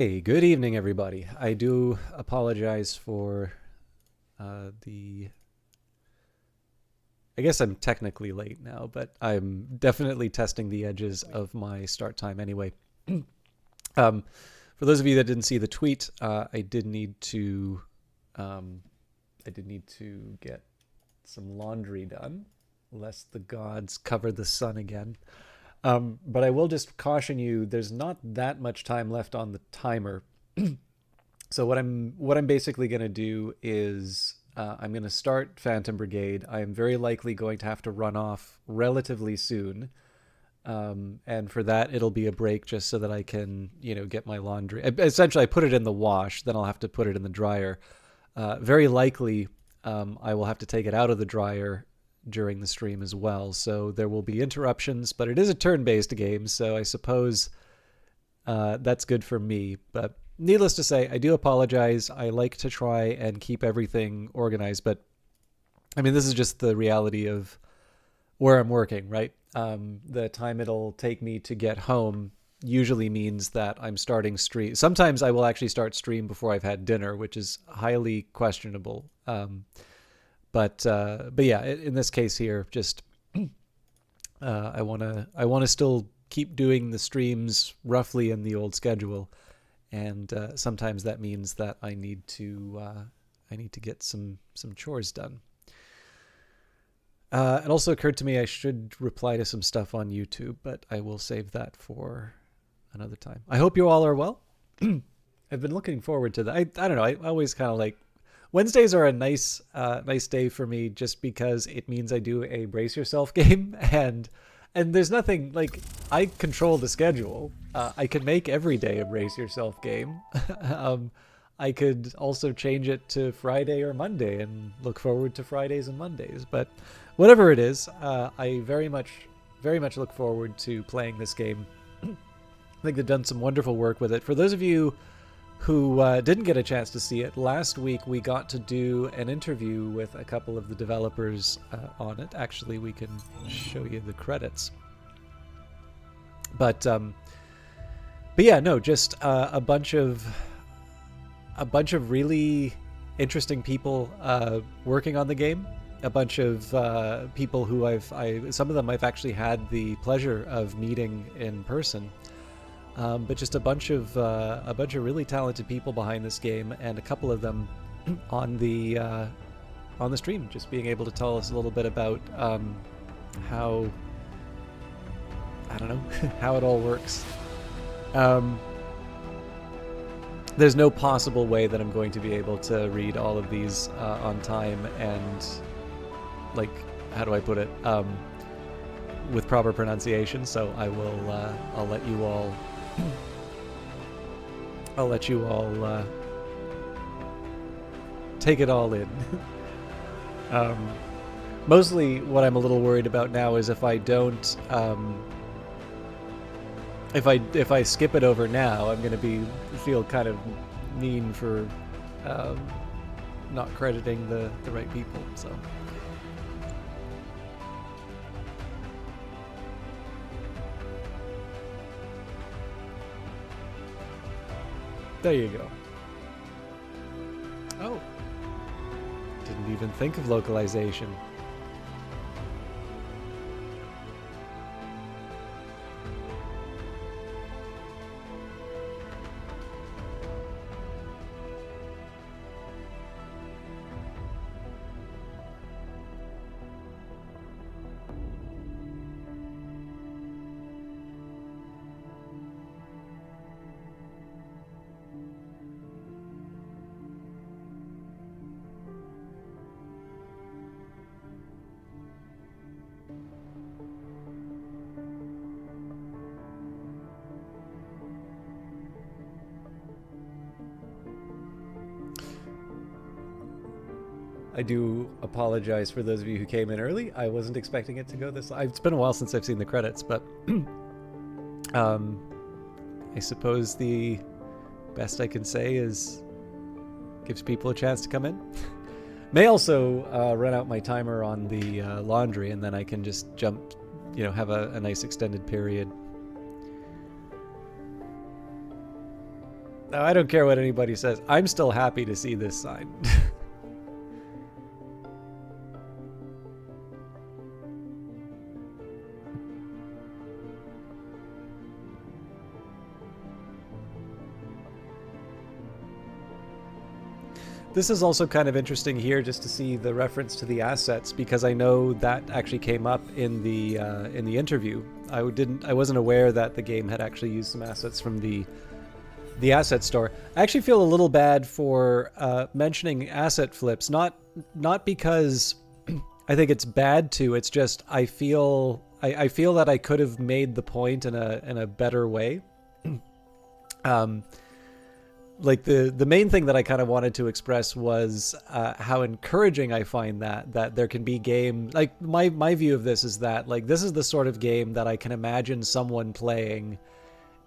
Hey, good evening, everybody. I do apologize for the. I guess I'm technically late now, but I'm definitely testing the edges of my start time anyway. um, for those of you that didn't see the tweet, I did need to. Um, I did need to get some laundry done, lest the gods cover the sun again. But I will just caution you: there's not that much time left on the timer. So what I'm basically going to do is I'm going to start Phantom Brigade. I am very likely going to have to run off relatively soon, and for that it'll be a break just so that I can get my laundry. Essentially, I put it in the wash, then I'll have to put it in the dryer. Very likely, I will have to take it out of the dryer during the stream as well. So there will be interruptions, but it is a turn-based game, so I suppose that's good for me. But needless to say, I do apologize. I like to try and keep everything organized, but I mean, this is just the reality of where I'm working, right? The time it'll take me to get home usually means that I'm starting stream. Sometimes I will actually start stream before I've had dinner, which is highly questionable. But yeah, in this case here, just I wanna still keep doing the streams roughly in the old schedule, and sometimes that means that I need to get some chores done. It also occurred to me I should reply to some stuff on YouTube, but I will save that for another time. I hope you all are well. I've been looking forward to that. I don't know. I always kind of like Wednesdays are a nice day for me just because it means I do a brace yourself game, and there's nothing like I control the schedule. I can make every day a brace yourself game. um, I could also change it to Friday or Monday and look forward to Fridays and Mondays. But whatever it is, I very much look forward to playing this game. I think they've done some wonderful work with it. For those of you who didn't get a chance to see it, last week we got to do an interview with a couple of the developers on it. Actually, we can show you the credits. But yeah, no, just a bunch of really interesting people working on the game. A bunch of people who some of them I've actually had the pleasure of meeting in person. But just a bunch of really talented people behind this game, and a couple of them on the stream, just being able to tell us a little bit about how I don't know how it all works. Um, there's no possible way that I'm going to be able to read all of these on time and, like, how do I put it, with proper pronunciation. So I'll let you all take it all in. Mostly what I'm a little worried about now is if I don't if I skip it over now, I'm gonna feel kind of mean for not crediting the right people. So there you go. Oh, didn't even think of localization. I do apologize for those of you who came in early. I wasn't expecting it to go this long. It's been a while since I've seen the credits, but I suppose the best I can say is gives people a chance to come in. May also run out my timer on the laundry, and then I can just jump, have a nice extended period. Now, I don't care what anybody says. I'm still happy to see this sign. This is also kind of interesting here, just to see the reference to the assets, because I know that actually came up in the interview. I wasn't aware that the game had actually used some assets from the asset store. I actually feel a little bad for mentioning asset flips, not because I think it's bad to. It's just I feel that I could have made the point in a better way. Like the main thing that I kind of wanted to express was how encouraging I find that there can be game, like my view of this is that, like, this is the sort of game that I can imagine someone playing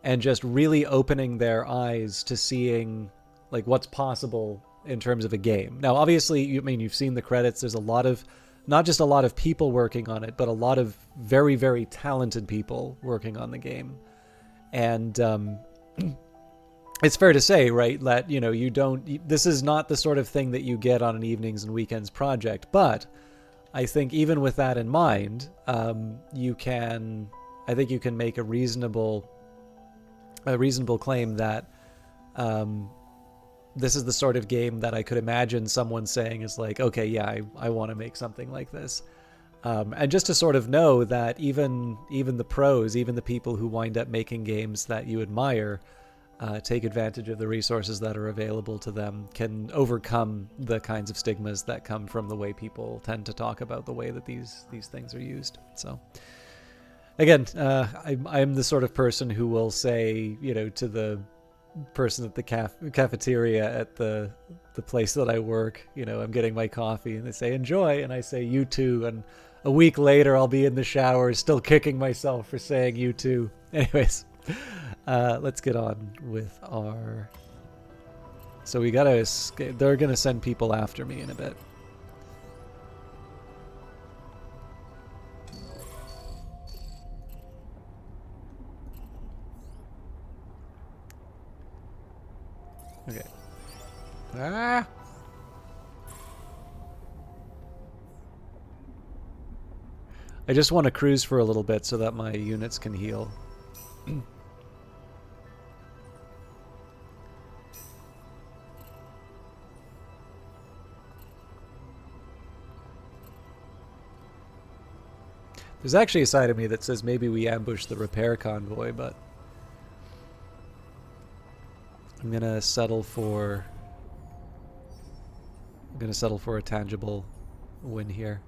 and just really opening their eyes to seeing like what's possible in terms of a game. Now, obviously, you've seen the credits. There's a lot of, not just a lot of people working on it, but a lot of very, very talented people working on the game. And it's fair to say, right, that, this is not the sort of thing that you get on an evenings and weekends project. But I think even with that in mind, you can make a reasonable claim that this is the sort of game that I could imagine someone saying is like, okay, yeah, I want to make something like this. And just to sort of know that even the pros, even the people who wind up making games that you admire, take advantage of the resources that are available to them, can overcome the kinds of stigmas that come from the way people tend to talk about the way that these things are used. So again, I'm the sort of person who will say, to the person at the cafeteria at the place that I work, I'm getting my coffee, and they say, enjoy, and I say, you too, and a week later I'll be in the shower still kicking myself for saying you too. Anyways, let's get on with our... So we gotta escape. They're gonna send people after me in a bit. Okay. Ah! I just want to cruise for a little bit so that my units can heal. There's actually a side of me that says maybe we ambush the repair convoy, but I'm gonna settle for a tangible win here.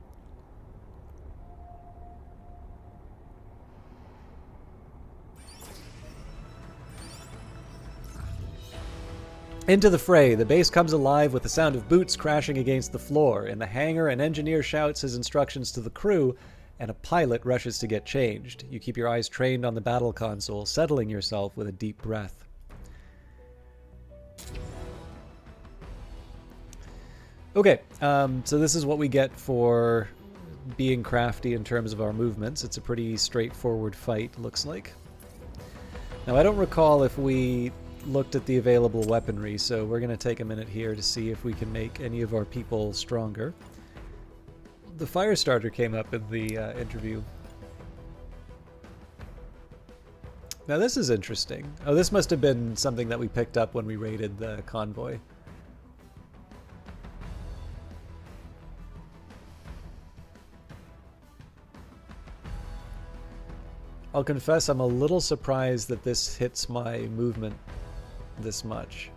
Into the fray. The base comes alive with the sound of boots crashing against the floor. In the hangar, an engineer shouts his instructions to the crew, and a pilot rushes to get changed. You keep your eyes trained on the battle console, settling yourself with a deep breath. Okay, so this is what we get for being crafty in terms of our movements. It's a pretty straightforward fight, looks like. Now, I don't recall if we looked at the available weaponry, so we're going to take a minute here to see if we can make any of our people stronger. The fire starter came up in the interview. Now this is interesting. Oh, this must have been something that we picked up when we raided the convoy. I'll confess I'm a little surprised that this hits my movement this much.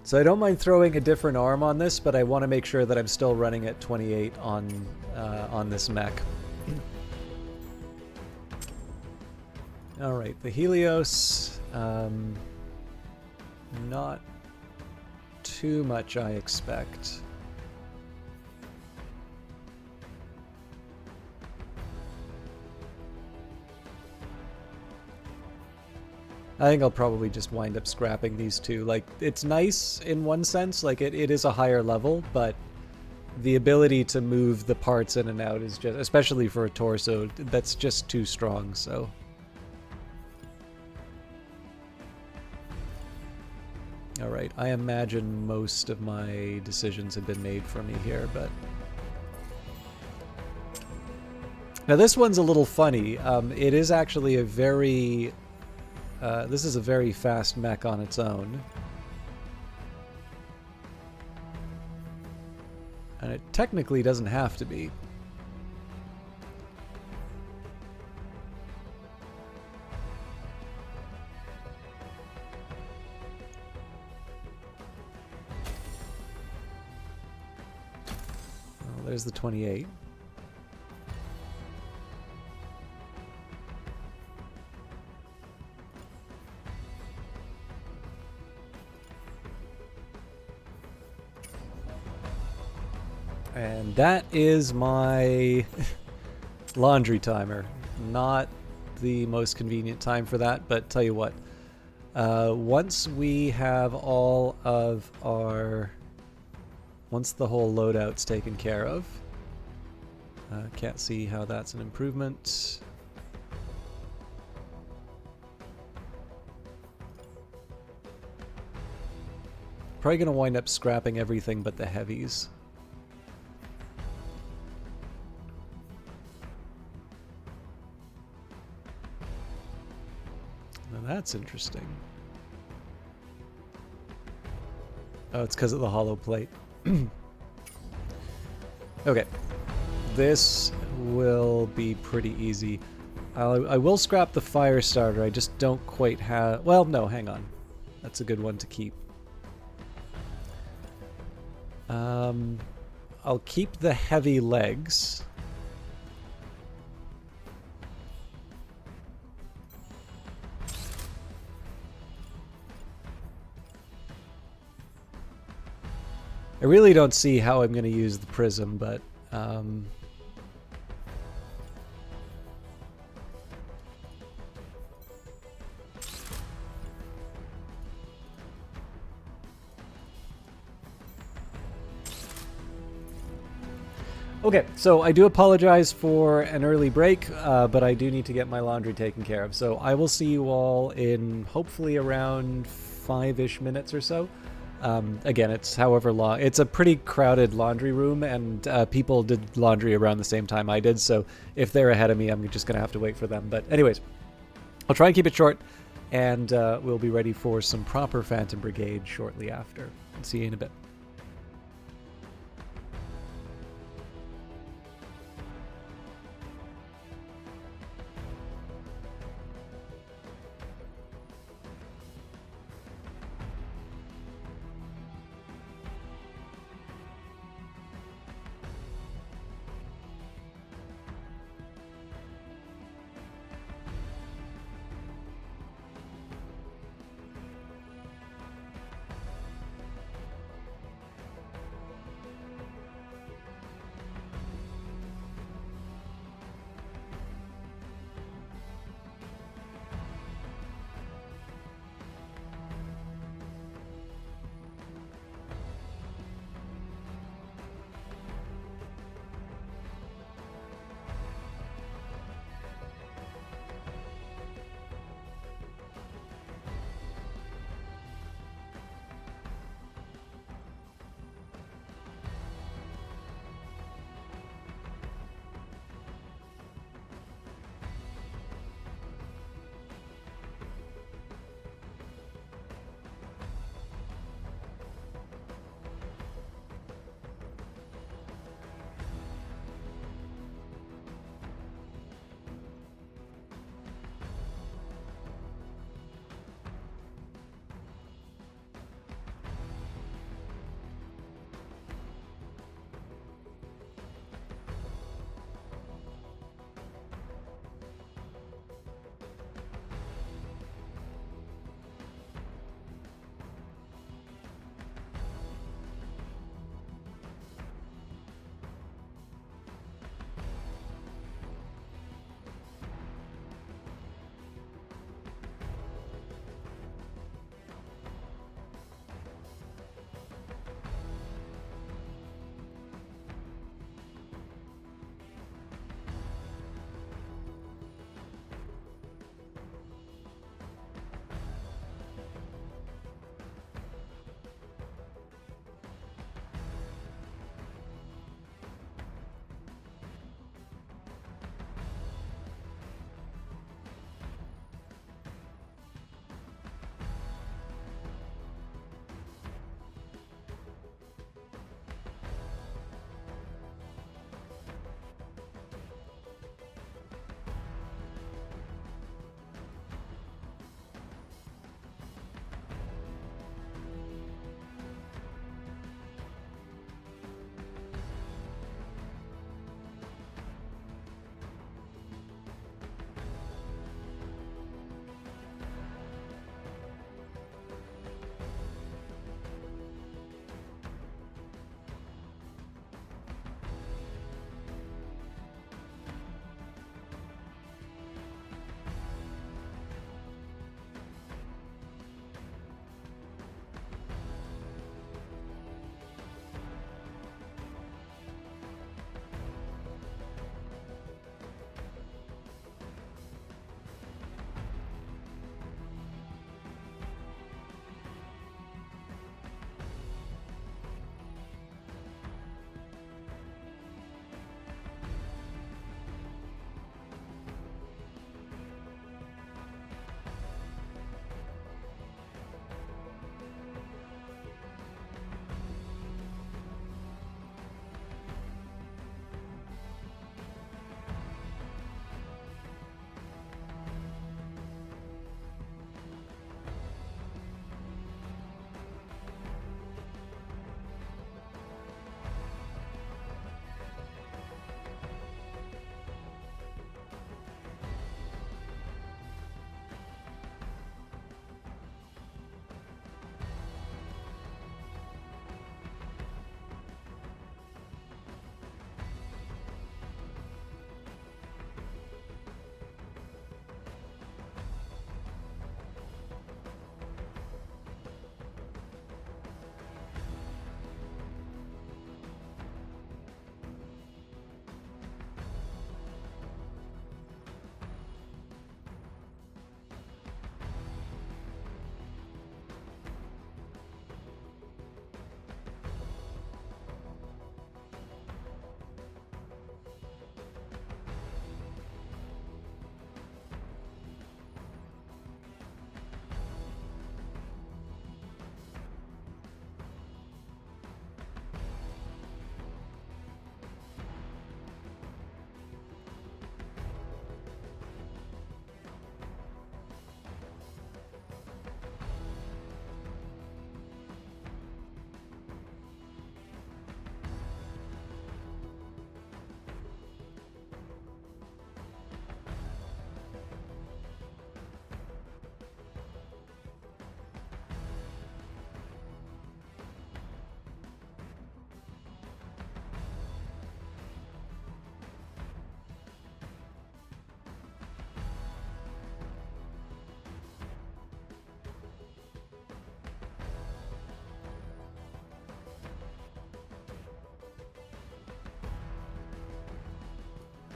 So I don't mind throwing a different arm on this, but I want to make sure that I'm still running at 28 on this mech. All right, the Helios, not too much I expect. I think I'll probably just wind up scrapping these two. Like, it's nice in one sense, like it is a higher level, but the ability to move the parts in and out is just, especially for a torso, that's just too strong, so. Alright, I imagine most of my decisions have been made for me here, but... Now this one's a little funny. It is actually a very... this is a very fast mech on its own. And it technically doesn't have to be. Well, there's the 28. And that is my laundry timer. Not the most convenient time for that, but tell you what. Once we have all of our... Once the whole loadout's taken care of... can't see how that's an improvement. Probably gonna wind up scrapping everything but the heavies. That's interesting. Oh, it's because of the hollow plate. Okay. This will be pretty easy. I will scrap the fire starter. I just don't quite have... Well, no, hang on. That's a good one to keep. I'll keep the heavy legs. I really don't see how I'm going to use the prism, but... Okay, so I do apologize for an early break, but I do need to get my laundry taken care of. So I will see you all in hopefully around 5-ish minutes or so. Again, it's however long. It's a pretty crowded laundry room, and people did laundry around the same time I did, so if they're ahead of me, I'm just going to have to wait for them. But anyways, I'll try and keep it short, and we'll be ready for some proper Phantom Brigade shortly after. See you in a bit.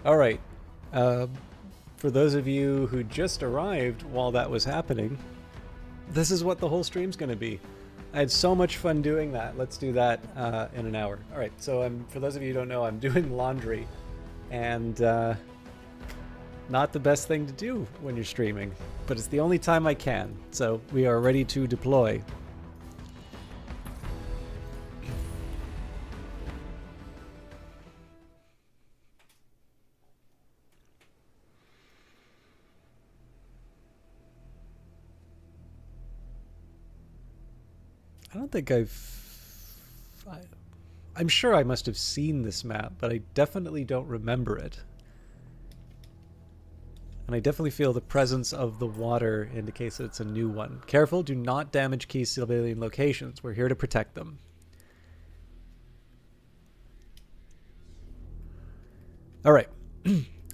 All right. For those of you who just arrived while that was happening, this is what the whole stream's going to be. I had so much fun doing that. Let's do that in an hour. All right. So for those of you who don't know, I'm doing laundry, and not the best thing to do when you're streaming, but it's the only time I can. So we are ready to deploy. I don't think I'm sure I must have seen this map, but I definitely don't remember it. And I definitely feel the presence of the water indicates that it's a new one. Careful, do not damage key civilian locations. We're here to protect them. All right.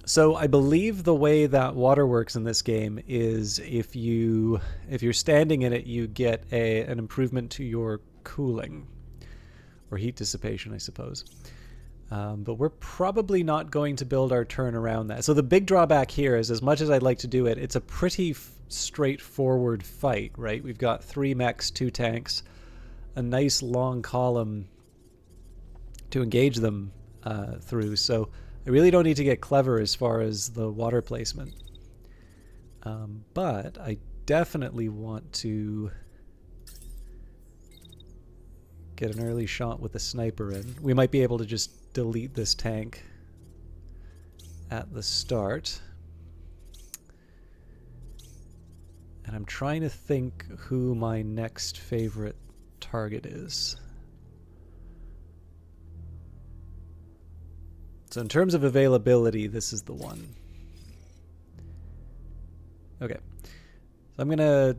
So I believe the way that water works in this game is if you're standing in it, you get an improvement to your cooling or heat dissipation, I suppose. But we're probably not going to build our turn around that. So the big drawback here is, as much as I'd like to do it, it's a pretty straightforward fight, right? We've got 3 mechs, 2 tanks, a nice long column to engage them through. So I really don't need to get clever as far as the water placement. But I definitely want to get an early shot with the sniper in. We might be able to just delete this tank at the start. And I'm trying to think who my next favorite target is. So in terms of availability, this is the one. Okay. So I'm going to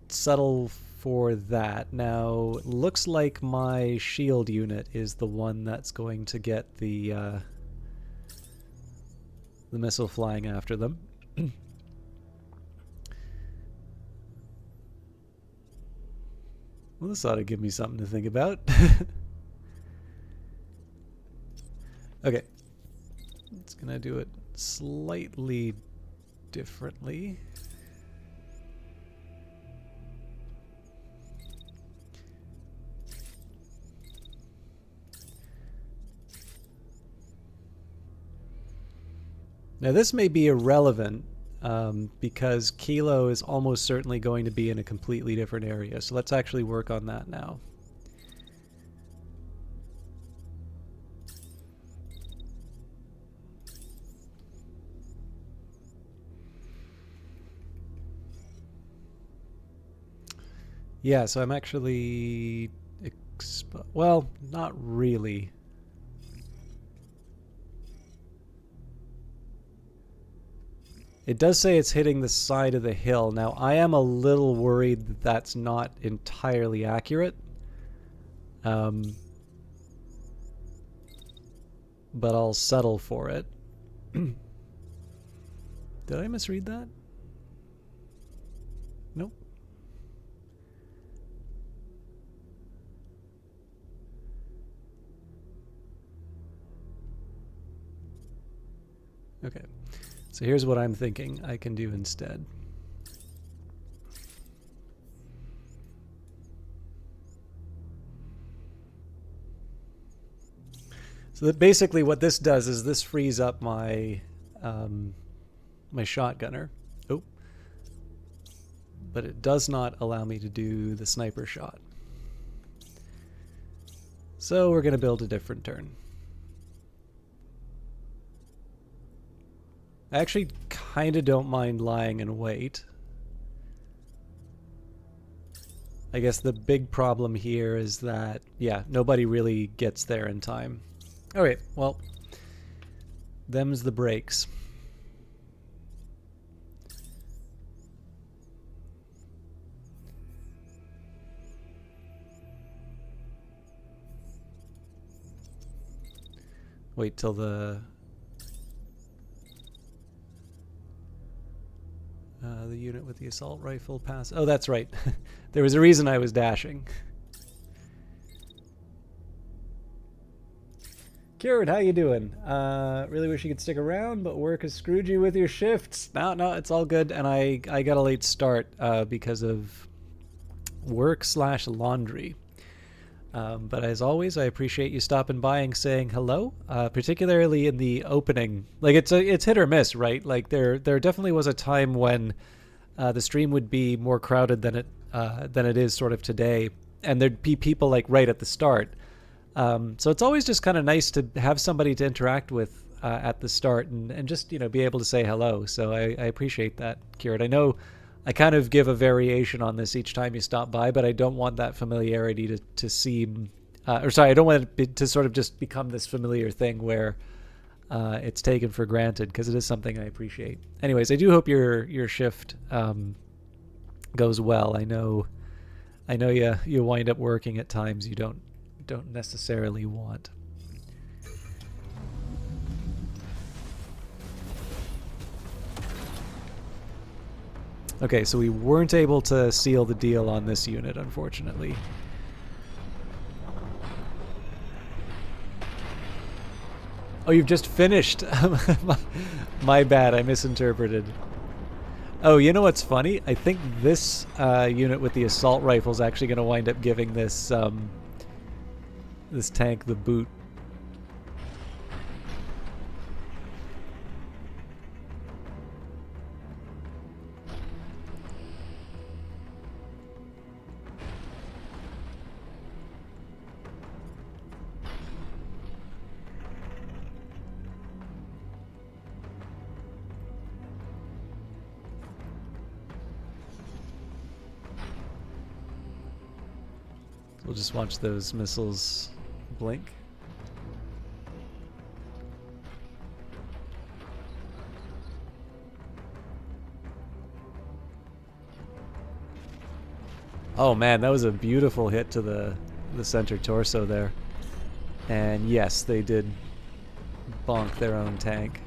settle for that. Now, it looks like my shield unit is the one that's going to get the missile flying after them. Well, this ought to give me something to think about. Okay. It's going to do it slightly differently. Now this may be irrelevant because Kilo is almost certainly going to be in a completely different area. So let's actually work on that now. Yeah, so I'm actually... well, not really. It does say it's hitting the side of the hill. Now, I am a little worried that that's not entirely accurate. But I'll settle for it. Did I misread that? Nope. Okay. So here's what I'm thinking I can do instead. So that basically what this does is this frees up my my shotgunner. Oh. But it does not allow me to do the sniper shot. So we're going to build a different turn. I actually kind of don't mind lying in wait. I guess the big problem here is that, yeah, nobody really gets there in time. Alright, well, them's the breaks. Wait till the unit with the assault rifle pass. Oh, that's right. There was a reason I was dashing. Kieran, how you doing? Really wish you could stick around, but work has screwed you with your shifts. No, it's all good. And I got a late start because of work/laundry. But as always, I appreciate you stopping by and saying hello, particularly in the opening. Like it's hit or miss, right? Like there definitely was a time when the stream would be more crowded than it is sort of today, and there'd be people like right at the start. So it's always just kind of nice to have somebody to interact with at the start and just be able to say hello. So I appreciate that, Kieran. I know I kind of give a variation on this each time you stop by, but I don't want that familiarity to seem, or sorry, I don't want it to sort of just become this familiar thing where it's taken for granted, because it is something I appreciate. Anyways, I do hope your shift goes well. I know you wind up working at times you don't necessarily want. Okay, so we weren't able to seal the deal on this unit, unfortunately. Oh, you've just finished. My bad, I misinterpreted. Oh, you know what's funny? I think this unit with the assault rifle is actually going to wind up giving this this tank the boot. We'll just watch those missiles blink. Oh man, that was a beautiful hit to the center torso there. And yes, they did bonk their own tank.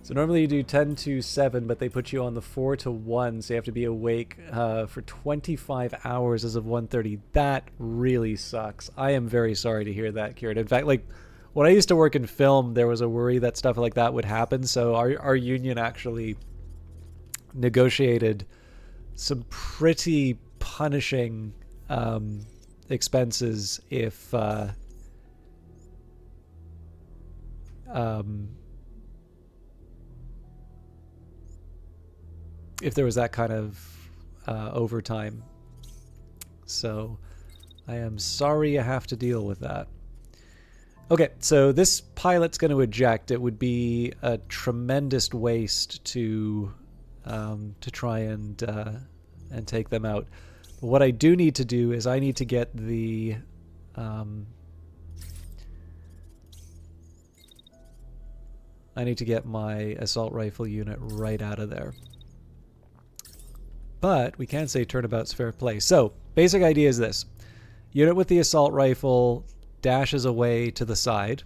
So normally you do 10 to 7, but they put you on the 4 to 1, so you have to be awake for 25 hours as of 1:30. That really sucks. I am very sorry to hear that, Kieran. In fact, like, when I used to work in film, there was a worry that stuff like that would happen, so our union actually negotiated some pretty punishing expenses if there was that kind of overtime. So I am sorry you have to deal with that. Okay, so this pilot's going to eject. It would be a tremendous waste to try and take them out. But what I do need to do is I need to get the I need to get my assault rifle unit right out of there. But we can say turnabout's fair play. So, basic idea is this. Unit with the assault rifle dashes away to the side.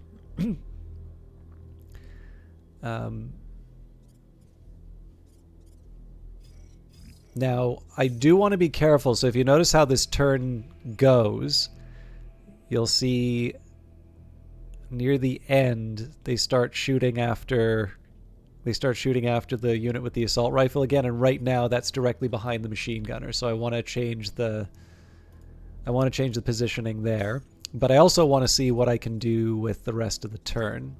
Now, I do want to be careful. So if you notice how this turn goes, you'll see near the end they start shooting after the unit with the assault rifle again, and right now that's directly behind the machine gunner. So I want to change the positioning there, but I also want to see what I can do with the rest of the turn.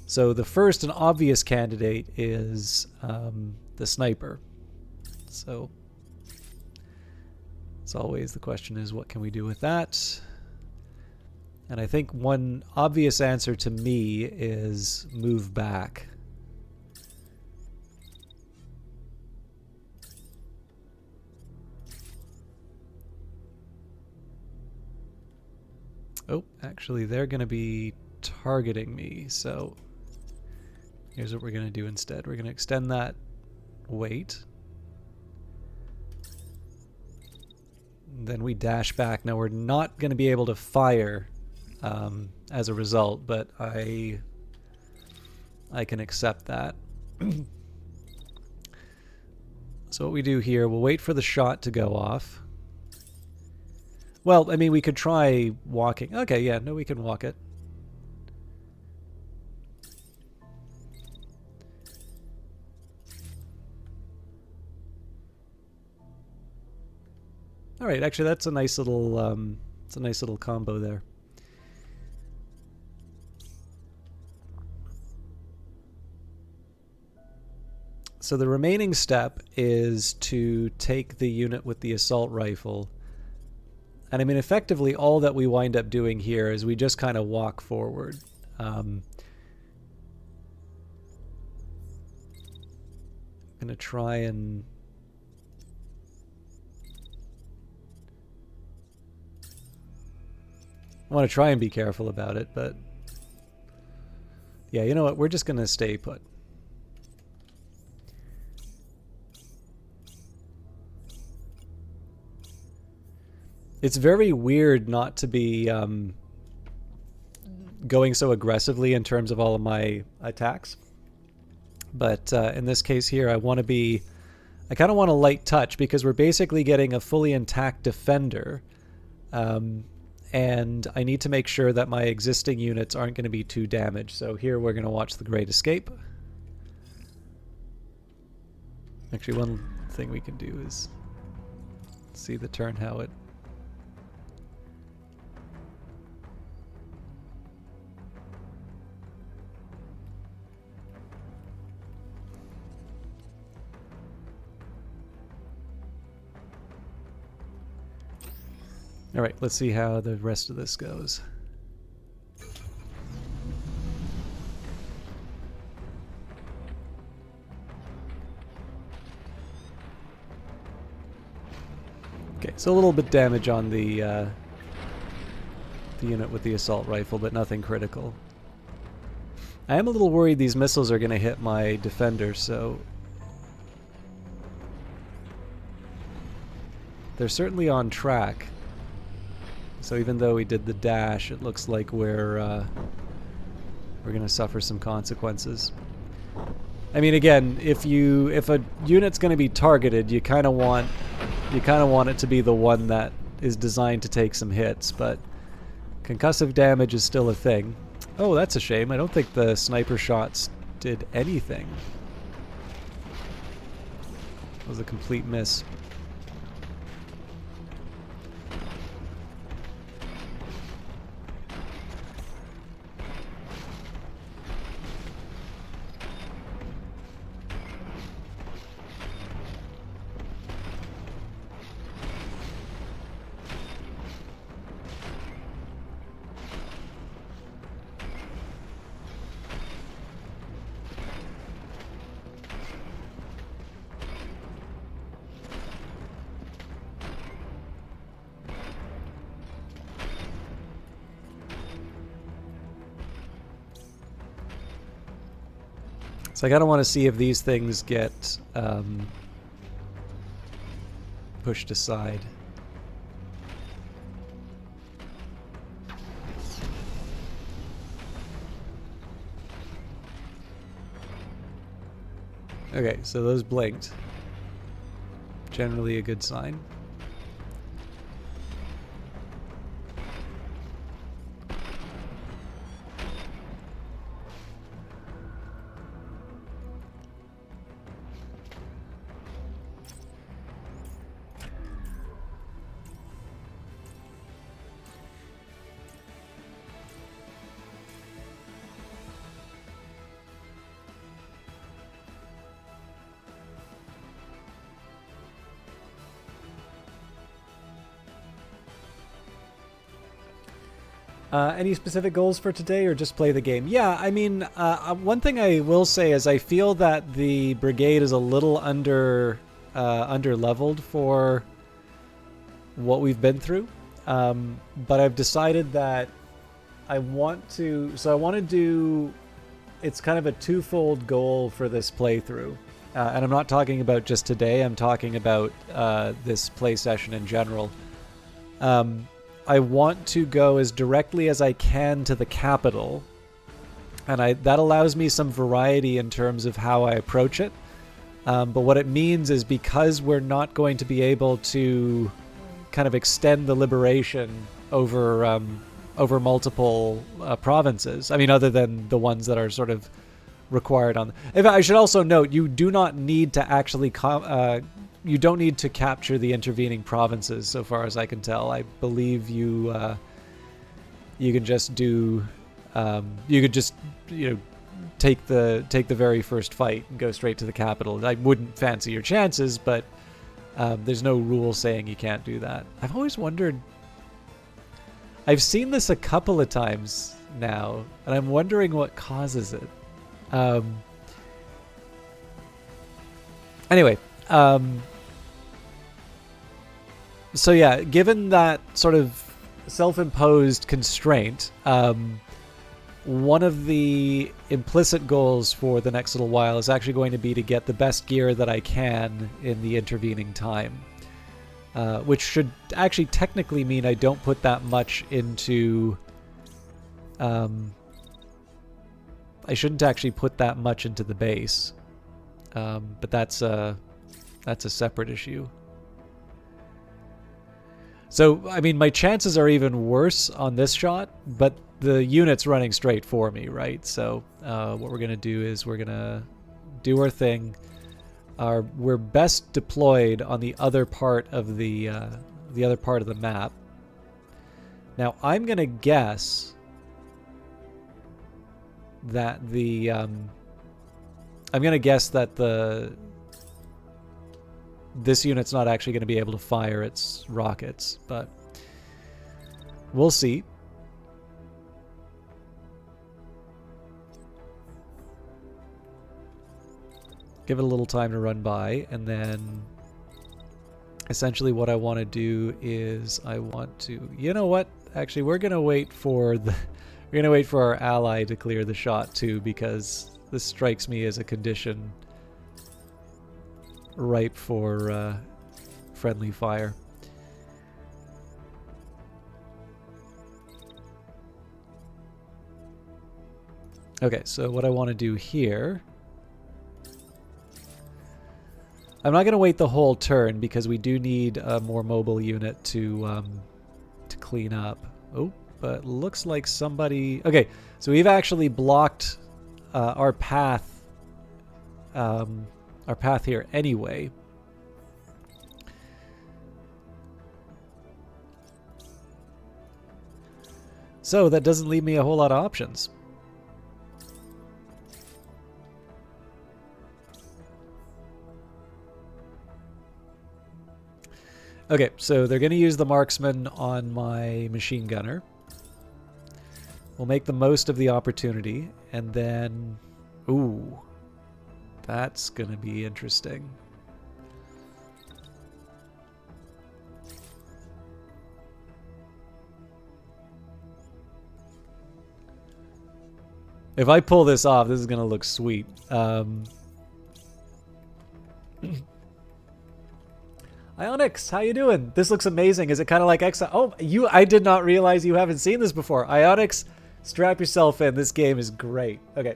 So the first and obvious candidate is the sniper. So as always, the question is, what can we do with that? And I think one obvious answer to me is move back. Oh, actually, they're going to be targeting me, so here's what we're going to do instead. We're going to extend that weight. Then we dash back. Now, we're not going to be able to fire as a result, but I can accept that. So what we do here, we'll wait for the shot to go off. Well, I mean, we could try walking. Okay, yeah, no, we can walk it. All right, actually, that's a nice little it's a nice little combo there. So the remaining step is to take the unit with the assault rifle. And I mean, effectively, all that we wind up doing here is we just kind of walk forward. I'm going to try and... I want to try and be careful about it, but... yeah, you know what? We're just going to stay put. It's very weird not to be going so aggressively in terms of all of my attacks. But in this case here, I want to be... I kind of want a light touch because we're basically getting a fully intact defender. And I need to make sure that my existing units aren't going to be too damaged. So here we're going to watch the Great Escape. Actually, one thing we can do is see the turn how it... All right, let's see how the rest of this goes. Okay, so a little bit damage on the unit with the assault rifle, but nothing critical. I am a little worried these missiles are going to hit my defender, so... they're certainly on track. So even though we did the dash, it looks like we're going to suffer some consequences. I mean, again, if a unit's going to be targeted, you kind of want it to be the one that is designed to take some hits, but concussive damage is still a thing. Oh, that's a shame. I don't think the sniper shots did anything. It was a complete miss. So I kind of want to see if these things get pushed aside. Okay, so those blinked. Generally a good sign. Any specific goals for today, or just play the game? Yeah, I mean, one thing I will say is I feel that the Brigade is a little under leveled for what we've been through. But I've decided that I want to... So I want to do... It's kind of a twofold goal for this playthrough. And I'm not talking about just today. I'm talking about this play session in general. I want to go as directly as I can to the capital, and that allows me some variety in terms of how I approach it. But what it means is because we're not going to be able to kind of extend the liberation over over multiple provinces. I mean, other than the ones that are sort of required on. If I should also note, you do not need to actually you don't need to capture the intervening provinces, so far as I can tell. I believe you you can just do you could just, you know, take the very first fight and go straight to the capital. I wouldn't fancy your chances, but there's no rule saying you can't do that. I've always wondered. I've seen this a couple of times now, and I'm wondering what causes it. Anyway, so yeah, given that sort of self-imposed constraint, one of the implicit goals for the next little while is actually going to be to get the best gear that I can in the intervening time, which should actually technically mean I don't put that much into... I shouldn't actually put that much into the base, but that's a separate issue. So, I mean, my chances are even worse on this shot, but the unit's running straight for me, right? So what we're going to do is we're going to do our thing. We're best deployed on the other part of the map. Now, I'm going to guess that this unit's not actually going to be able to fire its rockets, but we'll see. Give it a little time to run by, and then essentially what I want to do is I want to, you know what? Actually, we're going to wait for our ally to clear the shot too, because this strikes me as a condition ripe for friendly fire. Okay, so what I want to do here, I'm not going to wait the whole turn because we do need a more mobile unit to clean up. Oh, but looks like somebody... Okay, so we've actually blocked our path here anyway. So that doesn't leave me a whole lot of options. Okay, so they're going to use the marksman on my machine gunner. We'll make the most of the opportunity, and then... Ooh, that's going to be interesting. If I pull this off, this is going to look sweet. Ionix, how you doing? This looks amazing. Is it kind of like X? Oh, I did not realize you haven't seen this before. Ionix, strap yourself in. This game is great. Okay.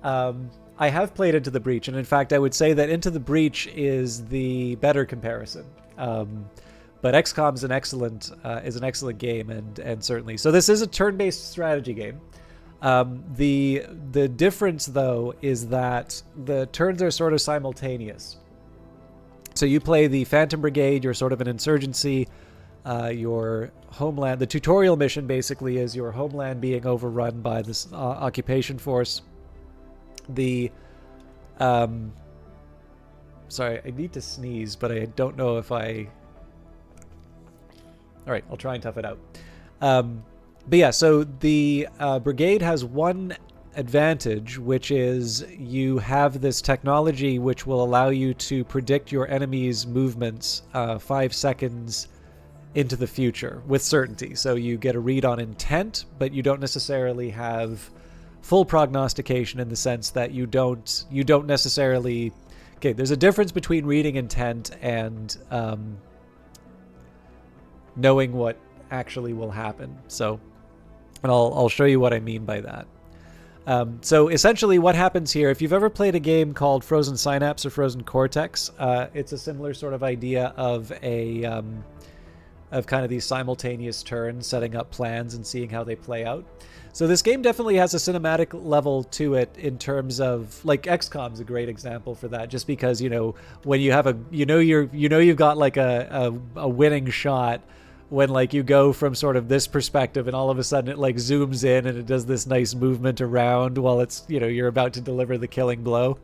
I have played Into the Breach, and in fact, I would say that Into the Breach is the better comparison. But XCOM is an excellent game, and certainly. So this is a turn-based strategy game. The difference, though, is that the turns are sort of simultaneous. So you play the Phantom Brigade, you're sort of an insurgency, your homeland, the tutorial mission basically is your homeland being overrun by this occupation force. The, sorry, I need to sneeze, but I don't know if I, all right, I'll try and tough it out. But yeah, so the Brigade has one advantage, which is you have this technology which will allow you to predict your enemy's movements 5 seconds into the future with certainty. So you get a read on intent, but you don't necessarily have full prognostication in the sense that you don't necessarily... Okay, there's a difference between reading intent and knowing what actually will happen. So, and I'll show you what I mean by that. So essentially what happens here, if you've ever played a game called Frozen Synapse or Frozen Cortex, it's a similar sort of idea of a of kind of these simultaneous turns, setting up plans and seeing how they play out. So this game definitely has a cinematic level to it in terms of, like, XCOM's a great example for that, just because, you know, when you have a, you've got like a winning shot when like you go from sort of this perspective and all of a sudden it like zooms in and it does this nice movement around while it's, you know, you're about to deliver the killing blow.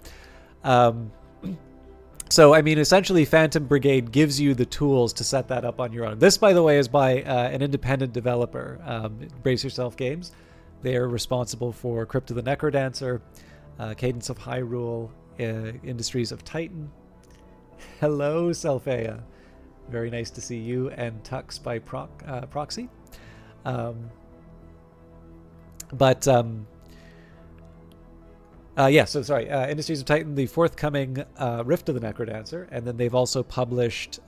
So, I mean, essentially, Phantom Brigade gives you the tools to set that up on your own. This, by the way, is by an independent developer, Brace Yourself Games. They are responsible for Crypt of the Necrodancer, Cadence of Hyrule, Industries of Titan. Hello, Selphea. Very nice to see you. And Tux by Proxy. Yeah, so sorry, Industries of Titan, the forthcoming Rift of the Necrodancer, and then they've also published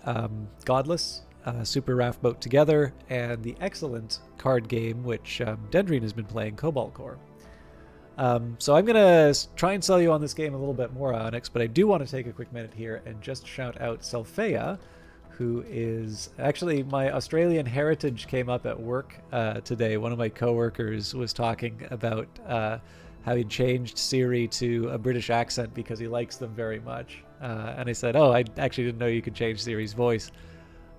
Godless, Super Raft Boat Together, and the excellent card game, which Dendrian has been playing, Cobalt Core. So I'm going to try and sell you on this game a little bit more, Onyx, but I do want to take a quick minute here and just shout out Selphea, who is actually, my Australian heritage came up at work today. One of my coworkers was talking about how he changed Siri to a British accent because he likes them very much. And I said, oh, I actually didn't know you could change Siri's voice.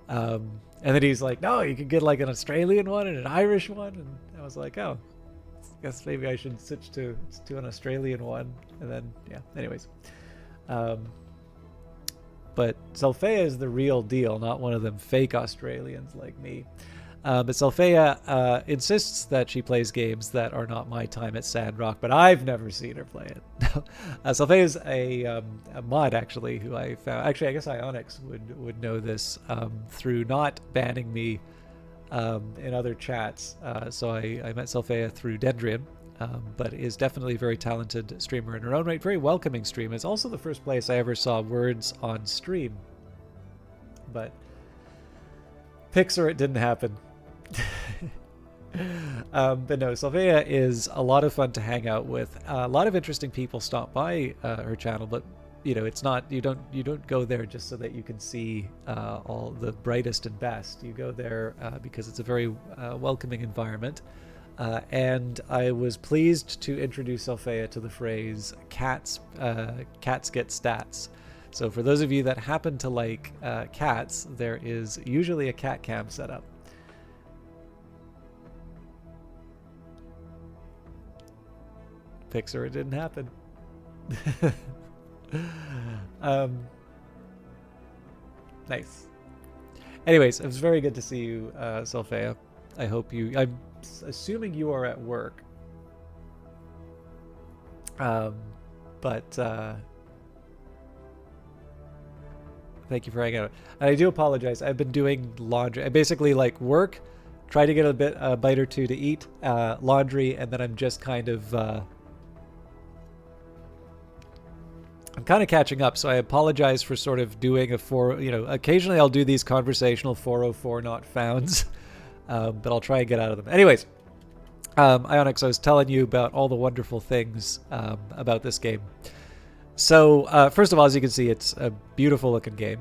And then he's like, no, you can get like an Australian one and an Irish one. And I was like, oh, I guess maybe I should switch to an Australian one. And then, yeah, anyways. But Selphea is the real deal, not one of them fake Australians like me. But Selphea insists that she plays games that are not my time at Sandrock, but I've never seen her play it. Selphea is a mod, actually, who I found. Actually, I guess Ionix would know this through not banning me in other chats. So I met Selphea through Dendrian, but is definitely a very talented streamer in her own right. Very welcoming stream. It's also the first place I ever saw words on stream. But Pixar, it didn't happen. But no, Selphea is a lot of fun to hang out with. A lot of interesting people stop by her channel, but you know, it's not, you don't go there just so that you can see all the brightest and best. You go there because it's a very welcoming environment. And I was pleased to introduce Selphea to the phrase cats get stats. So for those of you that happen to like cats, there is usually a cat cam set up. Pixar, it didn't happen. Nice. Anyways, it was very good to see you, Selphea. I hope you... I'm assuming you are at work. Thank you for hanging out. And I do apologize. I've been doing laundry. I basically like work, try to get a bite or two to eat, laundry, and then I'm just kind of... I'm kind of catching up, so I apologize for sort of doing occasionally I'll do these conversational 404 not founds, but I'll try and get out of them. Anyways, Ionix, I was telling you about all the wonderful things about this game. So, first of all, as you can see, it's a beautiful looking game.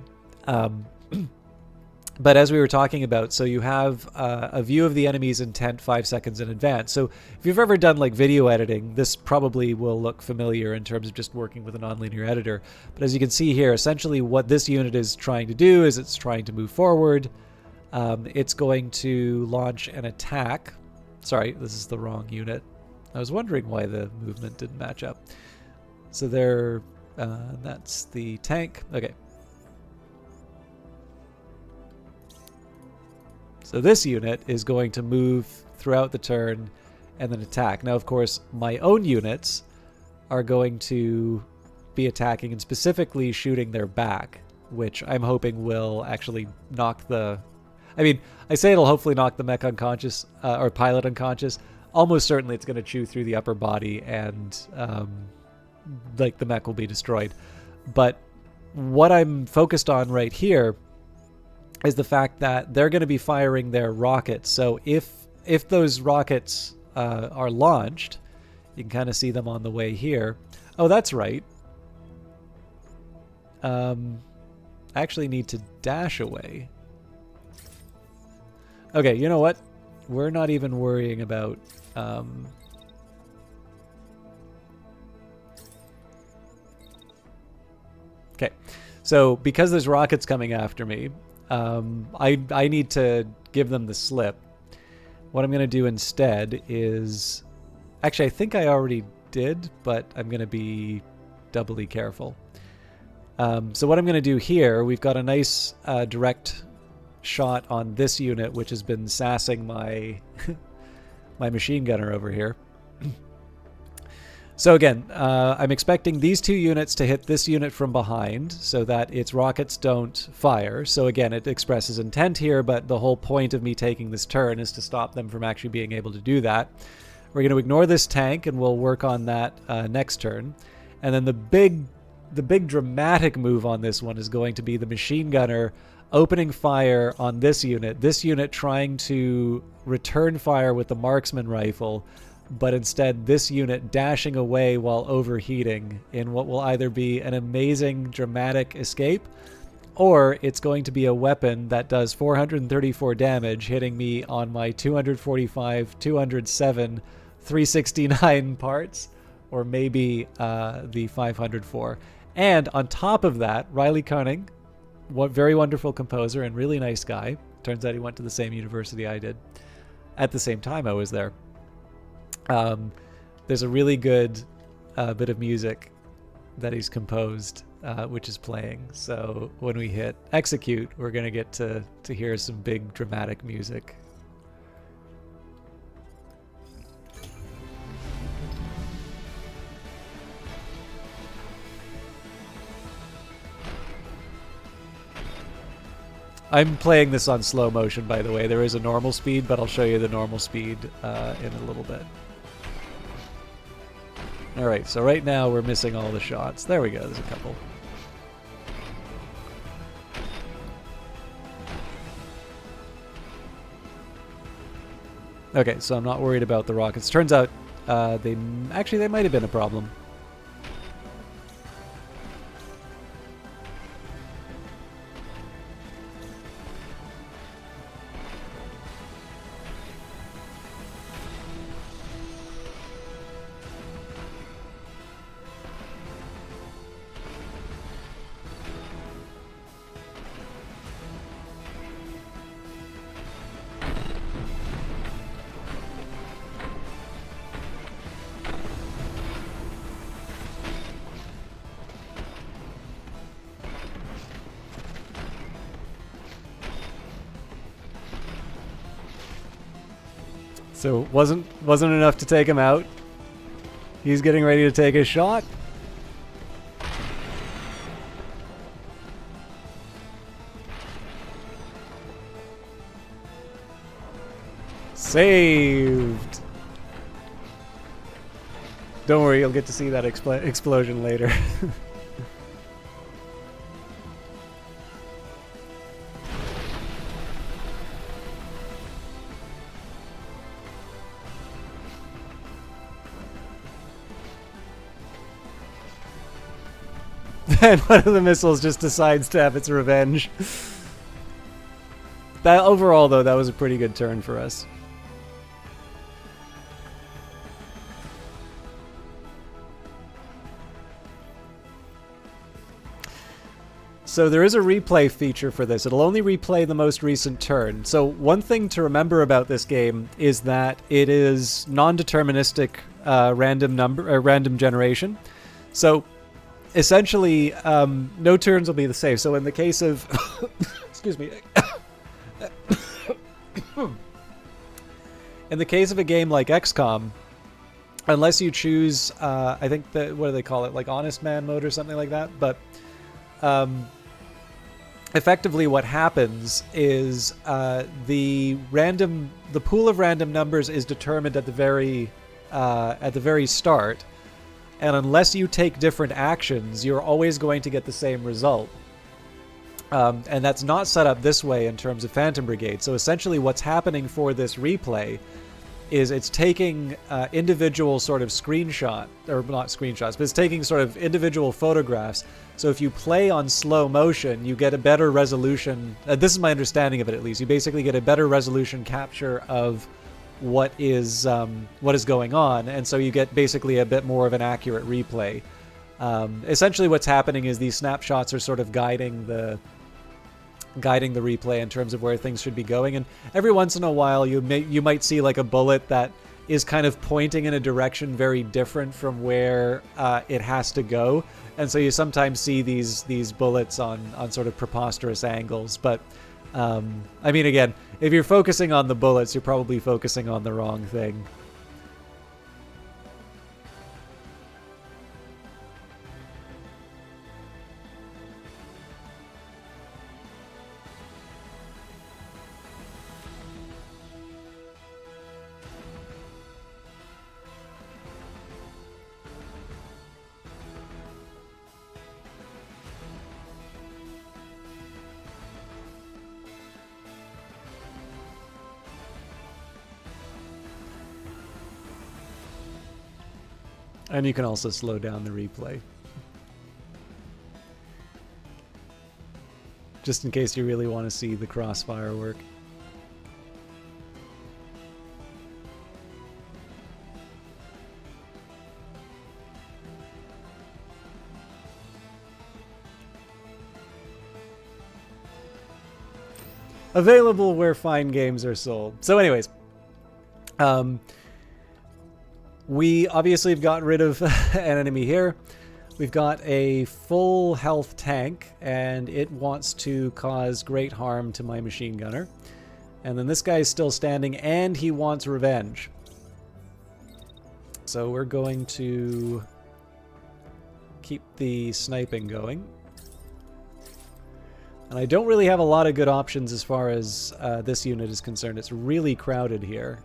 But as we were talking about, so you have a view of the enemy's intent 5 seconds in advance. So if you've ever done like video editing, this probably will look familiar in terms of just working with a nonlinear editor. But as you can see here, essentially what this unit is trying to do is it's trying to move forward. It's going to launch an attack. Sorry, this is the wrong unit. I was wondering why the movement didn't match up. So that's the tank. Okay. So this unit is going to move throughout the turn and then attack. Now, of course, my own units are going to be attacking and specifically shooting their back, which I'm hoping will actually knock the... I mean, I say it'll hopefully knock the mech unconscious, or pilot unconscious. Almost certainly it's going to chew through the upper body and like the mech will be destroyed. But what I'm focused on right here is the fact that they're going to be firing their rockets. So if those rockets are launched, you can kind of see them on the way here. Oh, that's right. I actually need to dash away. Okay, you know what? We're not even worrying about... Okay, so because there's rockets coming after me, I need to give them the slip. What I'm going to do instead is... Actually, I think I already did, but I'm going to be doubly careful. So what I'm going to do here, we've got a nice direct shot on this unit, which has been sassing my my machine gunner over here. So again, I'm expecting these two units to hit this unit from behind so that its rockets don't fire. So again, it expresses intent here, but the whole point of me taking this turn is to stop them from actually being able to do that. We're going to ignore this tank, and we'll work on that next turn. And then the big dramatic move on this one is going to be the machine gunner opening fire on this unit trying to return fire with the marksman rifle, but instead this unit dashing away while overheating in what will either be an amazing dramatic escape, or it's going to be a weapon that does 434 damage, hitting me on my 245, 207, 369 parts, or maybe the 504. And on top of that, Riley Cunning, very wonderful composer and really nice guy. Turns out he went to the same university I did. At the same time I was there. There's a really good bit of music that he's composed, which is playing. So when we hit execute, we're going to get to hear some big dramatic music. I'm playing this on slow motion, by the way. There is a normal speed, but I'll show you the normal speed in a little bit. Alright, so right now we're missing all the shots. There we go, there's a couple. Okay, so I'm not worried about the rockets. Turns out they might have been a problem. So wasn't enough to take him out. He's getting ready to take his shot. Saved. Don't worry, you'll get to see that explosion later. And one of the missiles just decides to have its revenge. That overall, though, that was a pretty good turn for us. So there is a replay feature for this. It'll only replay the most recent turn. So one thing to remember about this game is that it is non-deterministic random generation. So essentially, no turns will be the same. So in the case of... excuse me. In the case of a game like XCOM, unless you choose, I think that, what do they call it? Like Honest Man mode or something like that. But effectively what happens is the pool of random numbers is determined at the very start. And unless you take different actions, you're always going to get the same result. And that's not set up this way in terms of Phantom Brigade. So essentially what's happening for this replay is it's taking individual sort of screenshot, or not screenshots, but it's taking sort of individual photographs. So if you play on slow motion, you get a better resolution. This is my understanding of it, at least. You basically get a better resolution capture of what is going on, and so you get basically a bit more of an accurate replay. Essentially, what's happening is these snapshots are sort of guiding the replay in terms of where things should be going, and every once in a while you might see like a bullet that is kind of pointing in a direction very different from where it has to go, and so you sometimes see these bullets on sort of preposterous angles. But I mean, again, if you're focusing on the bullets, you're probably focusing on the wrong thing. And you can also slow down the replay, just in case you really want to see the crossfire work. Available where fine games are sold. So anyways, we obviously have gotten rid of an enemy here. We've got a full health tank, and it wants to cause great harm to my machine gunner. And then this guy is still standing, and he wants revenge. So we're going to keep the sniping going. And I don't really have a lot of good options as far as this unit is concerned. It's really crowded here.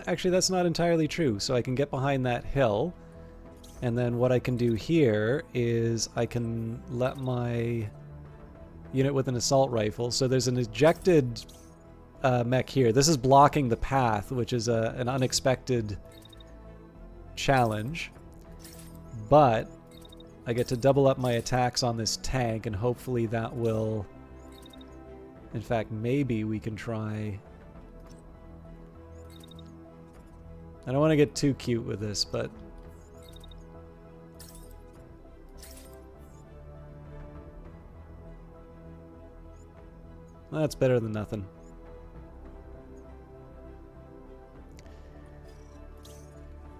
Actually, that's not entirely true. So I can get behind that hill, and then what I can do here is I can let my unit with an assault rifle. So there's an ejected mech here. This is blocking the path, which is an unexpected challenge. But I get to double up my attacks on this tank, and hopefully that will... In fact, maybe we can try... I don't want to get too cute with this, but... Well, that's better than nothing.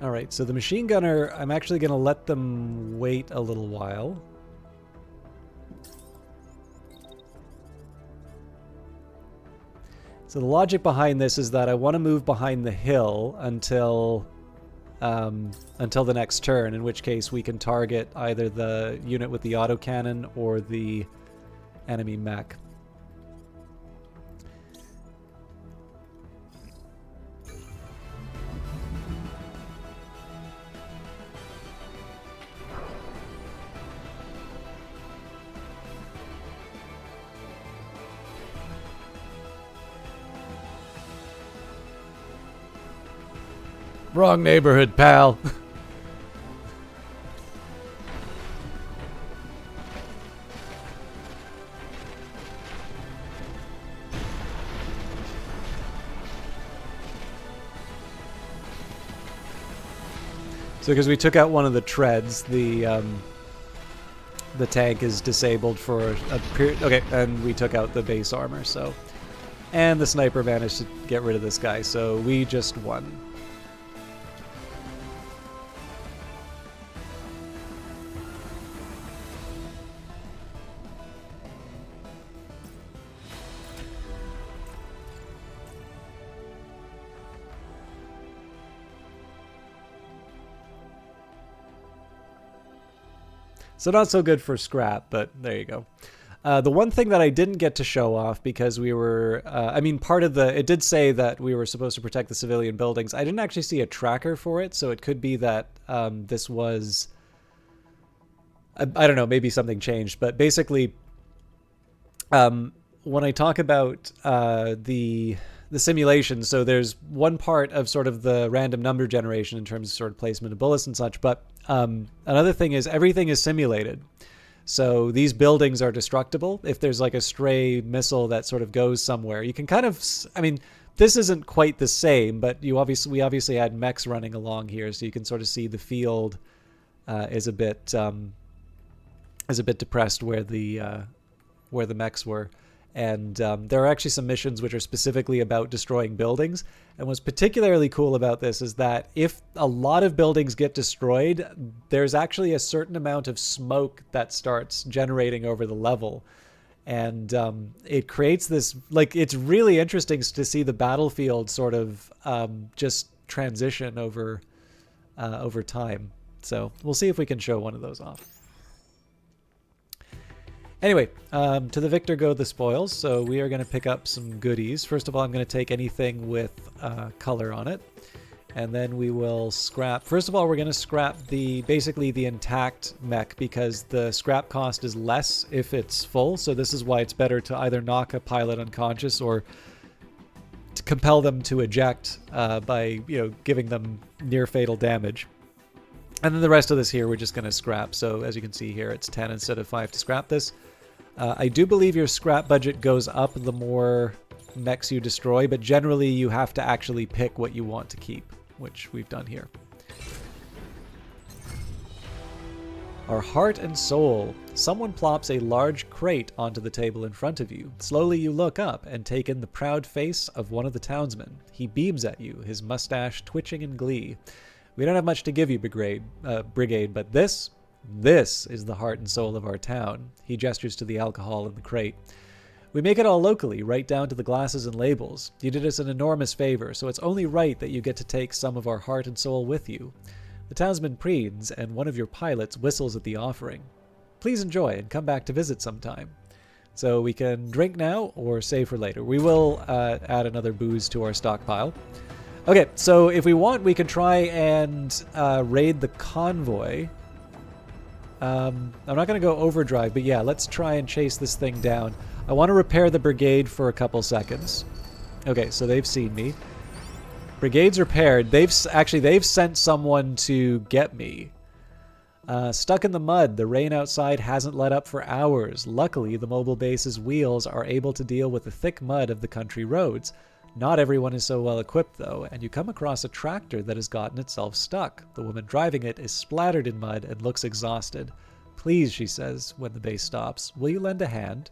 Alright, so the machine gunner, I'm actually going to let them wait a little while. So the logic behind this is that I want to move behind the hill until the next turn, in which case we can target either the unit with the autocannon or the enemy mech. Wrong neighborhood, pal. So because we took out one of the treads, the tank is disabled for a period. Okay, and we took out the base armor, so... And the sniper managed to get rid of this guy, so we just won. So not so good for scrap, but there you go. The one thing that I didn't get to show off because we were, I mean, part of the, it did say that we were supposed to protect the civilian buildings. I didn't actually see a tracker for it, so it could be that this was I don't know, maybe something changed, but basically, when I talk about the simulation, so there's one part of sort of the random number generation in terms of sort of placement of bullets and such, but another thing is everything is simulated. So these buildings are destructible. If there's like a stray missile that sort of goes somewhere, you can kind of, I mean, this isn't quite the same, but we obviously had mechs running along here, so you can sort of see the field is a bit depressed where the mechs were. And there are actually some missions which are specifically about destroying buildings. And what's particularly cool about this is that if a lot of buildings get destroyed, there's actually a certain amount of smoke that starts generating over the level. And it creates this, like, it's really interesting to see the battlefield sort of just transition over time. So we'll see if we can show one of those off. Anyway, to the victor go the spoils. So we are going to pick up some goodies. First of all, I'm going to take anything with color on it. And then we will scrap. First of all, we're going to scrap basically the intact mech because the scrap cost is less if it's full. So this is why it's better to either knock a pilot unconscious or to compel them to eject by, giving them near fatal damage. And then the rest of this here, we're just going to scrap. So as you can see here, it's 10 instead of 5 to scrap this. I do believe your scrap budget goes up the more mechs you destroy, but generally you have to actually pick what you want to keep, which we've done here. Our heart and soul. Someone plops a large crate onto the table in front of you. Slowly you look up and take in the proud face of one of the townsmen. He beams at you, his mustache twitching in glee. We don't have much to give you, Brigade, but this is the heart and soul of our town. He gestures to the alcohol in the crate. We make it all locally, right down to the glasses and labels. You did us an enormous favor, so it's only right that you get to take some of our heart and soul with you. The townsman preens, and one of your pilots whistles at the offering. Please enjoy and come back to visit sometime. So we can drink now or save for later. We will add another booze to our stockpile. Okay, so if we want, we can try and raid the convoy. I'm not going to go overdrive, but yeah, let's try and chase this thing down. I want to repair the brigade for a couple seconds. Okay, so they've seen me. Brigade's repaired. They've sent someone to get me. Stuck in the mud. The rain outside hasn't let up for hours. Luckily, the mobile base's wheels are able to deal with the thick mud of the country roads. Not everyone is so well equipped, though, and you come across a tractor that has gotten itself stuck. The woman driving it is splattered in mud and looks exhausted. Please, she says when the base stops, will you lend a hand?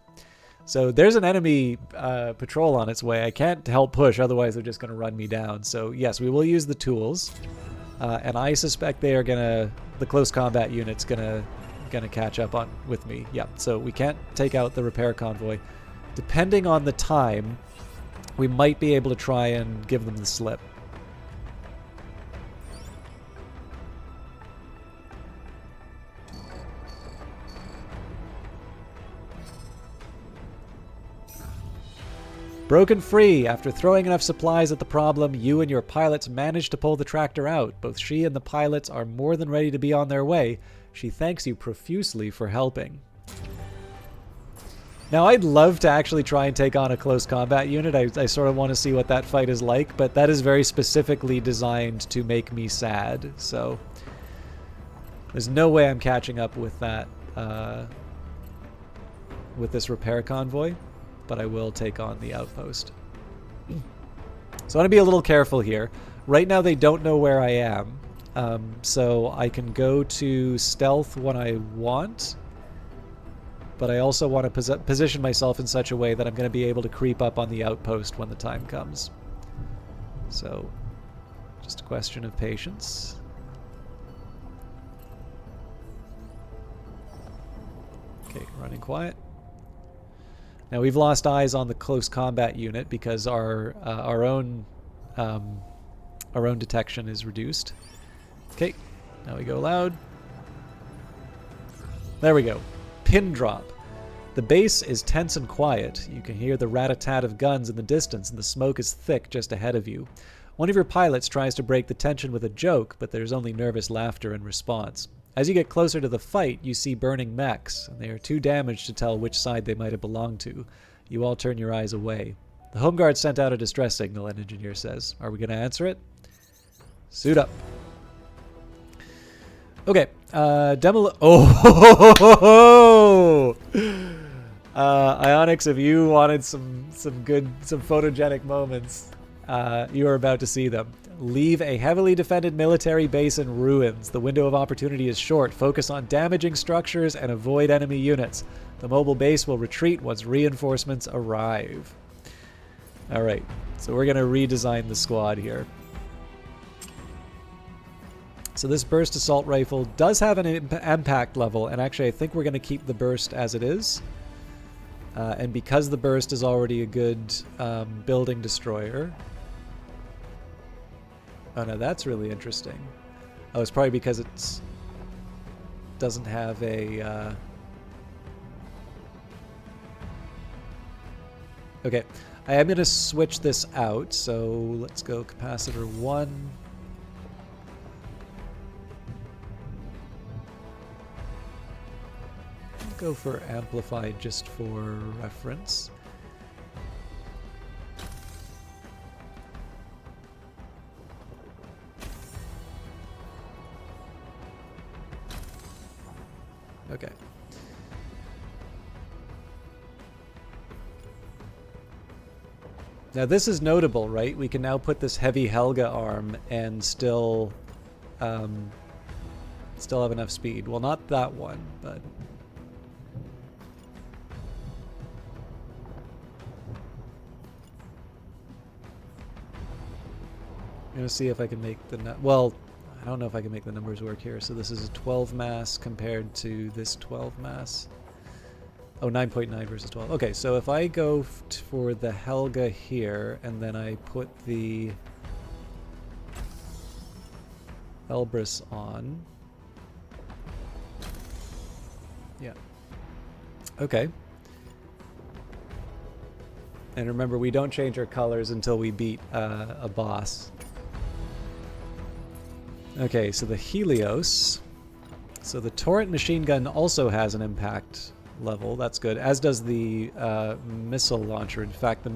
So there's an enemy patrol on its way. I can't help push, otherwise they're just going to run me down. So yes, we will use the tools, and I suspect they are the close combat unit's gonna catch up with me. Yeah, so we can't take out the repair convoy. Depending on the time, we might be able to try and give them the slip. Broken free. After throwing enough supplies at the problem, you and your pilots manage to pull the tractor out. Both she and the pilots are more than ready to be on their way. She thanks you profusely for helping. Now, I'd love to actually try and take on a close combat unit. I sort of want to see what that fight is like, but that is very specifically designed to make me sad, so there's no way I'm catching up with that, with this repair convoy, but I will take on the outpost. So I want to be a little careful here. Right now they don't know where I am, so I can go to stealth when I want, but I also want to position myself in such a way that I'm going to be able to creep up on the outpost when the time comes. So, just a question of patience. Okay, running quiet. Now we've lost eyes on the close combat unit because our own detection is reduced. Okay, now we go loud. There we go. Pin drop. The base is tense and quiet. You can hear the rat-a-tat of guns in the distance, and the smoke is thick just ahead of you. One of your pilots tries to break the tension with a joke, but there's only nervous laughter in response. As you get closer to the fight, you see burning mechs, and they are too damaged to tell which side they might have belonged to. You all turn your eyes away. The Home Guard sent out a distress signal, an engineer says. Are we going to answer it? Suit up. Okay. Oh! Ionics, if you wanted some photogenic moments, you are about to see them. Leave a heavily defended military base in ruins. The window of opportunity is short. Focus on damaging structures and avoid enemy units. The mobile base will retreat once reinforcements arrive. Alright, so we're going to redesign the squad here. So this burst assault rifle does have an impact level, and actually I think we're going to keep the burst as it is. And because the burst is already a good building destroyer... Oh no, that's really interesting. Oh, it's probably because it doesn't have a... Okay, I am going to switch this out, so let's go capacitor 1. I'll go for amplified just for reference. Okay. Now this is notable, right? We can now put this heavy Helga arm and still have enough speed. Well, not that one, but... I'm going to see if I can make the... Well, I don't know if I can make the numbers work here. So this is a 12 mass compared to this 12 mass. Oh, 9.9 versus 12. Okay, so if I go for the Helga here, and then I put the Elbrus on. Yeah. Okay. And remember, we don't change our colors until we beat a boss. Okay, so the Helios. So the Torrent machine gun also has an impact level. That's good. As does the missile launcher. In fact, the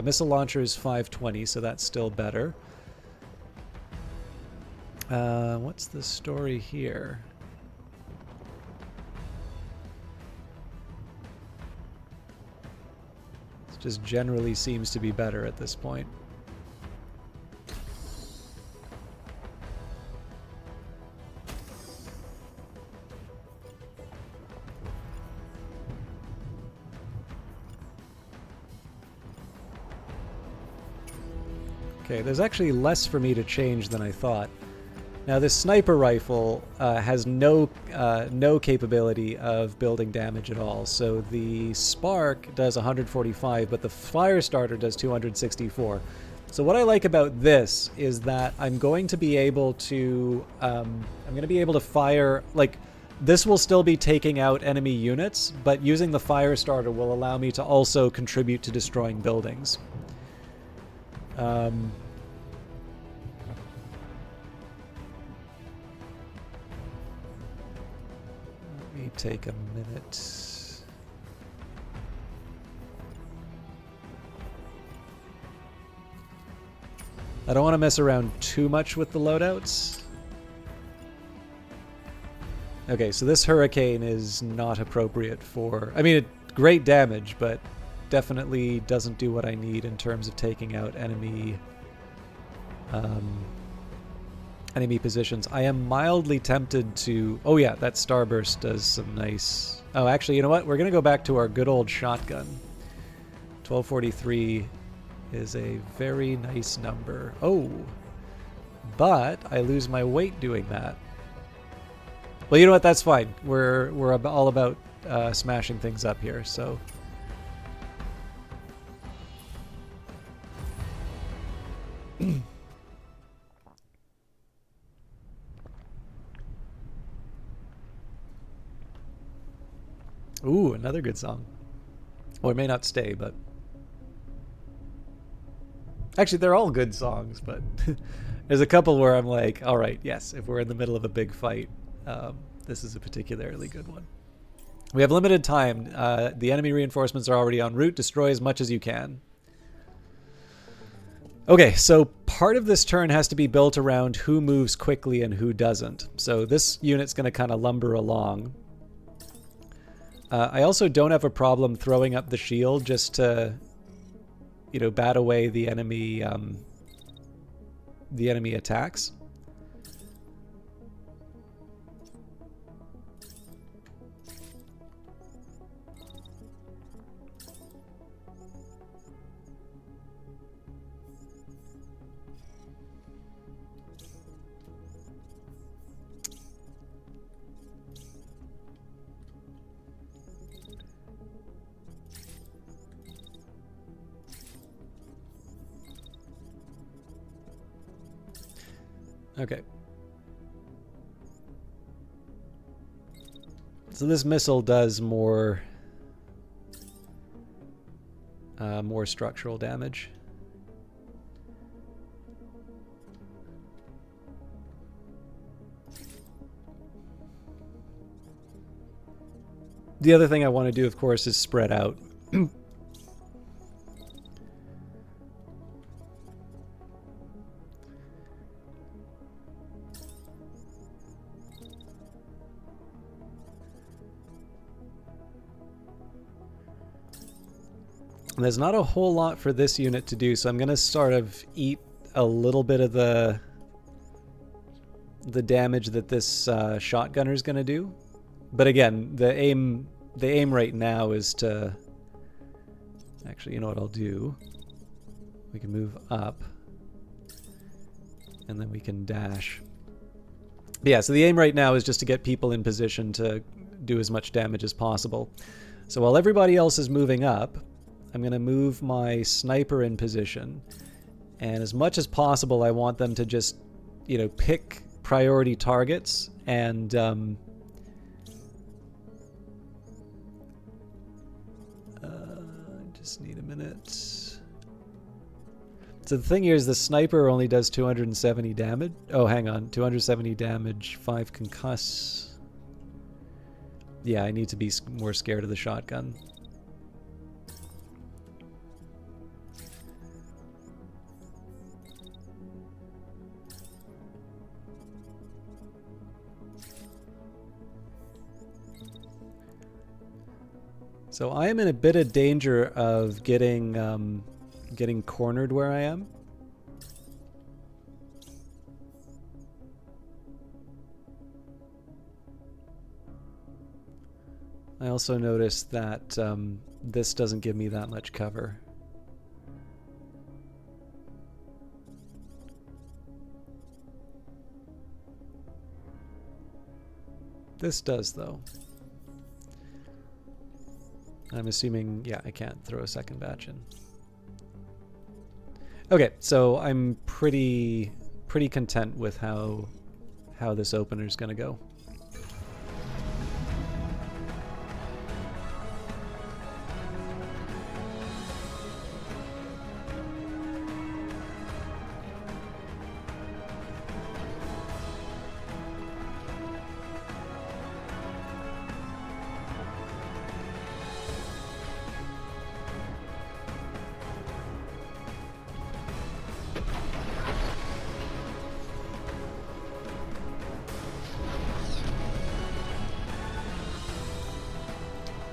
missile launcher is 520, so that's still better. What's the story here? It just generally seems to be better at this point. Okay, there's actually less for me to change than I thought. Now this sniper rifle has no capability of building damage at all. So the Spark does 145, but the Firestarter does 264. So what I like about this is that I'm going to be able to fire, like, this will still be taking out enemy units, but using the Firestarter will allow me to also contribute to destroying buildings. Let me take a minute. I don't want to mess around too much with the loadouts. Okay, so this Hurricane is not appropriate for... I mean, great damage, but definitely doesn't do what I need in terms of taking out enemy enemy positions. I am mildly tempted to... Oh yeah, that Starburst does some nice... Oh, actually, you know what? We're going to go back to our good old shotgun. 1243 is a very nice number. Oh, but I lose my weight doing that. Well, you know what? That's fine. We're all about smashing things up here, so... Ooh, another good song. Well, it may not stay, but... Actually, they're all good songs, but there's a couple where I'm like, all right, yes, if we're in the middle of a big fight, This is a particularly good one. We have limited time. The enemy reinforcements are already en route. Destroy as much as you can. Okay, so part of this turn has to be built around who moves quickly and who doesn't. So this unit's going to kind of lumber along. I also don't have a problem throwing up the shield just to, you know, bat away the enemy attacks. Okay. So this missile does more structural damage. The other thing I want to do, of course, is spread out. There's not a whole lot for this unit to do, so I'm going to sort of eat a little bit of the damage that this shotgunner is going to do. But again, the aim right now is to... Actually, you know what I'll do? We can move up, and then we can dash. But yeah, so the aim right now is just to get people in position to do as much damage as possible. So while everybody else is moving up, I'm going to move my sniper in position, and as much as possible I want them to just, you know, pick priority targets and just need a minute. So the thing here is the sniper only does 270 damage. Oh, hang on. 270 damage, 5 concuss. Yeah, I need to be more scared of the shotgun. So I am in a bit of danger of getting cornered where I am. I also noticed that this doesn't give me that much cover. This does, though. I'm assuming, yeah, I can't throw a second batch in. Okay, so I'm pretty content with how this opener is going to go.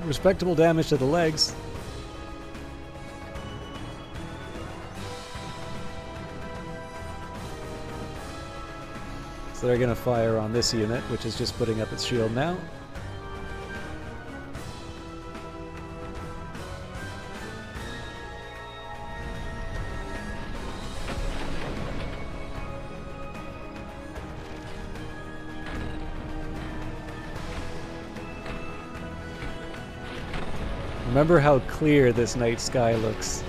Respectable damage to the legs. So they're going to fire on this unit, which is just putting up its shield now. Remember how clear this night sky looks.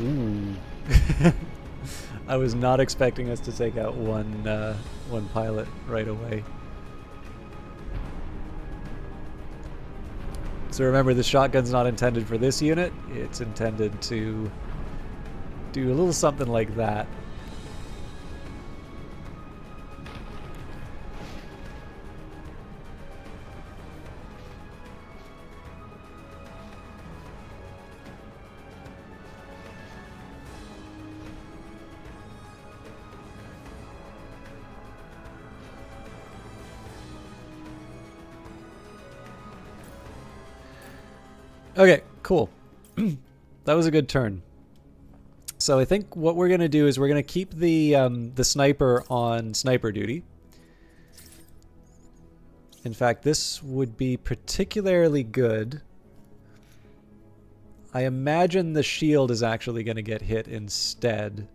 Ooh. I was not expecting us to take out one pilot right away. So remember, the shotgun's not intended for this unit. It's intended to do a little something like that. Okay, cool. That was a good turn. So I think what we're going to do is we're going to keep the sniper on sniper duty. In fact, this would be particularly good. I imagine the shield is actually going to get hit instead.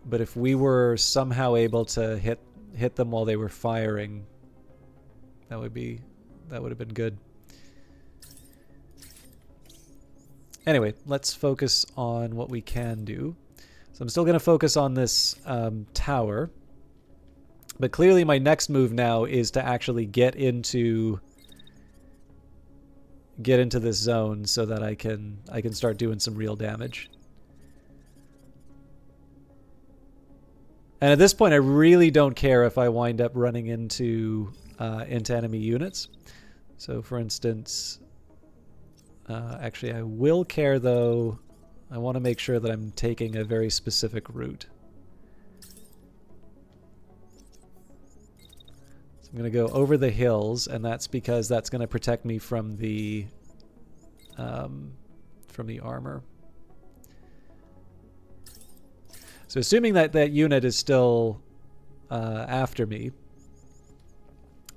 But if we were somehow able to hit them while they were firing, that would have been good. Anyway, let's focus on what we can do. So I'm still going to focus on this tower. But clearly my next move now is to actually get into this zone so that I can start doing some real damage. And at this point, I really don't care if I wind up running into enemy units. So for instance, actually I will care though. I want to make sure that I'm taking a very specific route. So I'm going to go over the hills, and that's because that's going to protect me from the armor. So assuming that that unit is still after me,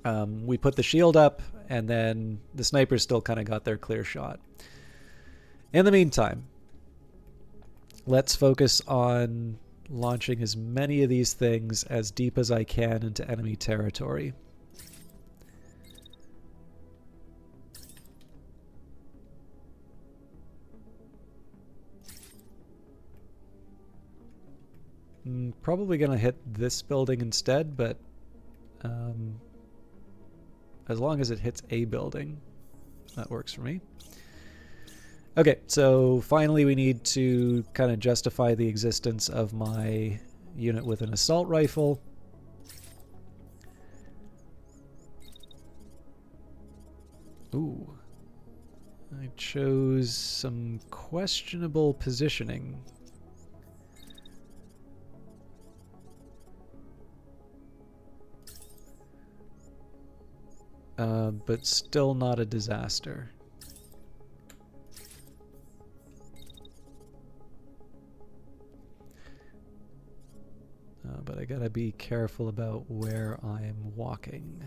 we put the shield up, and then the snipers still kind of got their clear shot. In the meantime, let's focus on launching as many of these things as deep as I can into enemy territory. Probably going to hit this building instead, but as long as it hits a building, that works for me. Okay, so finally we need to kind of justify the existence of my unit with an assault rifle. Ooh. I chose some questionable positioning. But still not a disaster. But I gotta be careful about where I'm walking.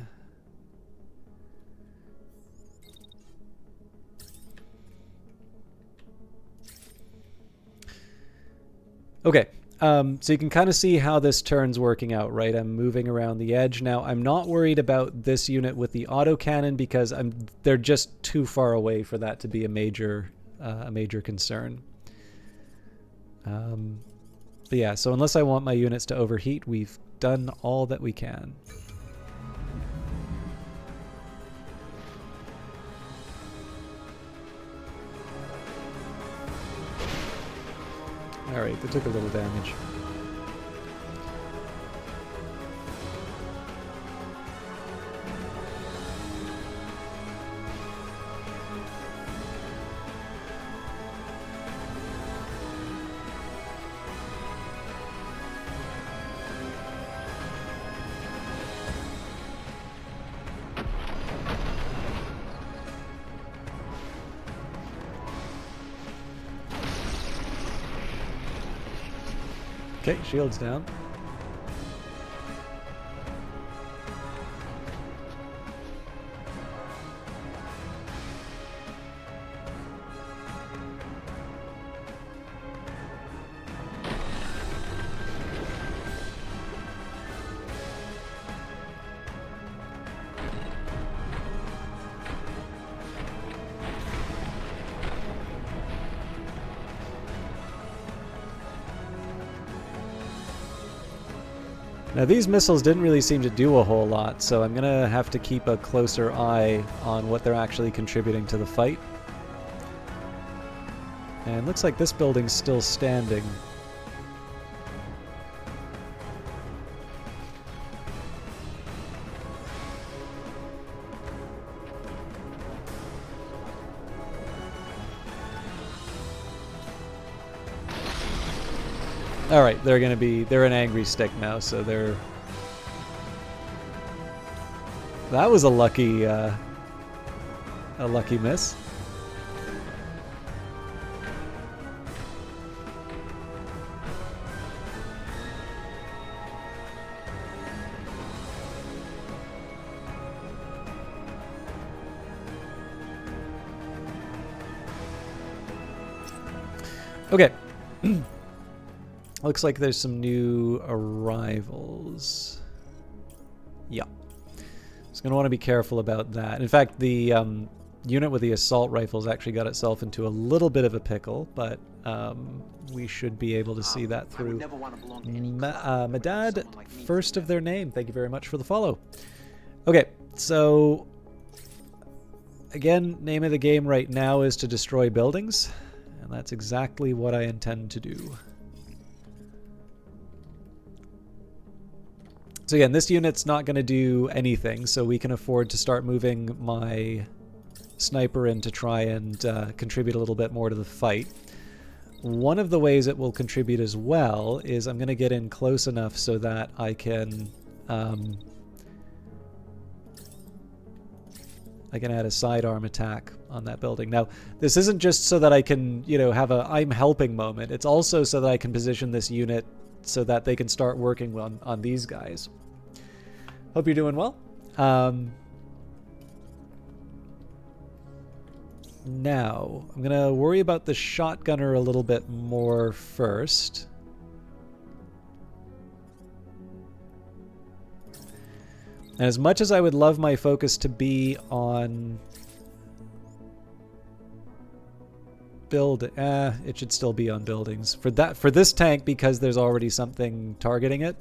Okay. So you can kind of see how this turn's working out, right? I'm moving around the edge. Now, I'm not worried about this unit with the autocannon because they're just too far away for that to be a major concern. But yeah, so unless I want my units to overheat, we've done all that we can. Alright, they took a little damage. Okay, shield's down. Now these missiles didn't really seem to do a whole lot, so I'm gonna have to keep a closer eye on what they're actually contributing to the fight. And looks like this building's still standing. All right, they're an angry stick now, so they're. That was a lucky miss. Okay. Looks like there's some new arrivals. Yeah. Just going to want to be careful about that. In fact, the unit with the assault rifles actually got itself into a little bit of a pickle, but we should be able to see that through. Madad, first of their name. Thank you very much for the follow. Okay, so again, name of the game right now is to destroy buildings, and that's exactly what I intend to do. So again, this unit's not going to do anything, so we can afford to start moving my sniper in to try and contribute a little bit more to the fight. One of the ways it will contribute as well is I'm going to get in close enough so that I can add a sidearm attack on that building. Now, this isn't just so that I can, have a I'm helping moment. It's also so that I can position this unit so that they can start working on these guys. Hope you're doing well. Now, I'm going to worry about the shotgunner a little bit more first. And as much as I would love my focus to be on it should still be on buildings. For this tank, because there's already something targeting it.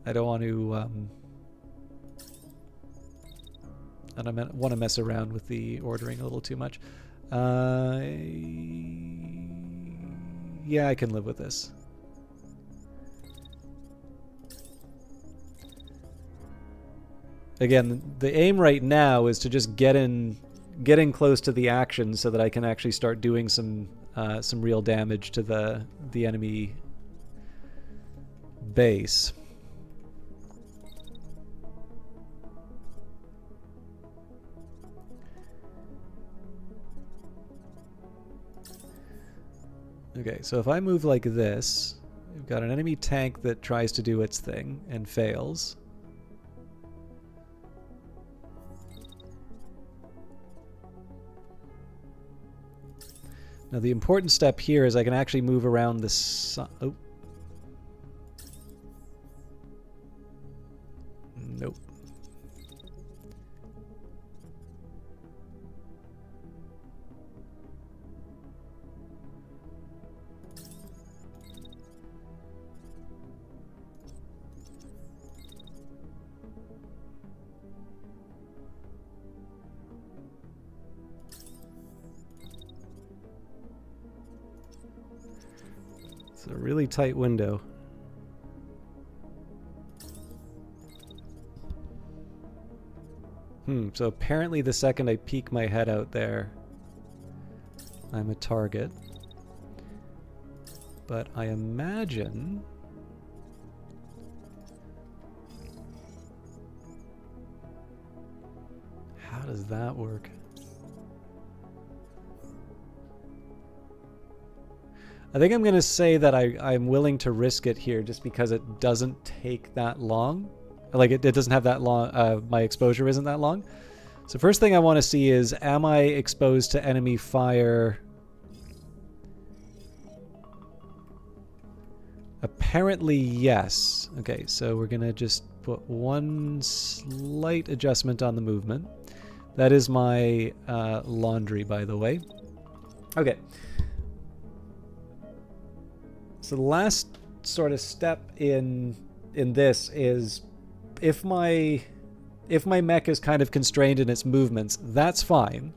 I don't want to I don't want to mess around with the ordering a little too much. Yeah, I can live with this. Again, the aim right now is to just get in close to the action so that I can actually start doing some real damage to the enemy base. Okay, so if I move like this, we've got an enemy tank that tries to do its thing and fails. Now the important step here is I can actually move around this. Oh. Nope. It's a really tight window. So apparently the second I peek my head out there, I'm a target. But I imagine... How does that work? I think I'm going to say that I'm willing to risk it here just because it doesn't take that long. Like, it doesn't have that long, my exposure isn't that long. So first thing I want to see is, am I exposed to enemy fire? Apparently, yes. Okay, so we're going to just put one slight adjustment on the movement. That is my laundry, by the way. Okay. So the last sort of step in this is if my mech is kind of constrained in its movements, that's fine.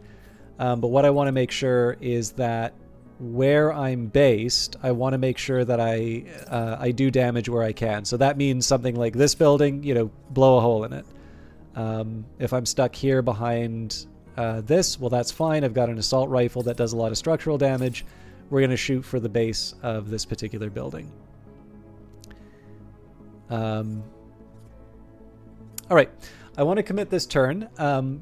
But what I want to make sure is that where I'm based, I want to make sure that I do damage where I can. So that means something like this building, blow a hole in it. If I'm stuck here behind this, well, that's fine. I've got an assault rifle that does a lot of structural damage. We're going to shoot for the base of this particular building. All right. I want to commit this turn,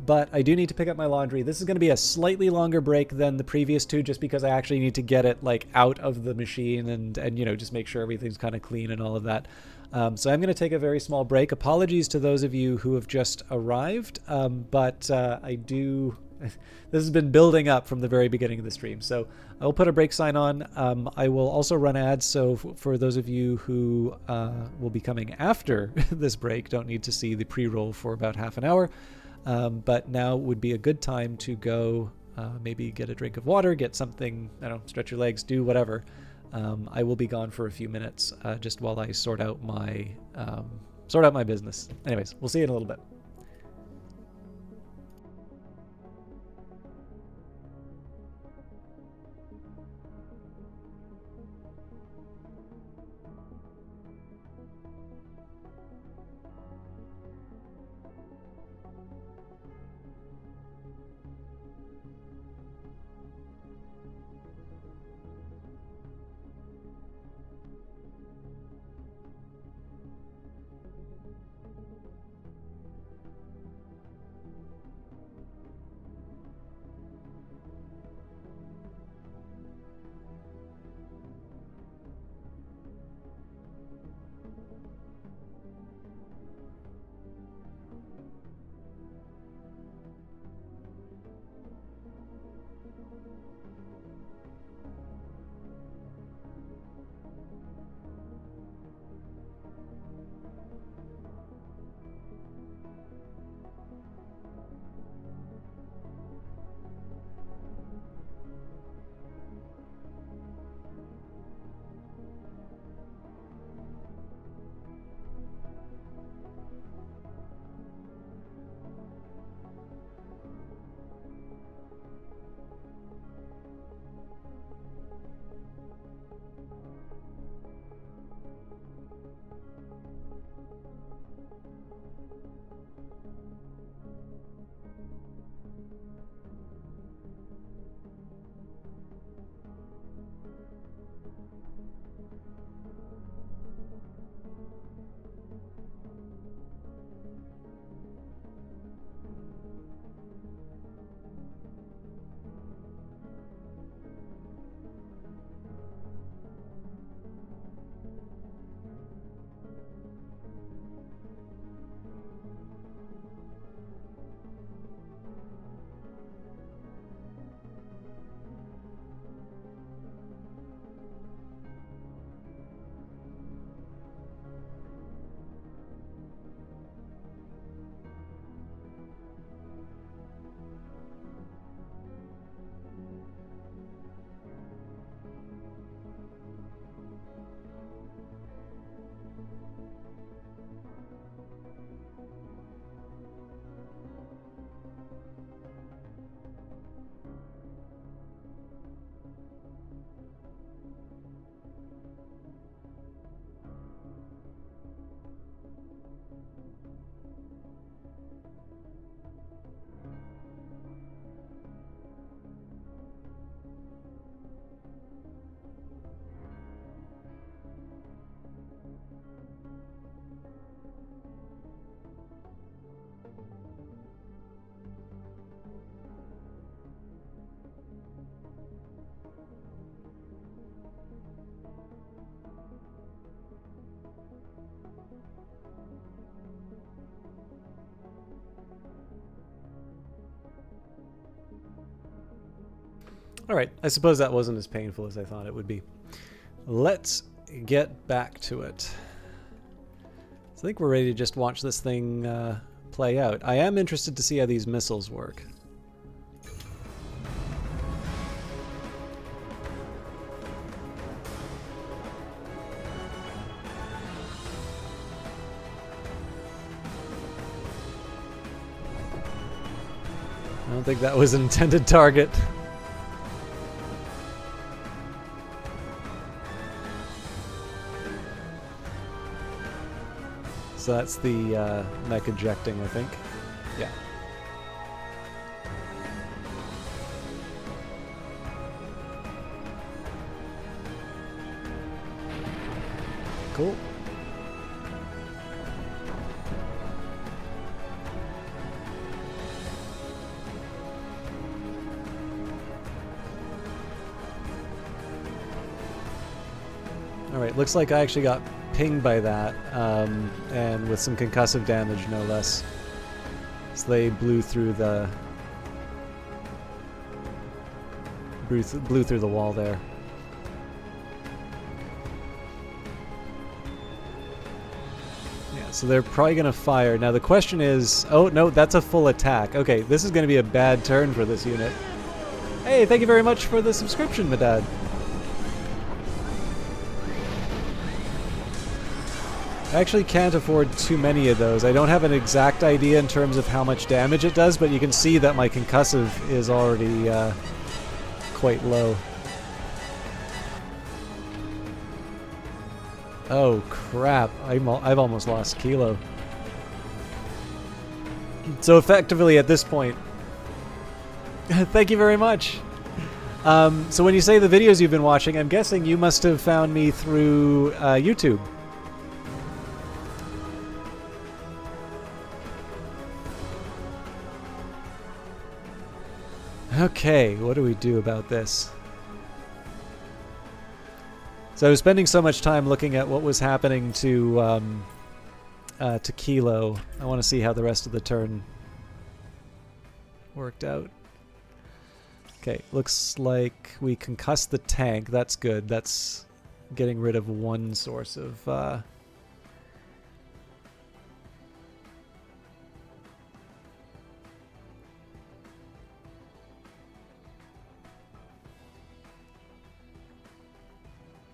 but I do need to pick up my laundry. This is going to be a slightly longer break than the previous two, just because I actually need to get it out of the machine and just make sure everything's kind of clean and all of that. So I'm going to take a very small break. Apologies to those of you who have just arrived, but I do... This has been building up from the very beginning of the stream, so I will put a break sign on. I will also run ads, so for those of you who will be coming after this break, don't need to see the pre-roll for about half an hour, but now would be a good time to go maybe get a drink of water, get something, I don't know, stretch your legs, do whatever. I will be gone for a few minutes just while I sort out my business. Anyways, we'll see you in a little bit. All right, I suppose that wasn't as painful as I thought it would be. Let's get back to it. So I think we're ready to just watch this thing play out. I am interested to see how these missiles work. don't think that was an intended target. So that's the mech ejecting, I think. Yeah. Cool. Alright, looks like I actually got pinged by that, and with some concussive damage, no less. So they blew through the wall there. Yeah, so they're probably gonna fire. Now the question is, oh no, that's a full attack. Okay, this is gonna be a bad turn for this unit. Hey, thank you very much for the subscription, my dad. I actually can't afford too many of those. I don't have an exact idea in terms of how much damage it does, but you can see that my concussive is already quite low. Oh crap, I've almost lost Kilo. So effectively at this point... Thank you very much! So when you say the videos you've been watching, I'm guessing you must have found me through YouTube. Okay, what do we do about this? So I was spending so much time looking at what was happening to Kilo. I want to see how the rest of the turn worked out. Okay, looks like we concussed the tank. That's good. That's getting rid of one source of...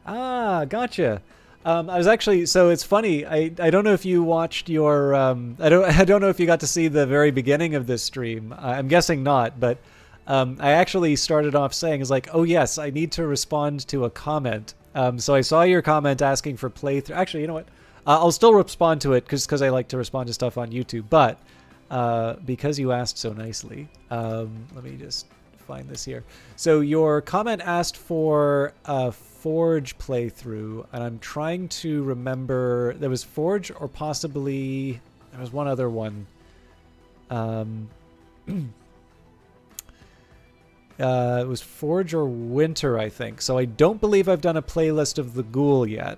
Ah, gotcha. I was actually, so it's funny. I don't know if you watched your I don't know if you got to see the very beginning of this stream. I'm guessing not, but I actually started off saying is like, oh yes, I need to respond to a comment. So I saw your comment asking for playthrough. Actually, you know what? I'll still respond to it because I like to respond to stuff on YouTube. But because you asked so nicely, let me just find this here. So your comment asked for a Forge playthrough, and I'm trying to remember. There was Forge, or possibly there was one other one. It was Forge or Winter, I think. So I don't believe I've done a playlist of the Ghoul yet,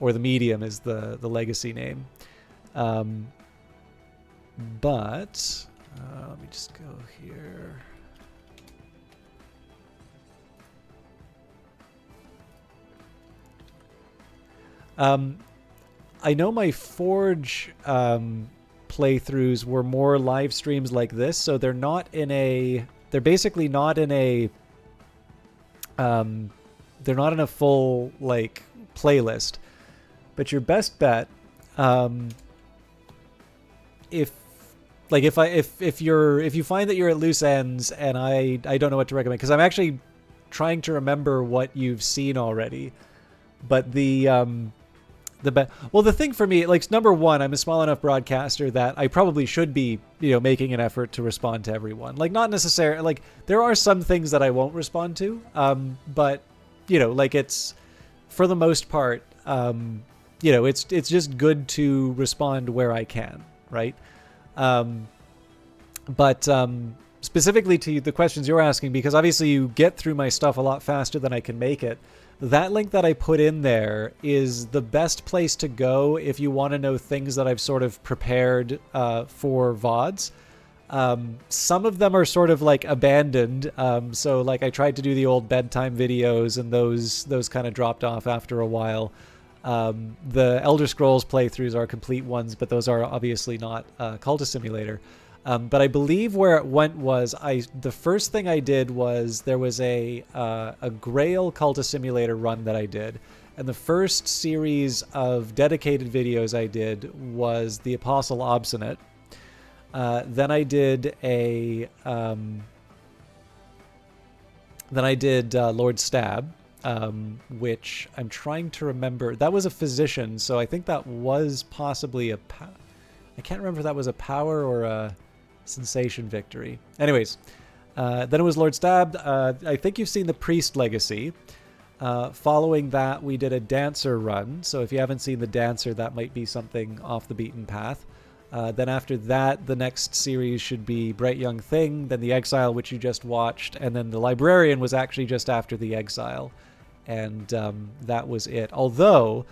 or the Medium is the legacy name. But let me just go here. I know my Forge playthroughs were more live streams like this, so they're not in a... They're basically not in a... they're not in a full, like, playlist. But your best bet, if you find that you're at loose ends, and I don't know what to recommend, because I'm actually trying to remember what you've seen already. But the thing for me, like, number one, I'm a small enough broadcaster that I probably should be, making an effort to respond to everyone. Like, not necessarily, like, there are some things that I won't respond to, but, like, it's, for the most part, it's just good to respond where I can, right? But specifically to the questions you're asking, because obviously you get through my stuff a lot faster than I can make it, that link that I put in there is the best place to go if you want to know things that I've sort of prepared for VODs. Some of them are sort of like abandoned. So like I tried to do the old bedtime videos, and those kind of dropped off after a while. The Elder Scrolls playthroughs are complete ones, but those are obviously not Cultist Simulator. But I believe where it went was the first thing I did was there was a Grail Cultist Simulator run that I did, and the first series of dedicated videos I did was the Apostle Obstinate. Then I did a Lord Stab, which I'm trying to remember. That was a physician, so I think that was possibly a... I can't remember if that was a power or a sensation victory. Anyways, then it was Lord Stab. I think you've seen the Priest Legacy. Following that, we did a Dancer run. So if you haven't seen the Dancer, that might be something off the beaten path. Then after that, the next series should be Bright Young Thing, then the Exile, which you just watched, and then the Librarian was actually just after the Exile. And that was it. Although,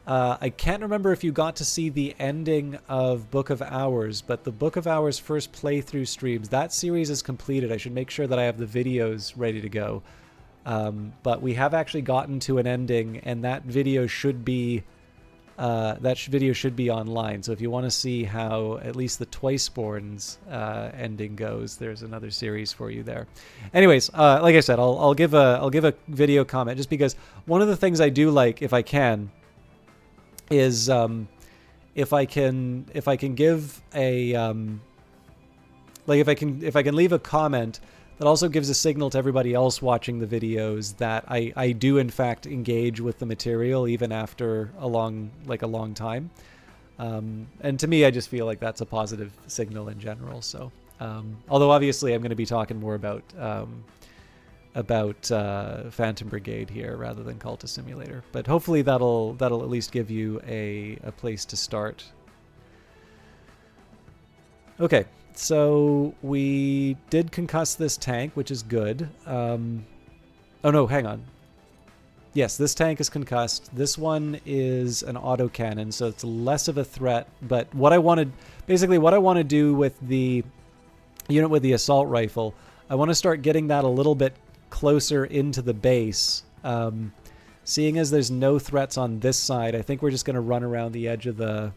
I can't remember if you got to see the ending of Book of Hours, but the Book of Hours first playthrough streams, that series is completed. I should make sure that I have the videos ready to go. But we have actually gotten to an ending, and that video should be online. So if you want to see how at least the Twiceborn's ending goes, there's another series for you there. Anyways, like I said, I'll give a video comment, just because one of the things I do like, if I can, is if I can give a if I can leave a comment that also gives a signal to everybody else watching the videos that I do in fact engage with the material even after a long time. And to me, I just feel like that's a positive signal in general. So, although obviously I'm going to be talking more about Phantom Brigade here rather than Cultist Simulator, but hopefully that'll at least give you a place to start. Okay. So we did concuss this tank, which is good. Oh no, hang on. Yes, this tank is concussed. This one is an autocannon, so it's less of a threat. But what I want to do with the unit with the assault rifle, I want to start getting that a little bit closer into the base. Seeing as there's no threats on this side, I think we're just going to run around the edge of the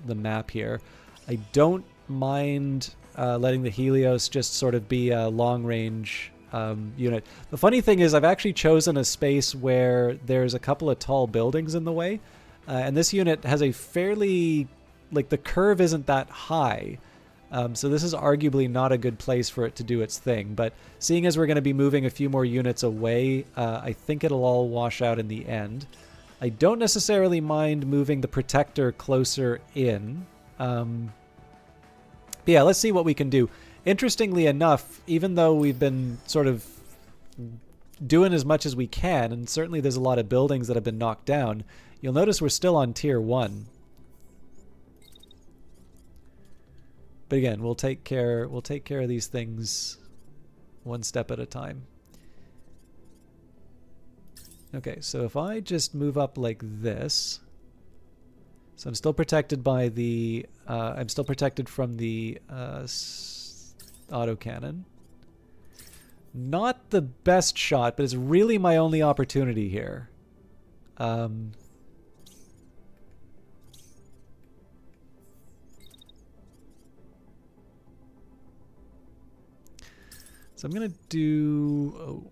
map here. I don't mind letting the Helios just sort of be a long-range unit. The funny thing is I've actually chosen a space where there's a couple of tall buildings in the way, and this unit has a fairly... the curve isn't that high, so this is arguably not a good place for it to do its thing. But seeing as we're going to be moving a few more units away, I think it'll all wash out in the end. I don't necessarily mind moving the Protector closer in. Yeah, let's see what we can do. Interestingly enough, even though we've been sort of doing as much as we can, and certainly there's a lot of buildings that have been knocked down, you'll notice we're still on tier 1. But again, we'll take care of these things one step at a time. Okay, so if I just move up like this, so I'm still protected by the I'm still protected from the autocannon. Not the best shot, but it's really my only opportunity here. So I'm gonna do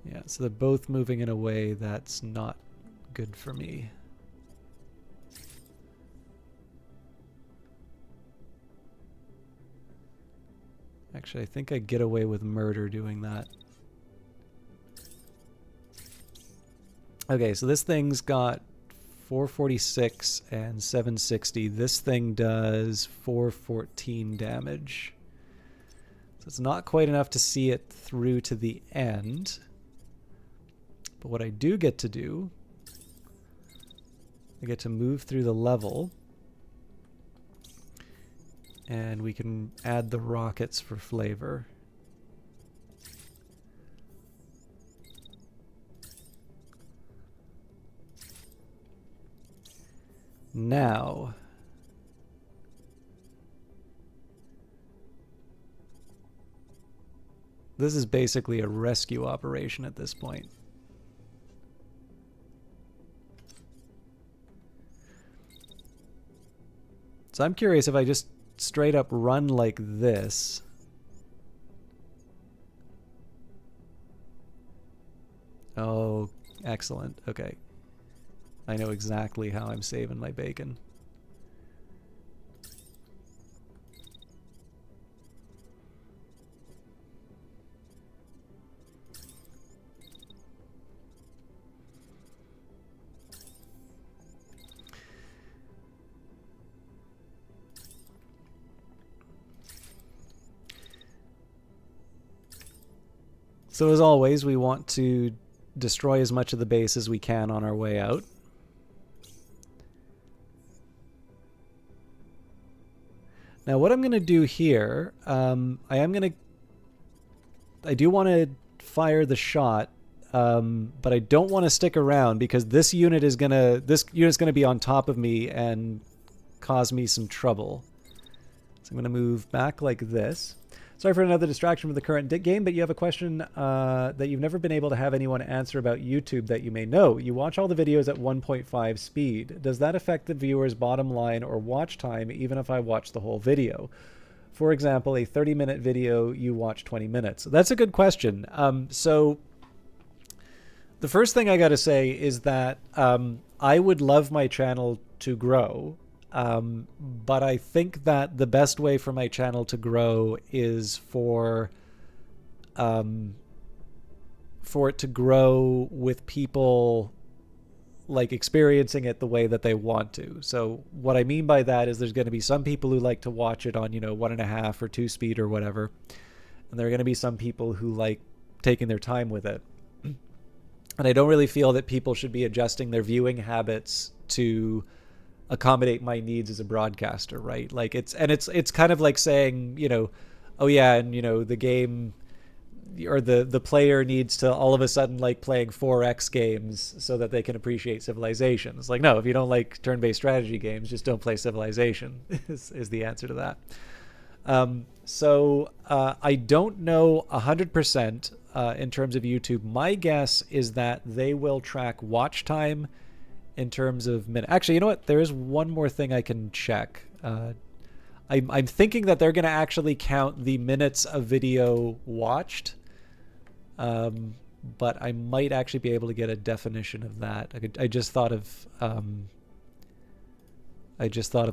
yeah, so they're both moving in a way that's not good for me. Actually, I think I get away with murder doing that. Okay, so this thing's got 446 and 760. This thing does 414 damage. So it's not quite enough to see it through to the end. But what I do get to do, I get to move through the level. And we can add the rockets for flavor. Now, this is basically a rescue operation at this point. So I'm curious if I just straight up run like this. Oh, excellent. Okay. I know exactly how I'm saving my bacon. So as always, we want to destroy as much of the base as we can on our way out. Now what I'm going to do here, I do want to fire the shot, but I don't want to stick around because this unit's gonna be on top of me and cause me some trouble. So I'm going to move back like this. Sorry for another distraction from the current game, but you have a question that you've never been able to have anyone answer about YouTube that you may know. You watch all the videos at 1.5 speed. Does that affect the viewer's bottom line or watch time even if I watch the whole video? For example, a 30-minute video, you watch 20 minutes. That's a good question. So the first thing I got to say is that I would love my channel to grow. But I think that the best way for my channel to grow is for it to grow with people like experiencing it the way that they want to. So what I mean by that is there's going to be some people who like to watch it on, 1.5 or 2 speed or whatever. And there are going to be some people who like taking their time with it. And I don't really feel that people should be adjusting their viewing habits to accommodate my needs as a broadcaster, right? Like it's kind of like saying, oh yeah, and the game or the player needs to all of a sudden like playing 4X games so that they can appreciate Civilization. It's like, no, if you don't like turn-based strategy games, just don't play Civilization is the answer to that. So I don't know 100% in terms of YouTube. My guess is that they will track watch time in terms of minutes. Actually, you know what? There is one more thing I can check. I'm thinking that they're going to actually count the minutes of video watched, but I might actually be able to get a definition of that. I just thought of a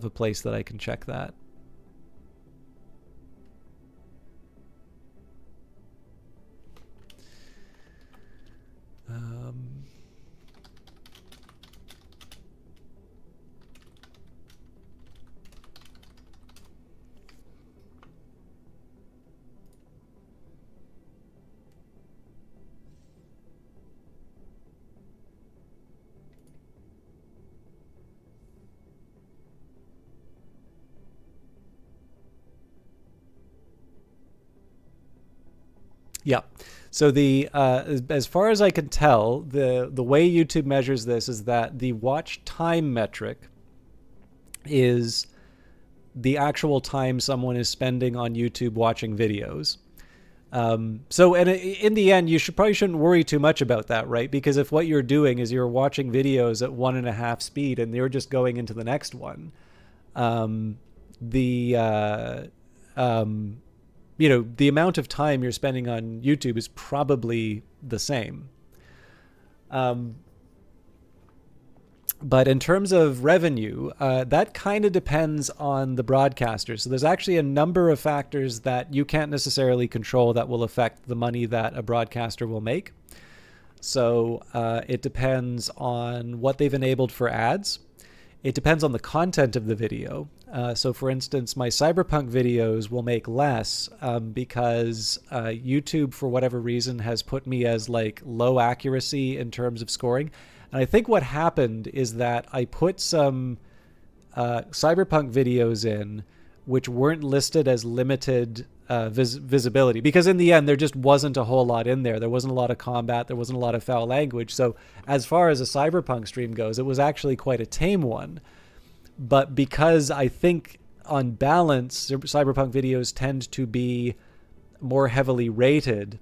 place that I can check that. Yeah. So as far as I can tell, the way YouTube measures this is that the watch time metric is the actual time someone is spending on YouTube watching videos. So in the end, you probably shouldn't worry too much about that, right? Because if what you're doing is you're watching videos at 1.5 speed and you're just going into the next one, the amount of time you're spending on YouTube is probably the same. But in terms of revenue, that kind of depends on the broadcaster. So there's actually a number of factors that you can't necessarily control that will affect the money that a broadcaster will make. So it depends on what they've enabled for ads. It depends on the content of the video. So for instance, my Cyberpunk videos will make less because YouTube, for whatever reason, has put me as like low accuracy in terms of scoring. And I think what happened is that I put some Cyberpunk videos in which weren't listed as limited visibility, because in the end, there just wasn't a whole lot in there. There wasn't a lot of combat. There wasn't a lot of foul language. So as far as a Cyberpunk stream goes, it was actually quite a tame one. But because I think on balance, Cyberpunk videos tend to be more heavily rated,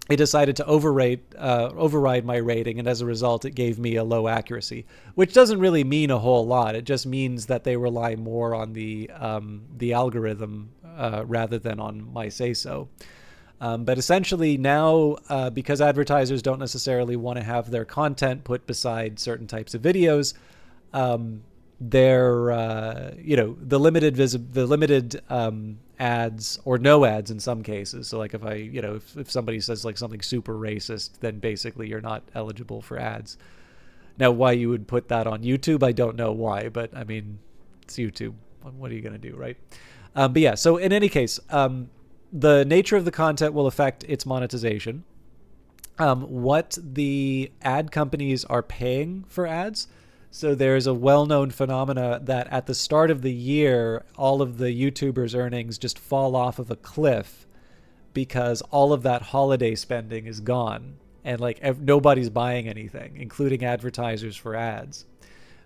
it decided to override my rating, and as a result, it gave me a low accuracy, which doesn't really mean a whole lot. It just means that they rely more on the algorithm rather than on my say so. But essentially now, because advertisers don't necessarily want to have their content put beside certain types of videos, the limited ads, or no ads in some cases. So like if somebody says like something super racist, then basically you're not eligible for ads. Now, why you would put that on YouTube, I don't know why, but I mean, it's YouTube. What are you going to do, right? But yeah, so in any case, the nature of the content will affect its monetization. What the ad companies are paying for ads. So there's a well-known phenomena that at the start of the year, all of the YouTubers' earnings just fall off of a cliff because all of that holiday spending is gone. And like nobody's buying anything, including advertisers for ads.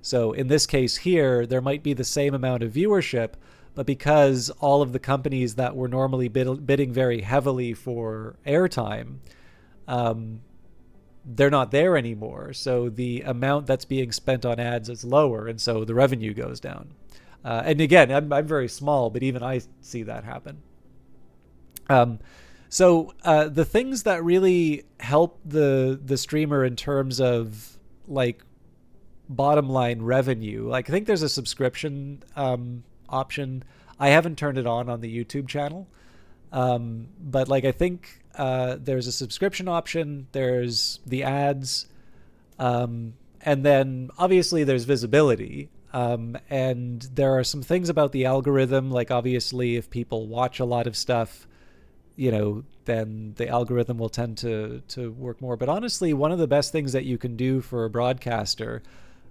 So in this case here, there might be the same amount of viewership, but because all of the companies that were normally bidding very heavily for airtime, they're not there anymore. So the amount that's being spent on ads is lower, and so the revenue goes down. And again, I'm very small, but even I see that happen. So the things that really help the streamer in terms of like bottom line revenue, like I think there's a subscription option. I haven't turned it on the YouTube channel, but like I think there's a subscription option, there's the ads, and then obviously there's visibility, and there are some things about the algorithm, like obviously if people watch a lot of stuff, then the algorithm will tend to work more. But honestly, one of the best things that you can do for a broadcaster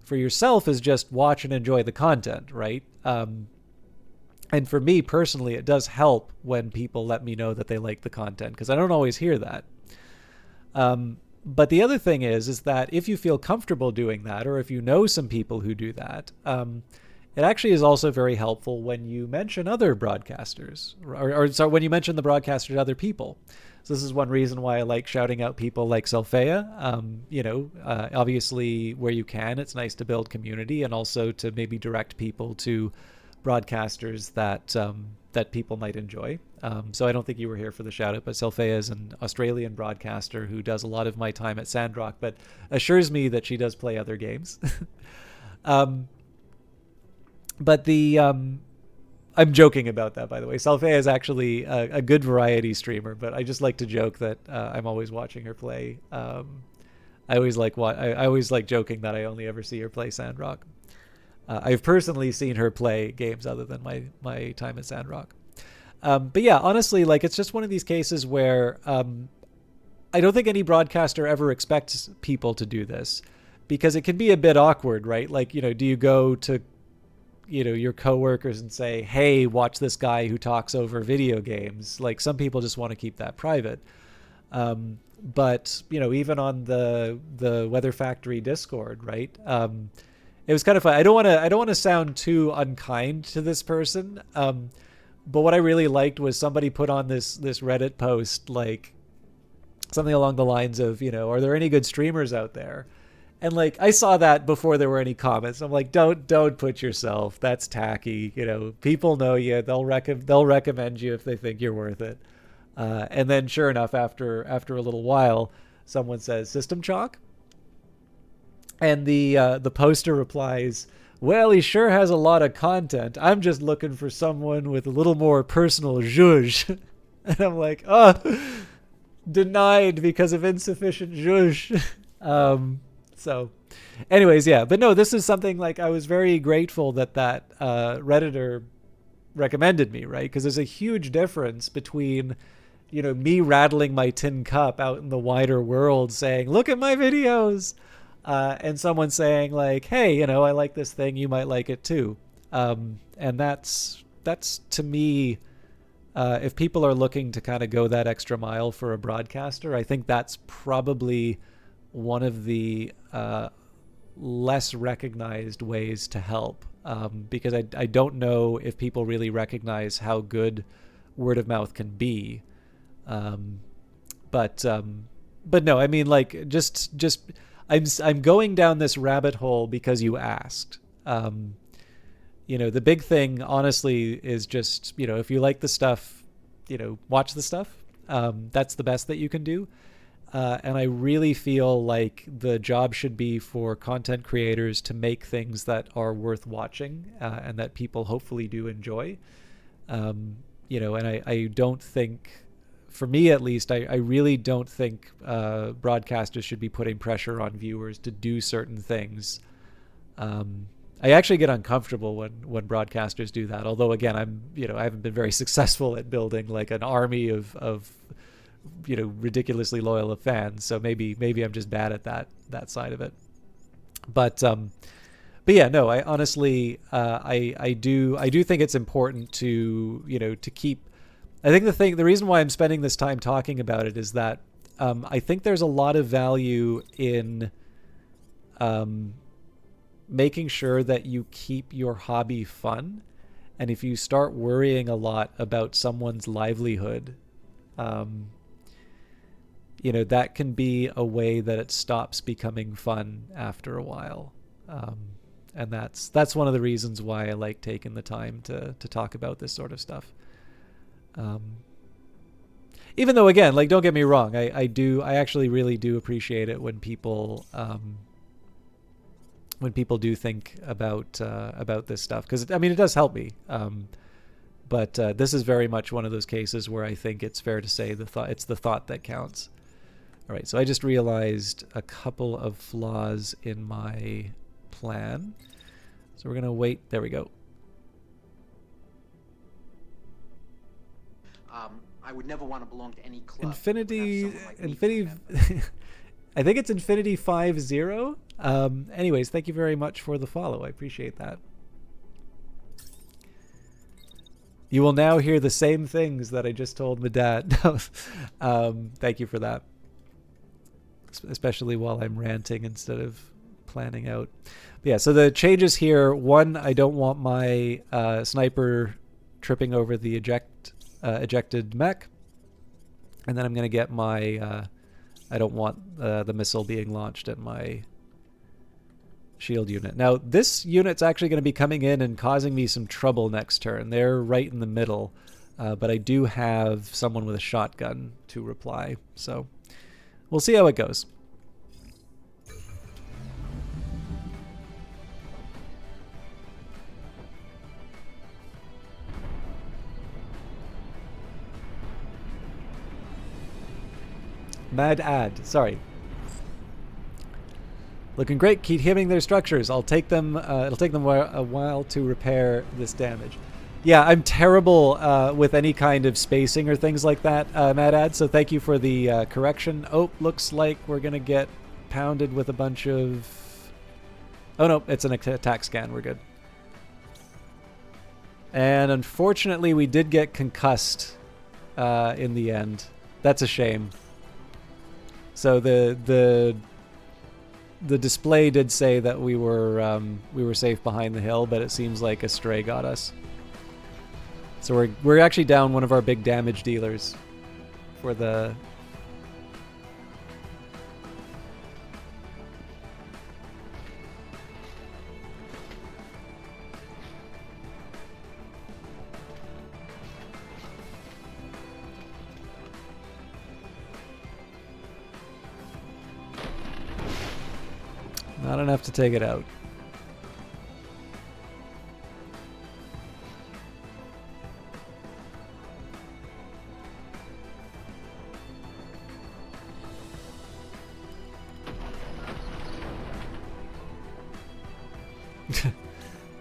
for yourself is just watch and enjoy the content, right? And for me personally, it does help when people let me know that they like the content, because I don't always hear that. But the other thing is that if you feel comfortable doing that, or if you know some people who do that, it actually is also very helpful when you mention other broadcasters, or sorry, when you mention the broadcaster to other people. So this is one reason why I like shouting out people like Selfea. Obviously, where you can, it's nice to build community, and also to maybe direct people to broadcasters that people might enjoy. So I don't think you were here for the shout out, but Selfea is an Australian broadcaster who does a lot of my time at Sandrock, but assures me that she does play other games. But I'm joking about that, by the way. Selfea is actually a good variety streamer, but I just like to joke that I'm always watching her play. I always like joking that I only ever see her play Sandrock. I've personally seen her play games other than my time at Sandrock. But yeah, honestly, like it's just one of these cases where I don't think any broadcaster ever expects people to do this, because it can be a bit awkward, right? Like, do you go to your coworkers and say, hey, watch this guy who talks over video games? Like, some people just want to keep that private. But even on the Weather Factory Discord, right? It was kind of fun. I don't want to sound too unkind to this person, but what I really liked was somebody put on this Reddit post, like something along the lines of, are there any good streamers out there? And like I saw that before there were any comments. I'm like, don't put yourself. That's tacky. People know you. They'll recommend you if they think you're worth it. And then sure enough, after a little while, someone says System Chalk. And the poster replies, well, he sure has a lot of content. I'm just looking for someone with a little more personal zhuzh. And I'm like, denied because of insufficient zhuzh. So anyways, yeah. But no, this is something like I was very grateful that Redditor recommended me, right? Because there's a huge difference between, me rattling my tin cup out in the wider world saying, look at my videos, and someone saying like, hey, I like this thing, you might like it too. And that's to me, if people are looking to kind of go that extra mile for a broadcaster, I think that's probably one of the less recognized ways to help, because I don't know if people really recognize how good word of mouth can be. But no, I mean, like, just I'm going down this rabbit hole because you asked. The big thing, honestly, is just, if you like the stuff, watch the stuff. That's the best that you can do. And I really feel like the job should be for content creators to make things that are worth watching, and that people hopefully do enjoy. And I don't think, for me at least, I really don't think broadcasters should be putting pressure on viewers to do certain things. I actually get uncomfortable when broadcasters do that. Although again, I haven't been very successful at building like an army of ridiculously loyal fans. So maybe I'm just bad at that side of it. But yeah, no, I honestly I do think it's important to to keep. I think the reason why I'm spending this time talking about it is that I think there's a lot of value in making sure that you keep your hobby fun. And if you start worrying a lot about someone's livelihood, that can be a way that it stops becoming fun after a while. And that's one of the reasons why I like taking the time to talk about this sort of stuff. Even though, again, like, don't get me wrong, I actually really do appreciate it when people do think about this stuff, because I mean, it does help me. But this is very much one of those cases where I think it's fair to say it's the thought that counts. All right, so I just realized a couple of flaws in my plan. So we're gonna wait. There we go. I would never want to belong to any club. Infinity. I think it's Infinity 50. Anyways, thank you very much for the follow. I appreciate that. You will now hear the same things that I just told my dad. Thank you for that. Especially while I'm ranting instead of planning out. But yeah, so the changes here. One, I don't want my sniper tripping over the ejected mech. And then I'm going to get my... I don't want the missile being launched at my shield unit. Now, this unit's actually going to be coming in and causing me some trouble next turn. They're right in the middle, but I do have someone with a shotgun to reply. So we'll see how it goes. Mad ad. Sorry. Looking great. Keep hitting their structures. I'll take them. It'll take them a while to repair this damage. Yeah, I'm terrible with any kind of spacing or things like that, Mad ad. So thank you for the correction. Oh, looks like we're gonna get pounded with a bunch of... Oh no, it's an attack scan. We're good. And unfortunately, we did get concussed in the end. That's a shame. So the display did say that we were safe behind the hill, but it seems like a stray got us. So we're actually down one of our big damage dealers for the... Not enough to take it out.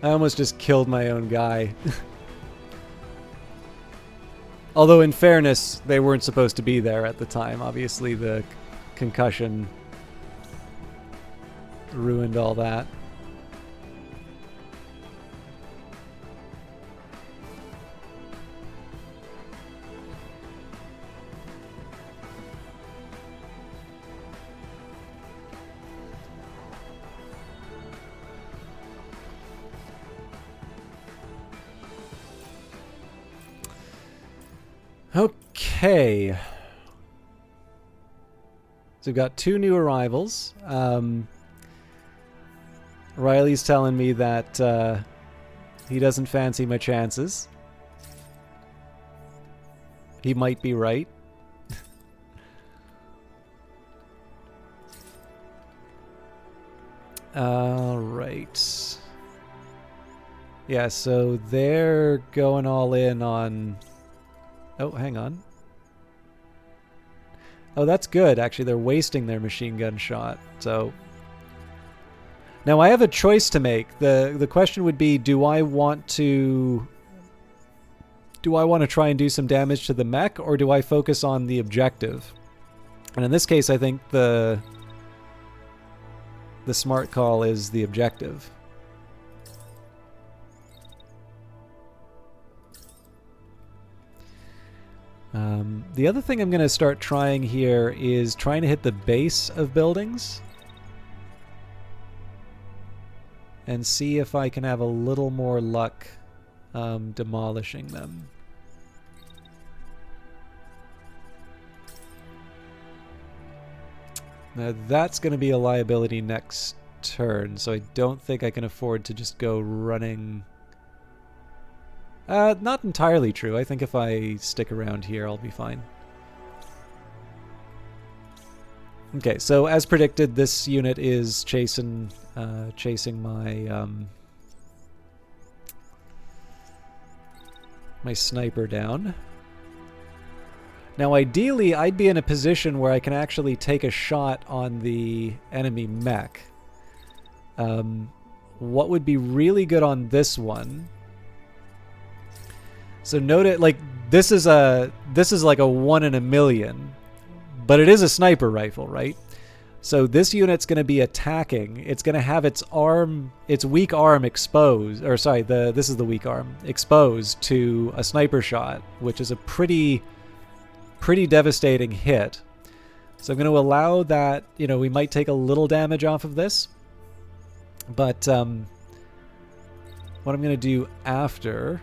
I almost just killed my own guy. Although, in fairness, they weren't supposed to be there at the time. Obviously, the concussion ruined all that. Okay. we've got 2 new arrivals. Riley's telling me that he doesn't fancy my chances. He might be right. All right. Yeah, so they're going all in on... Oh, hang on. Oh, that's good. Actually, they're wasting their machine gun shot. So now I have a choice to make. The question would be, do I want to try and do some damage to the mech, or do I focus on the objective? And in this case, I think the smart call is the objective. The other thing I'm going to start trying here is trying to hit the base of buildings and see if I can have a little more luck demolishing them. Now that's going to be a liability next turn, so I don't think I can afford to just go running... not entirely true. I think if I stick around here, I'll be fine. Okay, so as predicted, this unit is chasing my my sniper down. Now, ideally, I'd be in a position where I can actually take a shot on the enemy mech. What would be really good on this one? So note it, like this is like a 1 in a million, but it is a sniper rifle, right? So this unit's going to be attacking. It's going to have its weak arm exposed, or sorry, this is the weak arm exposed to a sniper shot, which is a pretty devastating hit. So I'm going to allow that. You know, we might take a little damage off of this, but what I'm going to do after,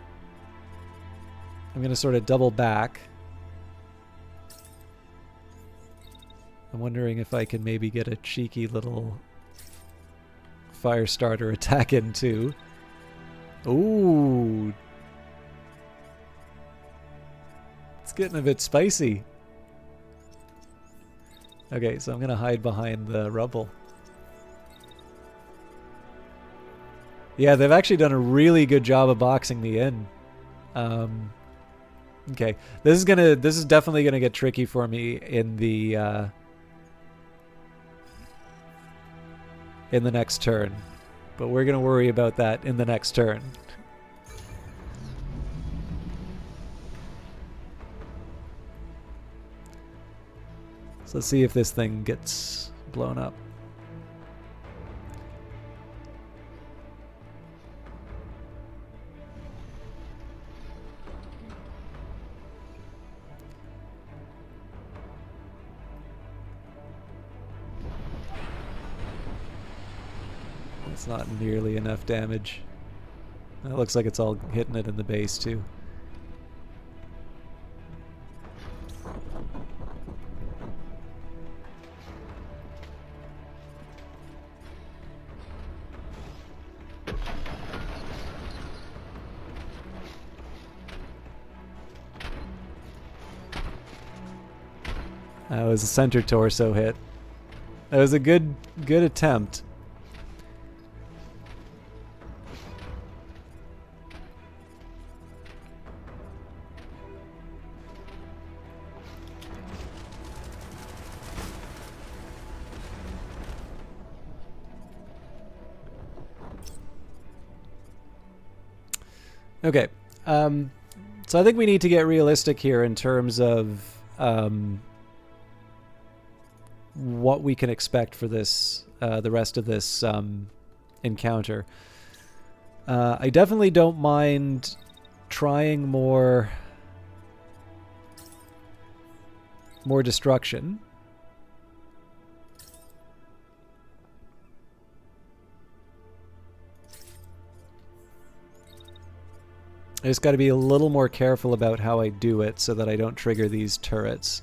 I'm going to sort of double back. I'm wondering if I can maybe get a cheeky little fire starter attack in too. Ooh. It's getting a bit spicy. Okay, so I'm going to hide behind the rubble. Yeah, they've actually done a really good job of boxing me in. Okay, this is definitely gonna get tricky for me in the next turn, but we're gonna worry about that in the next turn. So let's see if this thing gets blown up. It's not nearly enough damage. It looks like it's all hitting it in the base too. That was a center torso hit. That was a good attempt. Okay, so I think we need to get realistic here in terms of what we can expect for this, the rest of this encounter. I definitely don't mind trying more destruction. I just got to be a little more careful about how I do it so that I don't trigger these turrets.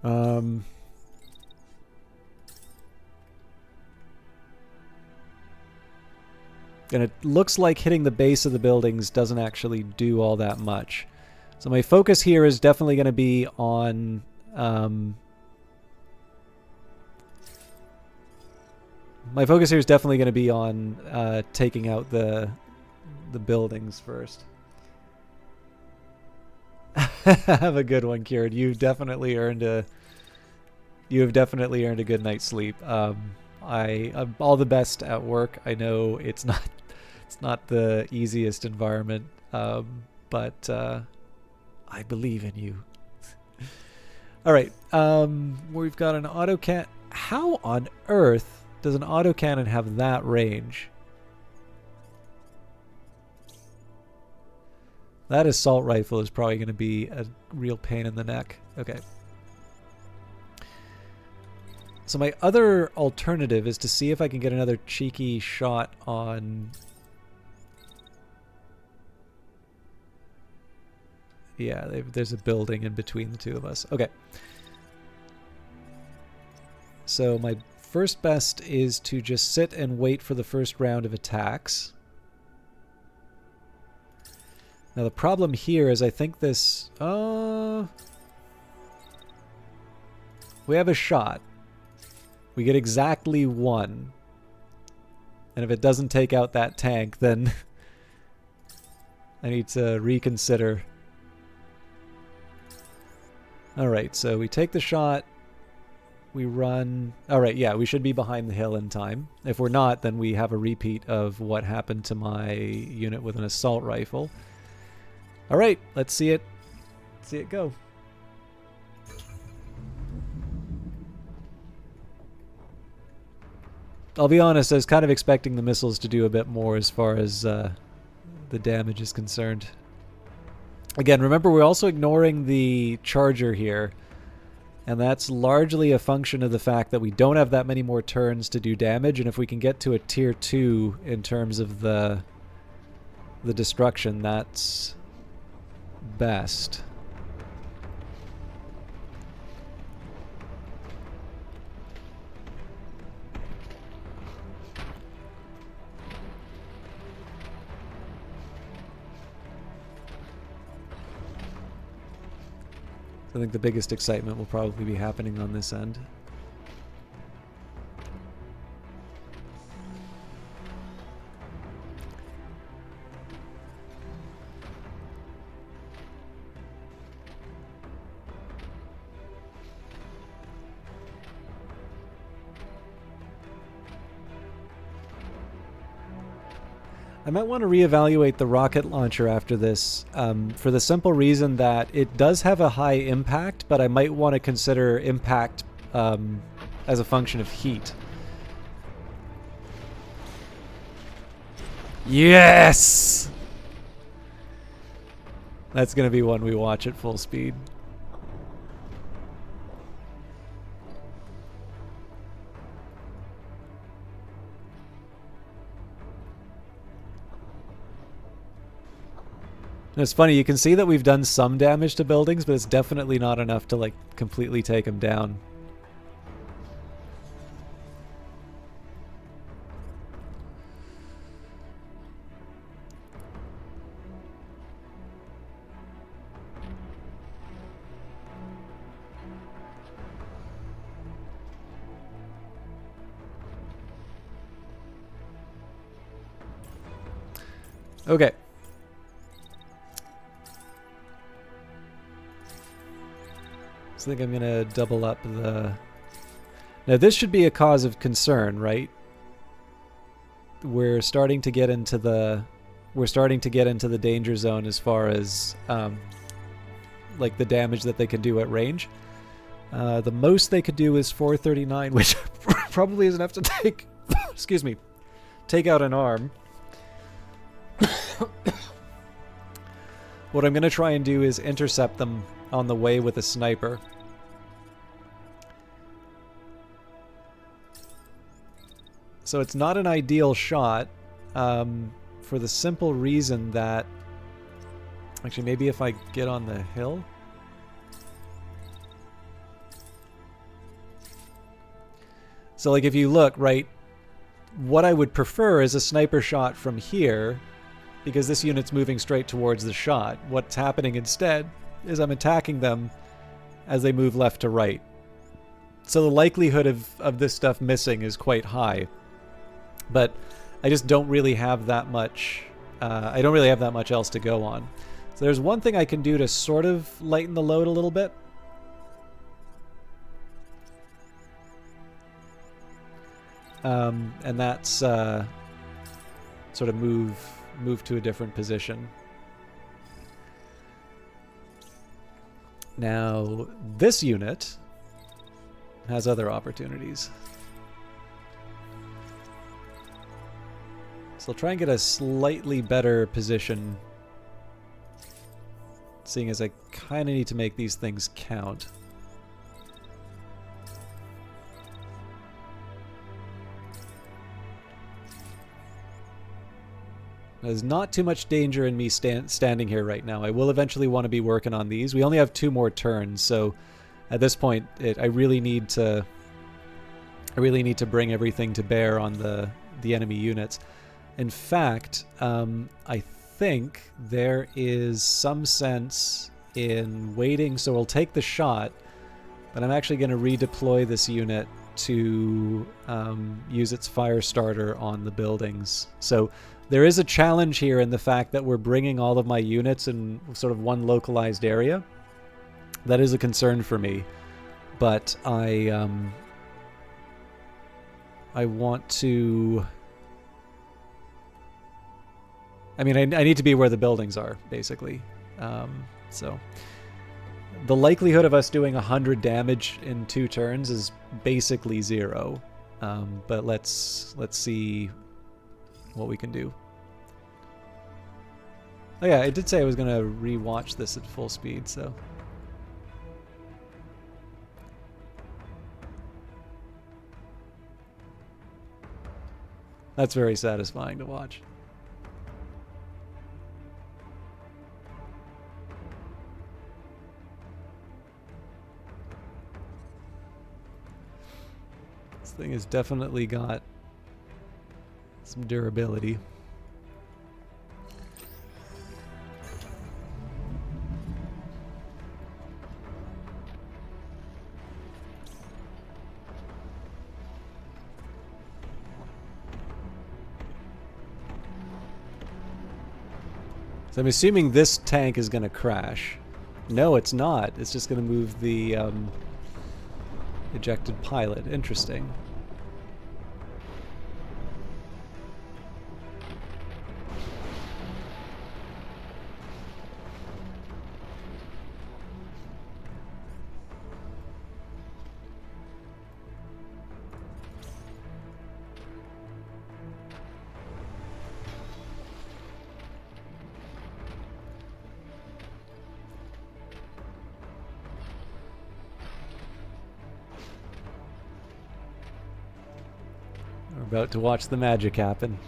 Um, and it looks like hitting the base of the buildings doesn't actually do all that much. So my focus here is definitely going to be on... my focus here is definitely going to be on taking out the buildings first. Have a good one, Kieran. You have definitely earned a good night's sleep. I'm all the best at work. I know it's not the easiest environment, but I believe in you. All right, we've got an autocannon. How on earth does an autocannon have that range? That assault rifle is probably going to be a real pain in the neck. Okay. So my other alternative is to see if I can get another cheeky shot on... Yeah, there's a building in between the two of us. Okay. So my first best is to just sit and wait for the first round of attacks. Now the problem here is I think this... we have a shot. We get exactly one. And if it doesn't take out that tank, then I need to reconsider. Alright, so we take the shot. We run... Alright, yeah, we should be behind the hill in time. If we're not, then we have a repeat of what happened to my unit with an assault rifle. Alright, let's see it. See it go. I'll be honest, I was kind of expecting the missiles to do a bit more as far as the damage is concerned. Again, remember we're also ignoring the charger here, and that's largely a function of the fact that we don't have that many more turns to do damage, and if we can get to a tier 2 in terms of the destruction, that's best. I think the biggest excitement will probably be happening on this end. I might want to reevaluate the rocket launcher after this, for the simple reason that it does have a high impact, but I might want to consider impact as a function of heat. Yes! That's going to be one we watch at full speed. It's funny, you can see that we've done some damage to buildings, but it's definitely not enough to, like, completely take them down. Okay. I think I'm going to double up the... Now this should be a cause of concern, right? We're starting to get into the danger zone as far as like the damage that they can do at range. The most they could do is 439, which probably is enough to take excuse me, take out an arm. What I'm going to try and do is intercept them on the way with a sniper. So it's not an ideal shot, for the simple reason that... Actually, maybe if I get on the hill? So like if you look, right, what I would prefer is a sniper shot from here, because this unit's moving straight towards the shot. What's happening instead is I'm attacking them as they move left to right. So the likelihood of this stuff missing is quite high. But I just don't really have that much... I don't really have that much else to go on. So there's one thing I can do to sort of lighten the load a little bit. And that's sort of move to a different position. Now, this unit has other opportunities. So I'll try and get a slightly better position, seeing as I kind of need to make these things count. There's not too much danger in me standing here right now. I will eventually want to be working on these. We only have 2 more turns, so at this point, I really need to bring everything to bear on the enemy units. In fact, I think there is some sense in waiting. So we'll take the shot, but I'm actually going to redeploy this unit to use its fire starter on the buildings. So there is a challenge here in the fact that we're bringing all of my units in sort of one localized area. That is a concern for me, but I want to... I mean, I need to be where the buildings are, basically. So the likelihood of us doing 100 damage in 2 turns is basically 0. But let's see what we can do. Oh yeah, I did say I was going to re-watch this at full speed, so... That's very satisfying to watch. This thing has definitely got some durability. So I'm assuming this tank is going to crash. No, it's not. It's just going to move the ejected pilot. Interesting. We're about to watch the magic happen.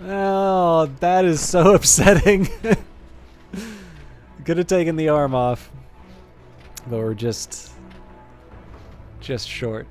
Oh, that is so upsetting. Could have taken the arm off, but we're just short.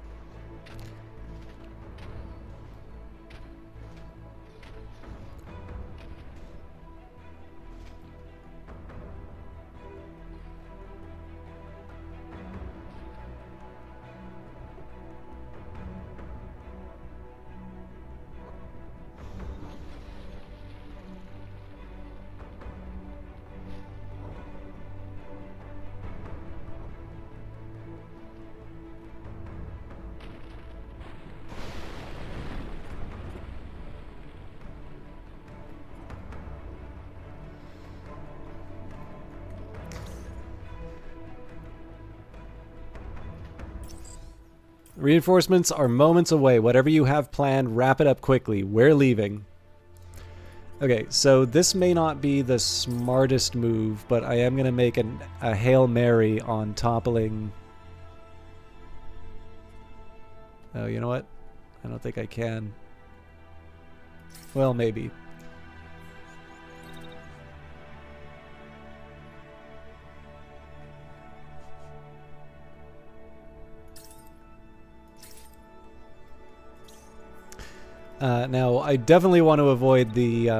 Reinforcements are moments away. Whatever you have planned, wrap it up quickly. We're leaving. Okay, so this may not be the smartest move, but I am going to make a Hail Mary on toppling Oh, you know what? I don't think I can. Well, maybe. Now, I definitely want to avoid the...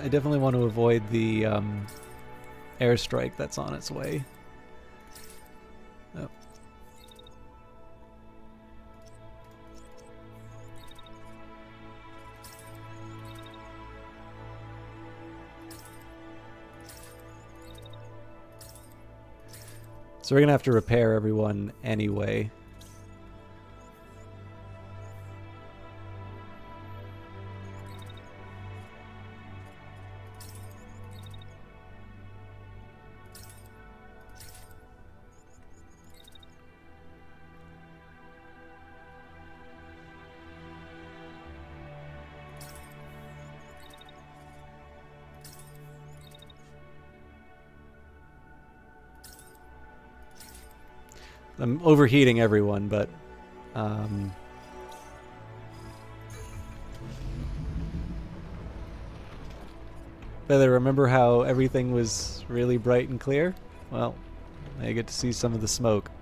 I definitely want to avoid the airstrike that's on its way. Oh. So we're going to have to repair everyone anyway. I'm overheating everyone, but better remember how everything was really bright and clear? Well, I get to see some of the smoke.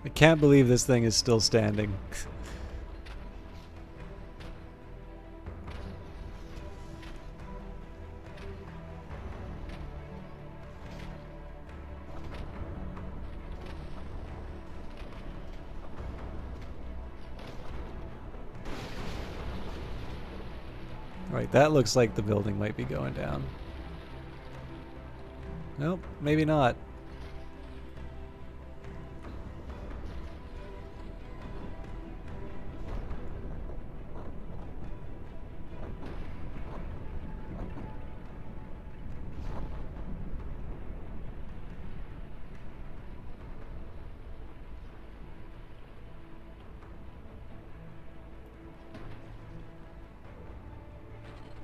I can't believe this thing is still standing. Right, that looks like the building might be going down. Nope, maybe not.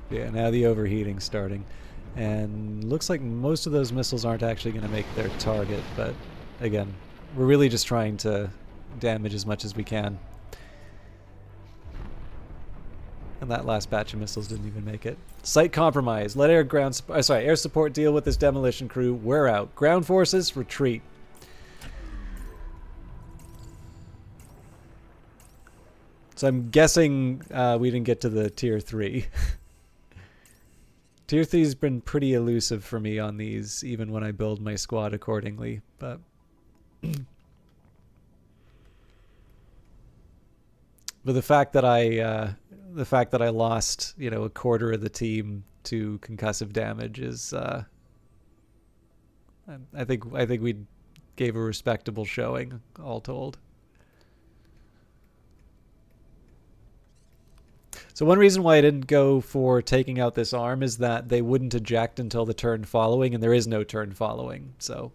Yeah, now the overheating's starting. And looks like most of those missiles aren't actually going to make their target, but again, we're really just trying to damage as much as we can. And that last batch of missiles didn't even make it. Site compromise. Let air support deal with this demolition crew. We're out. Ground forces, retreat. So I'm guessing we didn't get to the tier 3. Tier 3's been pretty elusive for me on these, even when I build my squad accordingly, but... But the fact that I lost, you know, a quarter of the team to concussive damage is, I think we gave a respectable showing, all told. So one reason why I didn't go for taking out this arm is that they wouldn't eject until the turn following, and there is no turn following. So,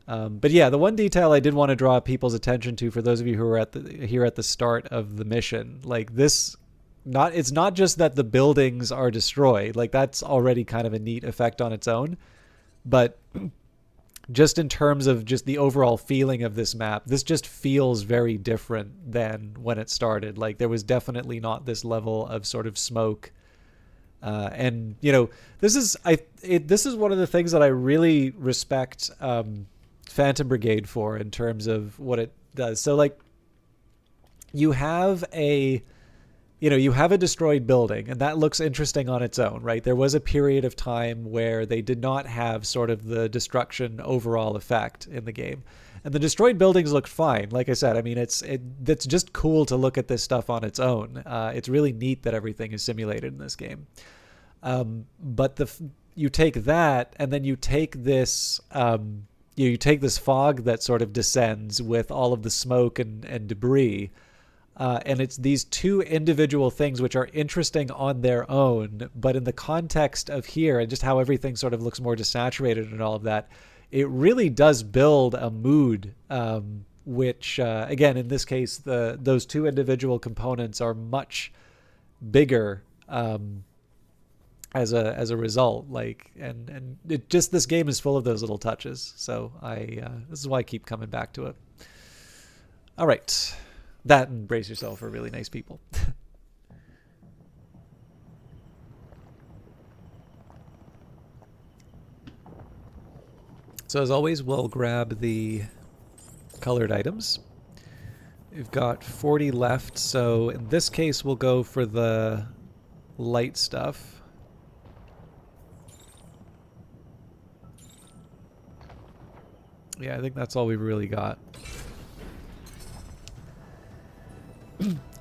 but yeah, the one detail I did want to draw people's attention to, for those of you who are here at the start of the mission, like this, it's not just that the buildings are destroyed, like that's already kind of a neat effect on its own, but just in terms of just the overall feeling of this map, this just feels very different than when it started. Like there was definitely not this level of sort of smoke. And you know, this is one of the things that I really respect Phantom Brigade for in terms of what it does. So like you have a you have a destroyed building, and that looks interesting on its own, right? There was a period of time where they did not have sort of the destruction overall effect in the game. And the destroyed buildings looked fine. Like I said, I mean, it's just cool to look at this stuff on its own. It's really neat that everything is simulated in this game. But you take that, and then you take this you take this fog that sort of descends with all of the smoke and debris. And it's these two individual things which are interesting on their own, but in the context of here and just how everything sort of looks more desaturated and all of that, it really does build a mood, which, again, in this case, those two individual components are much bigger as a result. Like, and it just, this game is full of those little touches. So this is why I keep coming back to it. All right. That, and brace yourself for really nice people. So as always, we'll grab the colored items. We've got 40 left, so in this case we'll go for the light stuff. Yeah, I think that's all we've really got.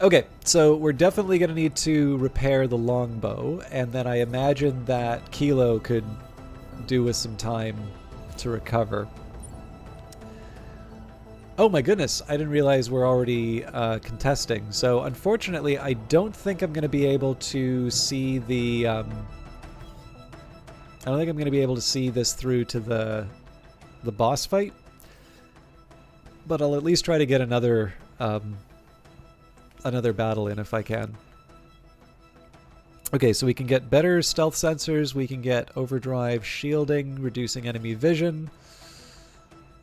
Okay, so we're definitely going to need to repair the longbow, and then I imagine that Kilo could do with some time to recover. Oh my goodness, I didn't realize we're already contesting. So unfortunately, I don't think I'm going to be able to see the... I don't think I'm going to be able to see this through to the boss fight. But I'll at least try to get another battle in if I can. Okay, so we can get better stealth sensors, we can get overdrive shielding, reducing enemy vision,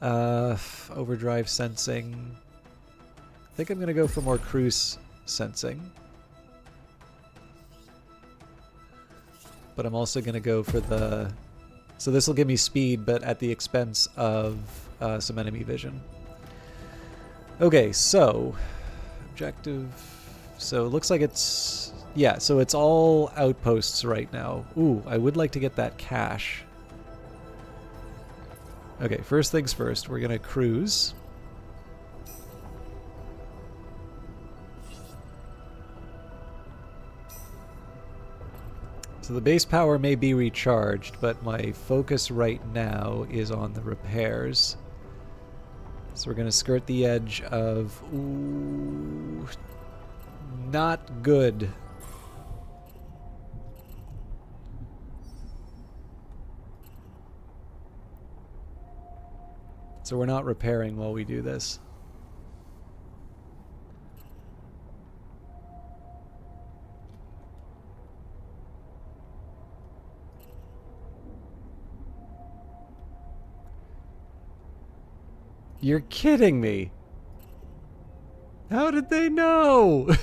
overdrive sensing. I think I'm going to go for more cruise sensing. But I'm also going to go for the... So this will give me speed, but at the expense of some enemy vision. Okay, so... Objective. So it looks like it's... Yeah, so it's all outposts right now. Ooh, I would like to get that cache. Okay, first things first, we're going to cruise. So the base power may be recharged, but my focus right now is on the repairs. So we're going to skirt the edge of... Ooh, not good. So we're not repairing while we do this. You're kidding me. How did they know?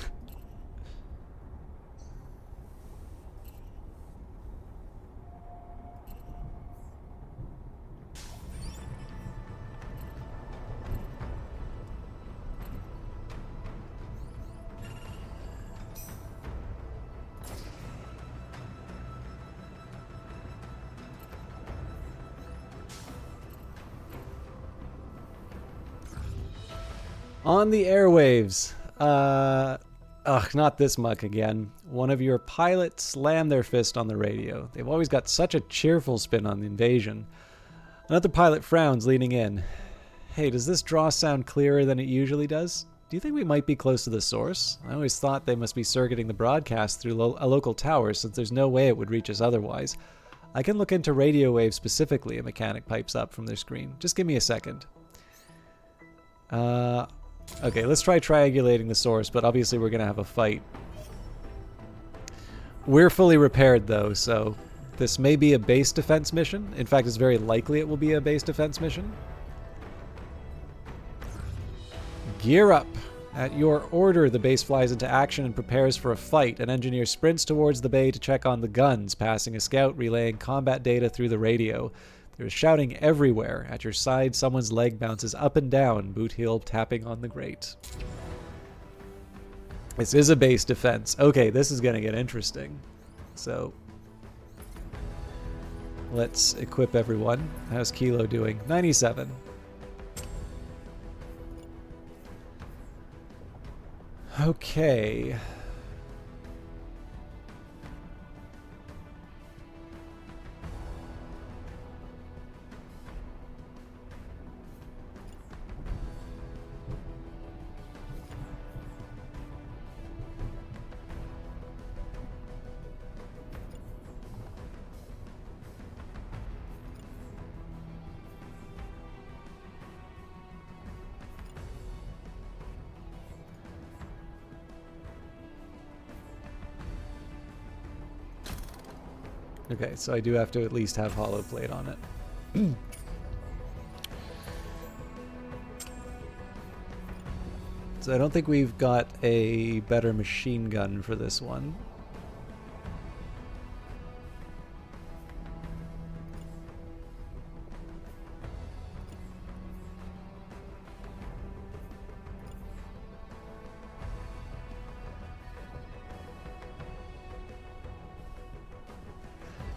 On the airwaves. Not this muck again. One of your pilots slammed their fist on the radio. They've always got such a cheerful spin on the invasion. Another pilot frowns, leaning in. Hey, does this draw sound clearer than it usually does? Do you think we might be close to the source? I always thought they must be circuiting the broadcast through a local tower, since there's no way it would reach us otherwise. I can look into radio waves specifically, a mechanic pipes up from their screen. Just give me a second. Okay, let's try triangulating the source, but obviously we're going to have a fight. We're fully repaired, though, so this may be a base defense mission. In fact, it's very likely it will be a base defense mission. Gear up. At your order, the base flies into action and prepares for a fight. An engineer sprints towards the bay to check on the guns, passing a scout relaying combat data through the radio. There's shouting everywhere. At your side, someone's leg bounces up and down, boot heel tapping on the grate. This is a base defense. Okay, this is going to get interesting. So let's equip everyone. How's Kilo doing? 97. Okay. Okay, so I do have to at least have hollow plate on it. So I don't think we've got a better machine gun for this one.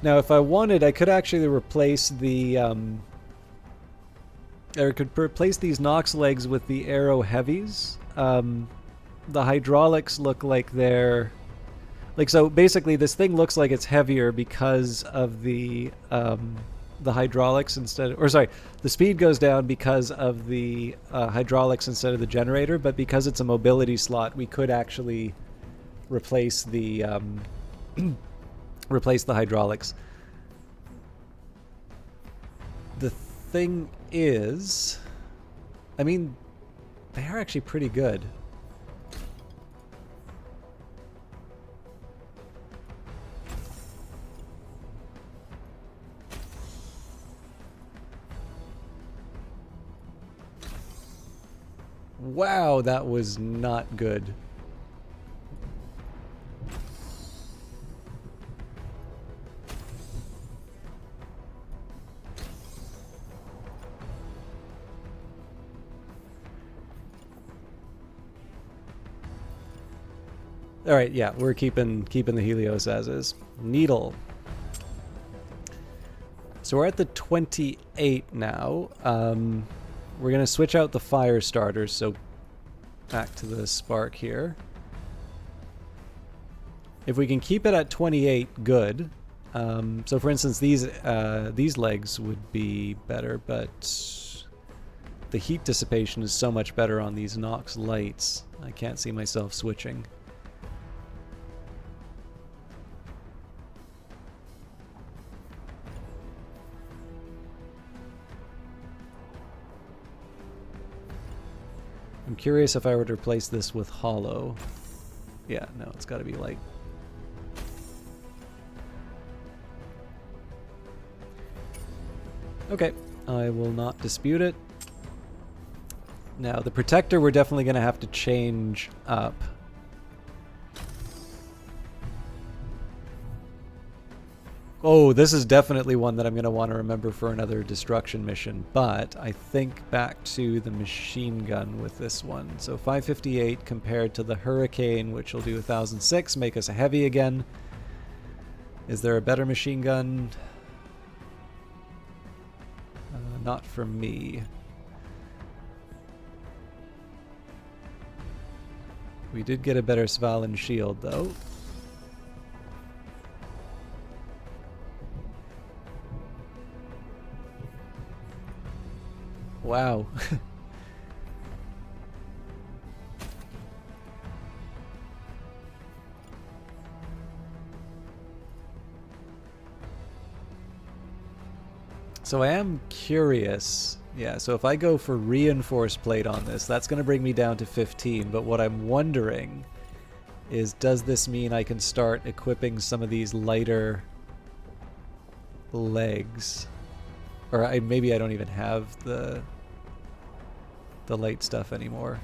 Now, if I wanted, I could actually replace the, or could replace these Nox legs with the Aero Heavies. The hydraulics look like they're, like, so basically this thing looks like it's heavier because of the hydraulics instead, or sorry, the speed goes down because of the hydraulics instead of the generator, but because it's a mobility slot, we could actually replace the, replace the hydraulics. The thing is, I mean, they are actually pretty good. Wow, that was not good. All right, yeah, we're keeping the Helios as is. Needle. So we're at the 28 now. We're gonna switch out the fire starters. So back to the spark here. If we can keep it at 28, good. So for instance, these legs would be better, but the heat dissipation is so much better on these Nox lights. I can't see myself switching. I'm curious if I were to replace this with hollow. Yeah, no, it's got to be light. Okay, I will not dispute it. Now, the protector we're definitely going to have to change up. Oh, this is definitely one that I'm going to want to remember for another destruction mission, but I think back to the machine gun with this one. So 558 compared to the Hurricane, which will do 1006, make us a heavy again. Is there a better machine gun? Not for me. We did get a better Svalin shield, though. Wow. So I am curious. Yeah, so if I go for reinforced plate on this, that's going to bring me down to 15. But what I'm wondering is, does this mean I can start equipping some of these lighter legs? Or maybe I don't even have the light stuff anymore.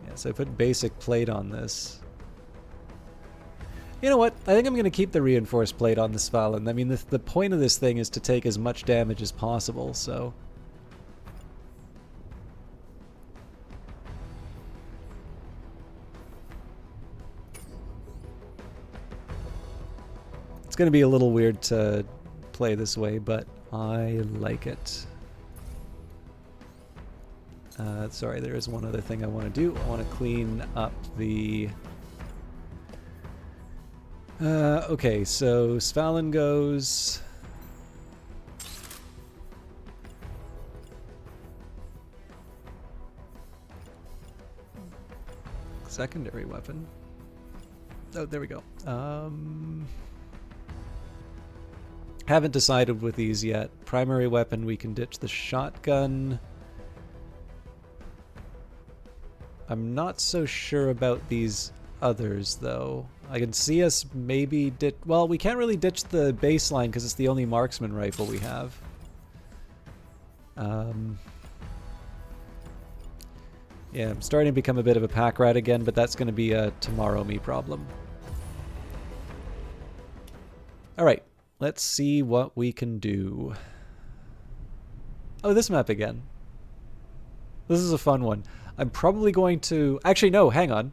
Yeah, so I put basic plate on this. You know what? I think I'm going to keep the reinforced plate on the Svalin. I mean, the point of this thing is to take as much damage as possible, so... It's going to be a little weird to play this way, but I like it. Sorry, there is one other thing I want to do. I want to clean up the... okay, so Svalin goes... Secondary weapon. Oh, there we go. Haven't decided with these yet. Primary weapon, we can ditch the shotgun. I'm not so sure about these others, though. I can see us maybe ditch... Well, we can't really ditch the baseline because it's the only marksman rifle we have. Yeah, I'm starting to become a bit of a pack rat again, but that's going to be a tomorrow me problem. Alright, let's see what we can do. Oh, this map again. This is a fun one. I'm probably going to... Actually, no, hang on.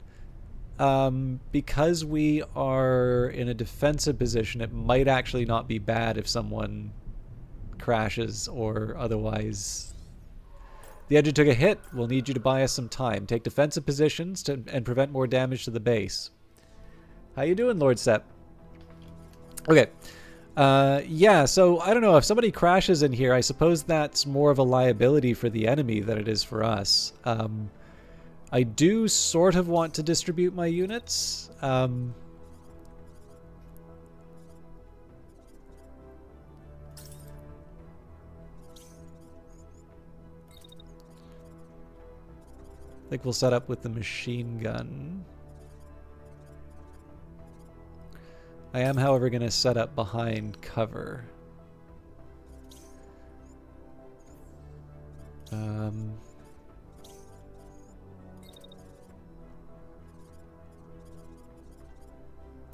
Because we are in a defensive position, it might actually not be bad if someone crashes or otherwise... The Edge took a hit. We'll need you to buy us some time. Take defensive positions and prevent more damage to the base. How you doing, Lord Sepp? Okay. Yeah, so I don't know. If somebody crashes in here, I suppose that's more of a liability for the enemy than it is for us. I do sort of want to distribute my units. I think we'll set up with the machine gun. I am, however, going to set up behind cover.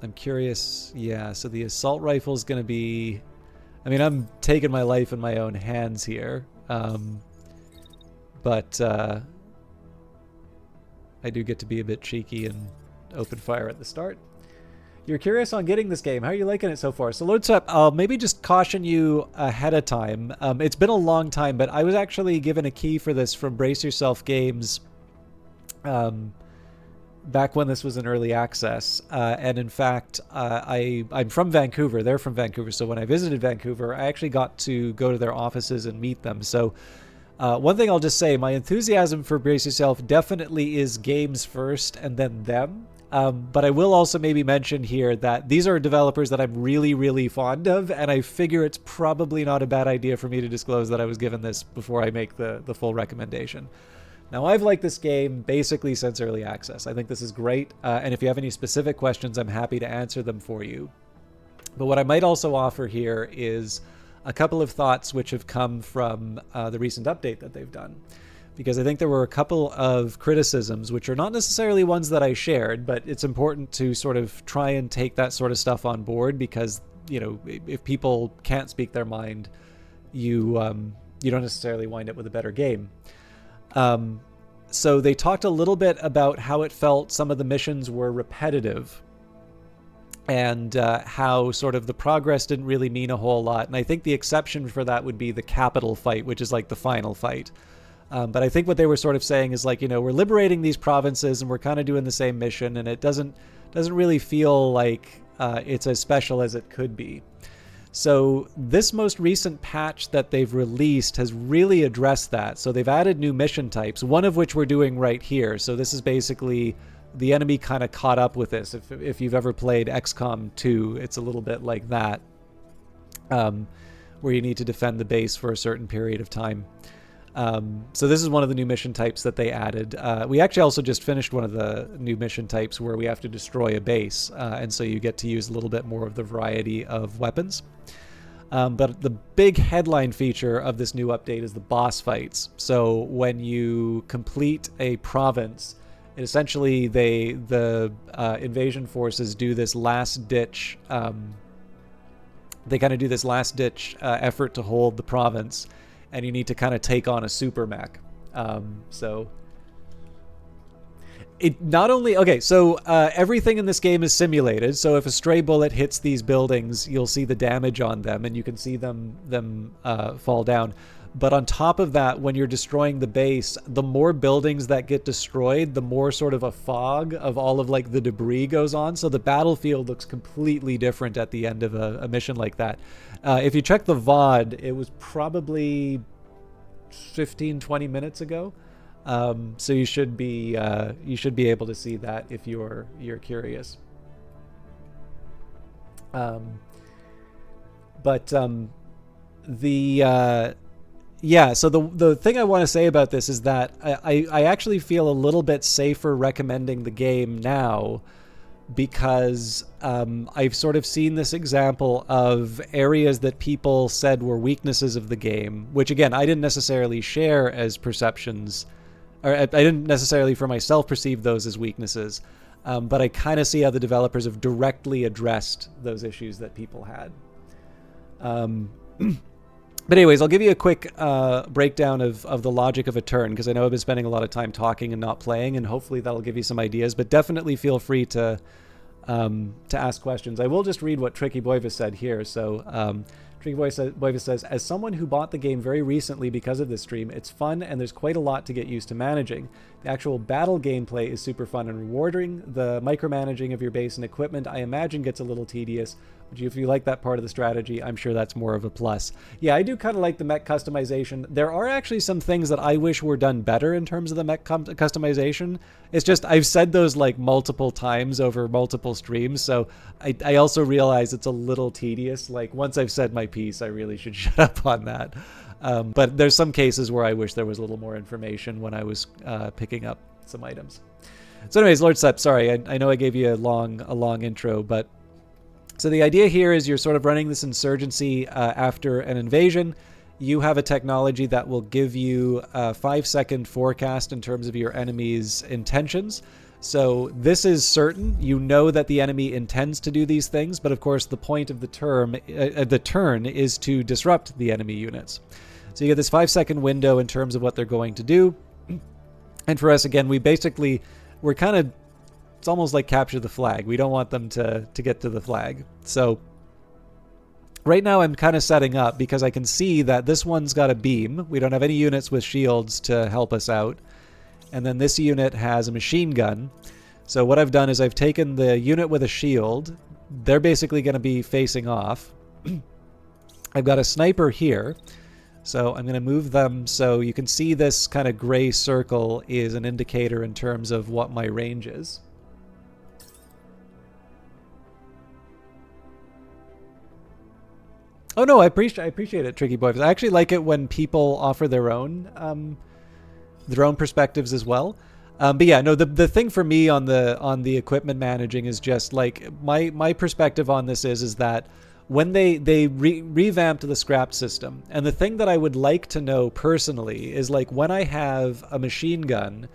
I'm curious. Yeah, so the assault rifle is going to be... I mean, I'm taking my life in my own hands here. But I do get to be a bit cheeky and open fire at the start. You're curious on getting this game. How are you liking it so far? So Lord Sepp, I'll maybe just caution you ahead of time. It's been a long time, but I was actually given a key for this from Brace Yourself Games back when this was in early access. And in fact, I'm from Vancouver. They're from Vancouver. So when I visited Vancouver, I actually got to go to their offices and meet them. So one thing I'll just say, my enthusiasm for Brace Yourself definitely is games first and then them. But I will also maybe mention here that these are developers that I'm really, really fond of, and I figure it's probably not a bad idea for me to disclose that I was given this before I make the full recommendation. Now, I've liked this game basically since early access. I think this is great, and if you have any specific questions, I'm happy to answer them for you. But what I might also offer here is a couple of thoughts which have come from the recent update that they've done. Because I think there were a couple of criticisms, which are not necessarily ones that I shared, but it's important to sort of try and take that sort of stuff on board because, you know, if people can't speak their mind, you don't necessarily wind up with a better game. So they talked a little bit about how it felt some of the missions were repetitive and how sort of the progress didn't really mean a whole lot. And I think the exception for that would be the capital fight, which is like the final fight. But I think what they were sort of saying is like, you know, we're liberating these provinces and we're kind of doing the same mission, and it doesn't really feel like it's as special as it could be. So this most recent patch that they've released has really addressed that. So they've added new mission types, one of which we're doing right here. So this is basically the enemy kind of caught up with this. If you've ever played XCOM 2, it's a little bit like that, where you need to defend the base for a certain period of time. So this is one of the new mission types that they added. We actually also just finished one of the new mission types where we have to destroy a base, and so you get to use a little bit more of the variety of weapons. But the big headline feature of this new update is the boss fights. So when you complete a province, And essentially, the invasion forces do this last ditch. They kind of do this last ditch effort to hold the province, and you need to kind of take on a super mech. So it not only everything in this game is simulated. So if a stray bullet hits these buildings, you'll see the damage on them, and you can see them fall down. But on top of that, when you're destroying the base, the more buildings that get destroyed, the more sort of a fog of all of like the debris goes on. So the battlefield looks completely different at the end of a mission like that. If you check the VOD, it was probably 15-20 minutes ago. So you should be able to see that if you're curious. So the thing I want to say about this is that I actually feel a little bit safer recommending the game now, because I've sort of seen this example of areas that people said were weaknesses of the game, which again, I didn't necessarily share as perceptions, or I didn't necessarily for myself perceive those as weaknesses, but I kind of see how the developers have directly addressed those issues that people had. But anyways, I'll give you a quick breakdown of the logic of a turn, because I know I've been spending a lot of time talking and not playing, and hopefully that'll give you some ideas. But definitely feel free to ask questions. I will just read what Tricky Boyvis said here. So Tricky Boyvis says, as someone who bought the game very recently because of this stream, it's fun and there's quite a lot to get used to managing. The actual battle gameplay is super fun and rewarding. The micromanaging of your base and equipment, I imagine, gets a little tedious. But if you like that part of the strategy, I'm sure that's more of a plus. Yeah, I do kind of like the mech customization. There are actually some things that I wish were done better in terms of the mech customization. It's just, I've said those like multiple times over multiple streams, so I also realize it's a little tedious. Like, once I've said my piece, I really should shut up on that. But there's some cases where I wish there was a little more information when I was picking up some items. So anyways, Lord Sepp, sorry, I know I gave you a long intro, but so the idea here is you're sort of running this insurgency after an invasion. You have a technology that will give you a 5-second forecast in terms of your enemy's intentions. So this is certain. You know that the enemy intends to do these things, but of course the point of the turn is to disrupt the enemy units. So you get this 5-second window in terms of what they're going to do. And for us, again, we're kind of, it's almost like capture the flag. We don't want them to get to the flag. So right now I'm kind of setting up, because I can see that this one's got a beam. We don't have any units with shields to help us out. And then this unit has a machine gun. So what I've done is I've taken the unit with a shield. They're basically going to be facing off. I've got a sniper here. So I'm going to move them so you can see this kind of gray circle is an indicator in terms of what my range is. Oh no, I appreciate it, Tricky Boy. I actually like it when people offer their own perspectives as well. But yeah, no, the thing for me on the equipment managing is just like my perspective on this is that when they revamped the scrap system, and the thing that I would like to know personally is like when I have a machine gun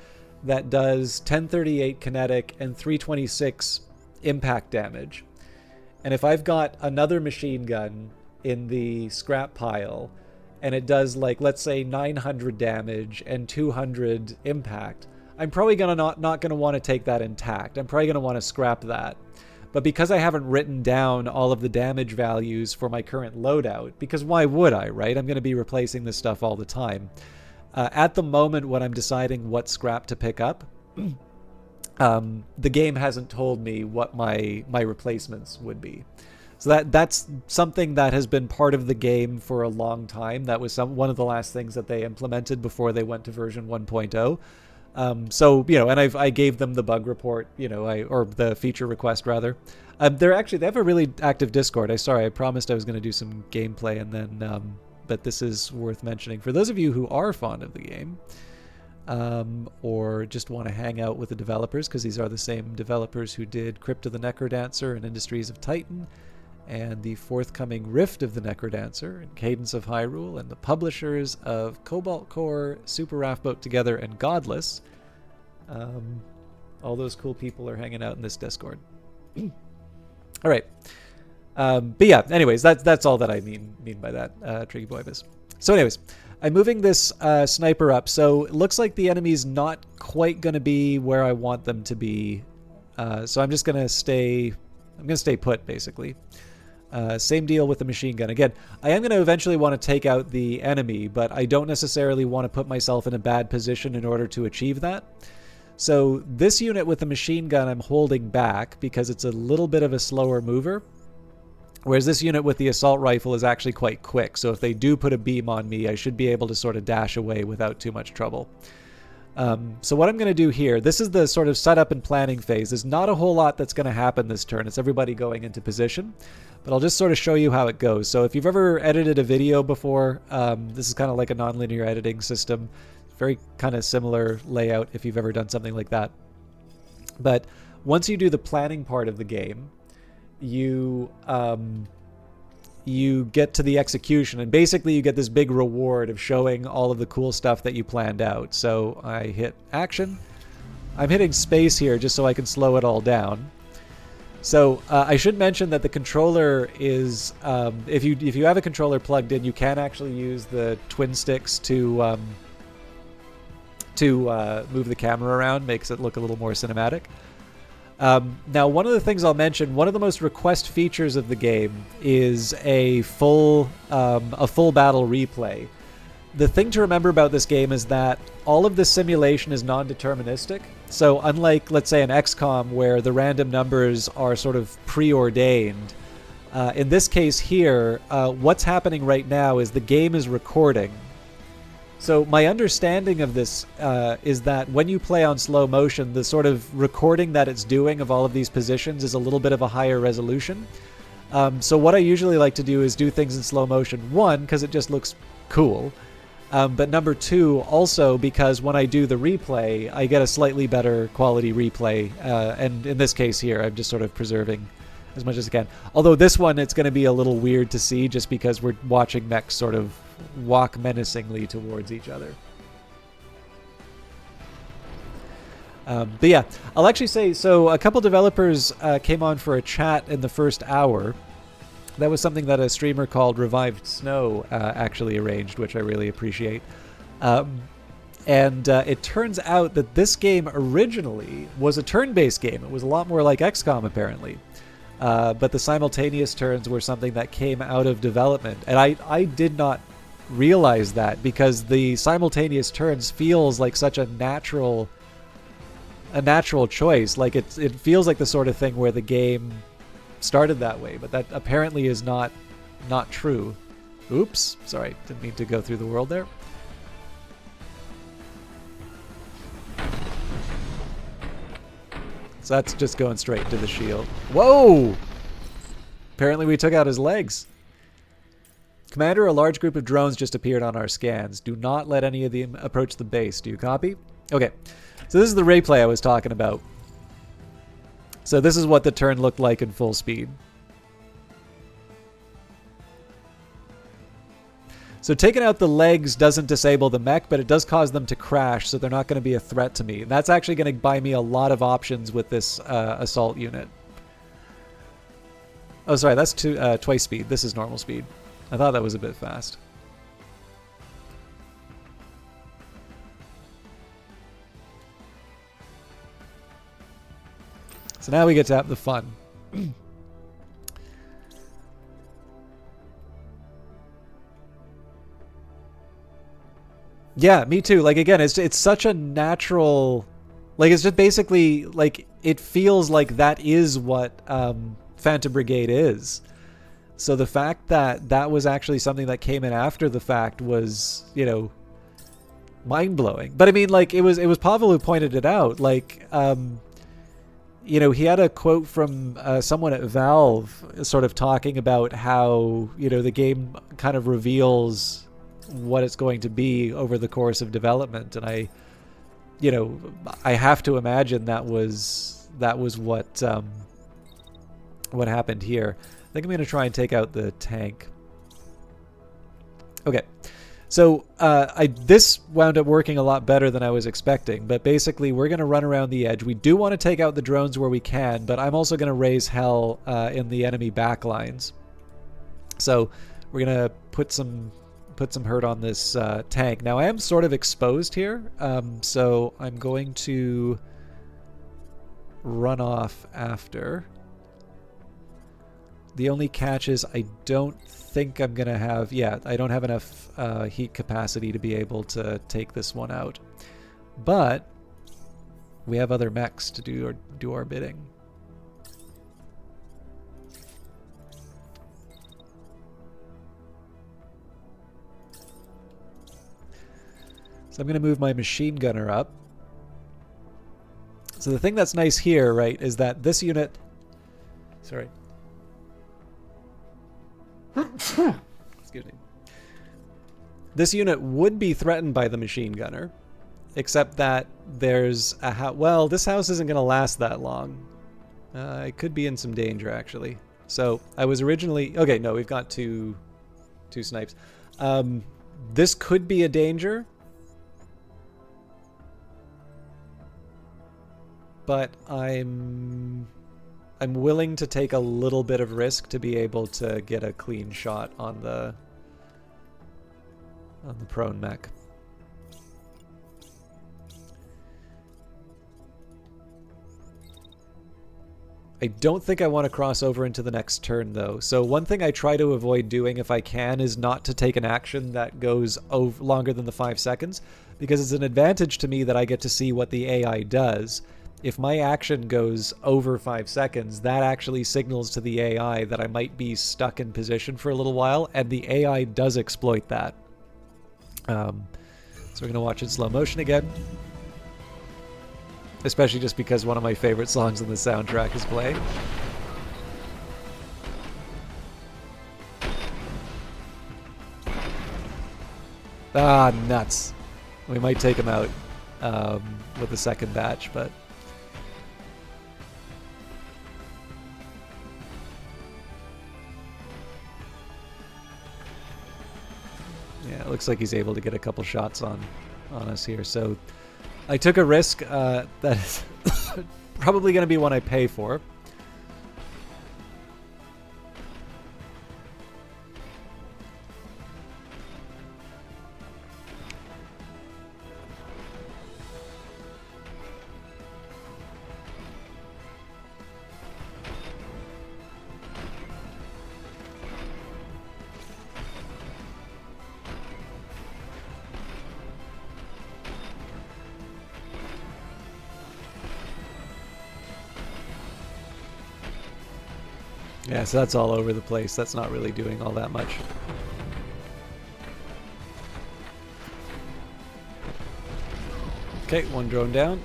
that does 1038 kinetic and 326 impact damage, and if I've got another machine gun in the scrap pile and it does, like, let's say 900 damage and 200 impact, I'm probably not going to want to take that intact. I'm probably going to want to scrap that. But because I haven't written down all of the damage values for my current loadout, because why would I, right? I'm going to be replacing this stuff all the time. At the moment when I'm deciding what scrap to pick up, the game hasn't told me what my replacements would be. So that's something that has been part of the game for a long time. That was one of the last things that they implemented before they went to version 1.0. So, you know, and I gave them the bug report, you know, or the feature request rather. They have a really active Discord. I promised I was going to do some gameplay, and then, but this is worth mentioning for those of you who are fond of the game, or just want to hang out with the developers, because these are the same developers who did Crypt of the Necrodancer and Industries of Titan, and the forthcoming Rift of the Necrodancer and Cadence of Hyrule, and the publishers of Cobalt Core, Super Raft Boat Together, and Godless. All those cool people are hanging out in this Discord. All right. But yeah, anyways, that's all that I mean by that, Tricky Boybus. So anyways, I'm moving this sniper up. So it looks like the enemy's not quite going to be where I want them to be. So I'm just going to stay put, basically. Same deal with the machine gun. Again, I am going to eventually want to take out the enemy, but I don't necessarily want to put myself in a bad position in order to achieve that. So this unit with the machine gun I'm holding back because it's a little bit of a slower mover. Whereas this unit with the assault rifle is actually quite quick. So if they do put a beam on me, I should be able to sort of dash away without too much trouble. So what I'm going to do here, this is the sort of setup and planning phase. There's not a whole lot that's going to happen this turn. It's everybody going into position. But I'll just sort of show you how it goes. So if you've ever edited a video before, this is kind of like a nonlinear editing system. Very kind of similar layout if you've ever done something like that. But once you do the planning part of the game, you get to the execution, and basically you get this big reward of showing all of the cool stuff that you planned out. So I hit action. I'm hitting space here just so I can slow it all down. So I should mention that the controller is, if you have a controller plugged in, you can actually use the twin sticks to move the camera around, makes it look a little more cinematic. Now, one of the things I'll mention, one of the most request features of the game is a full battle replay. The thing to remember about this game is that all of the simulation is non-deterministic. So unlike, let's say, an XCOM where the random numbers are sort of preordained, in this case here, what's happening right now is the game is recording. So my understanding of this is that when you play on slow motion, the sort of recording that it's doing of all of these positions is a little bit of a higher resolution. So what I usually like to do is do things in slow motion. One, because it just looks cool. But number two, also because when I do the replay, I get a slightly better quality replay. And in this case here, I'm just sort of preserving as much as I can. Although this one, it's going to be a little weird to see just because we're watching mechs sort of walk menacingly towards each other. But yeah, I'll actually say, so a couple developers came on for a chat in the first hour. That was something that a streamer called Revived Snow actually arranged, which I really appreciate. And it turns out that this game originally was a turn-based game. It was a lot more like XCOM, apparently. But the simultaneous turns were something that came out of development. And I did not realize that because the simultaneous turns feels like such a natural choice. Like it feels like the sort of thing where the game started that way, but that apparently is not true. Oops, sorry, didn't mean to go through the world there. So that's just going straight to the shield. Whoa! Apparently we took out his legs. Commander, a large group of drones just appeared on our scans. Do not let any of them approach the base. Do you copy? Okay, so this is the replay I was talking about. So this is what the turn looked like in full speed. So taking out the legs doesn't disable the mech, but it does cause them to crash, so they're not going to be a threat to me. And that's actually going to buy me a lot of options with this assault unit. Oh, sorry, that's twice speed. This is normal speed. I thought that was a bit fast. So now we get to have the fun. Yeah, me too. Like, again, it's such a natural... Like, it's just basically, like, it feels like that is what Phantom Brigade is. So the fact that that was actually something that came in after the fact was, you know, mind-blowing. But, I mean, like, it was Pavel who pointed it out. Like, you know, he had a quote from someone at Valve sort of talking about how, you know, the game kind of reveals what it's going to be over the course of development. And I have to imagine that was what happened here. I think I'm going to try and take out the tank. Okay. So this wound up working a lot better than I was expecting. But basically, we're going to run around the edge. We do want to take out the drones where we can, but I'm also going to raise hell in the enemy backlines. So we're going to put some hurt on this tank. Now I am sort of exposed here, so I'm going to run off after. The only catch is I don't think I'm going to have... Yeah, I don't have enough heat capacity to be able to take this one out. But we have other mechs to do our bidding. So I'm going to move my machine gunner up. So the thing that's nice here, right, is that this unit... Sorry. Excuse me. This unit would be threatened by the machine gunner, except that there's a house. Well, this house isn't going to last that long. It could be in some danger, actually. So I was originally... Okay, no, we've got two snipes. This could be a danger, but I'm willing to take a little bit of risk to be able to get a clean shot on the prone mech. I don't think I want to cross over into the next turn, though. So one thing I try to avoid doing if I can is not to take an action that goes longer than the 5 seconds, because it's an advantage to me that I get to see what the AI does. If my action goes over 5 seconds, that actually signals to the AI that I might be stuck in position for a little while, and the AI does exploit that. So we're going to watch in slow motion again. Especially just because one of my favorite songs on the soundtrack is playing. Ah, nuts. We might take him out with the second batch, but... Yeah, it looks like he's able to get a couple shots on us here. So I took a risk that is probably going to be one I pay for. Yeah, so that's all over the place. That's not really doing all that much. Okay, one drone down.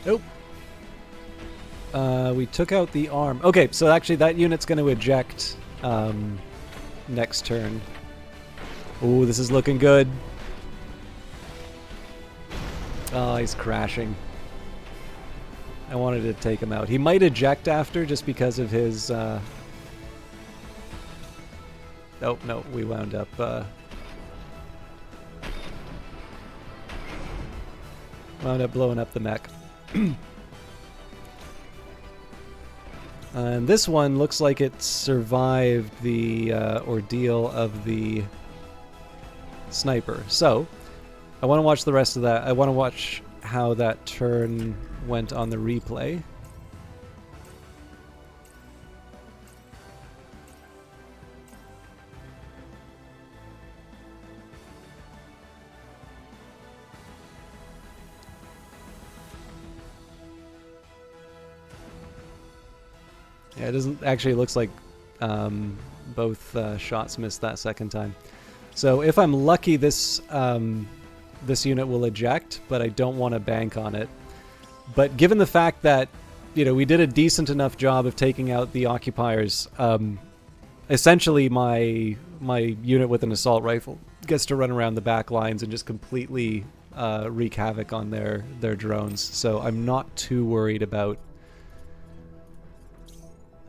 Nope. We took out the arm. Okay, so actually that unit's going to eject next turn. Ooh, this is looking good. Oh, he's crashing. I wanted to take him out. He might eject after just because of his... Oh, no, we wound up... wound up blowing up the mech. And this one looks like it survived the ordeal of the sniper. So, I want to watch the rest of that. I want to watch how that turn went on the replay. Yeah, it doesn't actually. It looks like both shots missed that second time. So if I'm lucky, this unit will eject, but I don't want to bank on it. But given the fact that, you know, we did a decent enough job of taking out the occupiers, essentially my unit with an assault rifle gets to run around the back lines and just completely wreak havoc on their drones. So I'm not too worried about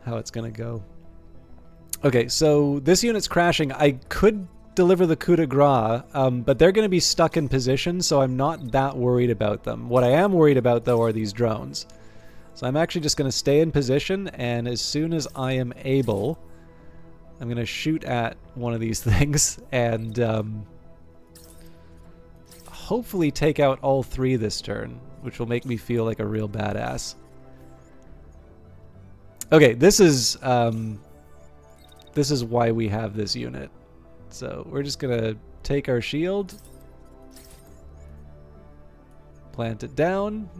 how it's going to go. Okay, so this unit's crashing. I could deliver the coup de grace, but they're going to be stuck in position, so I'm not that worried about them. What I am worried about, though, are these drones. So I'm actually just going to stay in position, and as soon as I am able, I'm going to shoot at one of these things and hopefully take out all three this turn, which will make me feel like a real badass. Okay, this is why we have this unit. So we're just gonna take our shield, plant it down,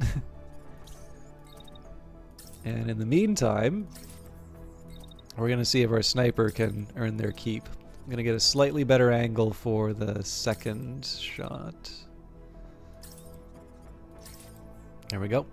and in the meantime, we're gonna see if our sniper can earn their keep. I'm gonna get a slightly better angle for the second shot. There we go.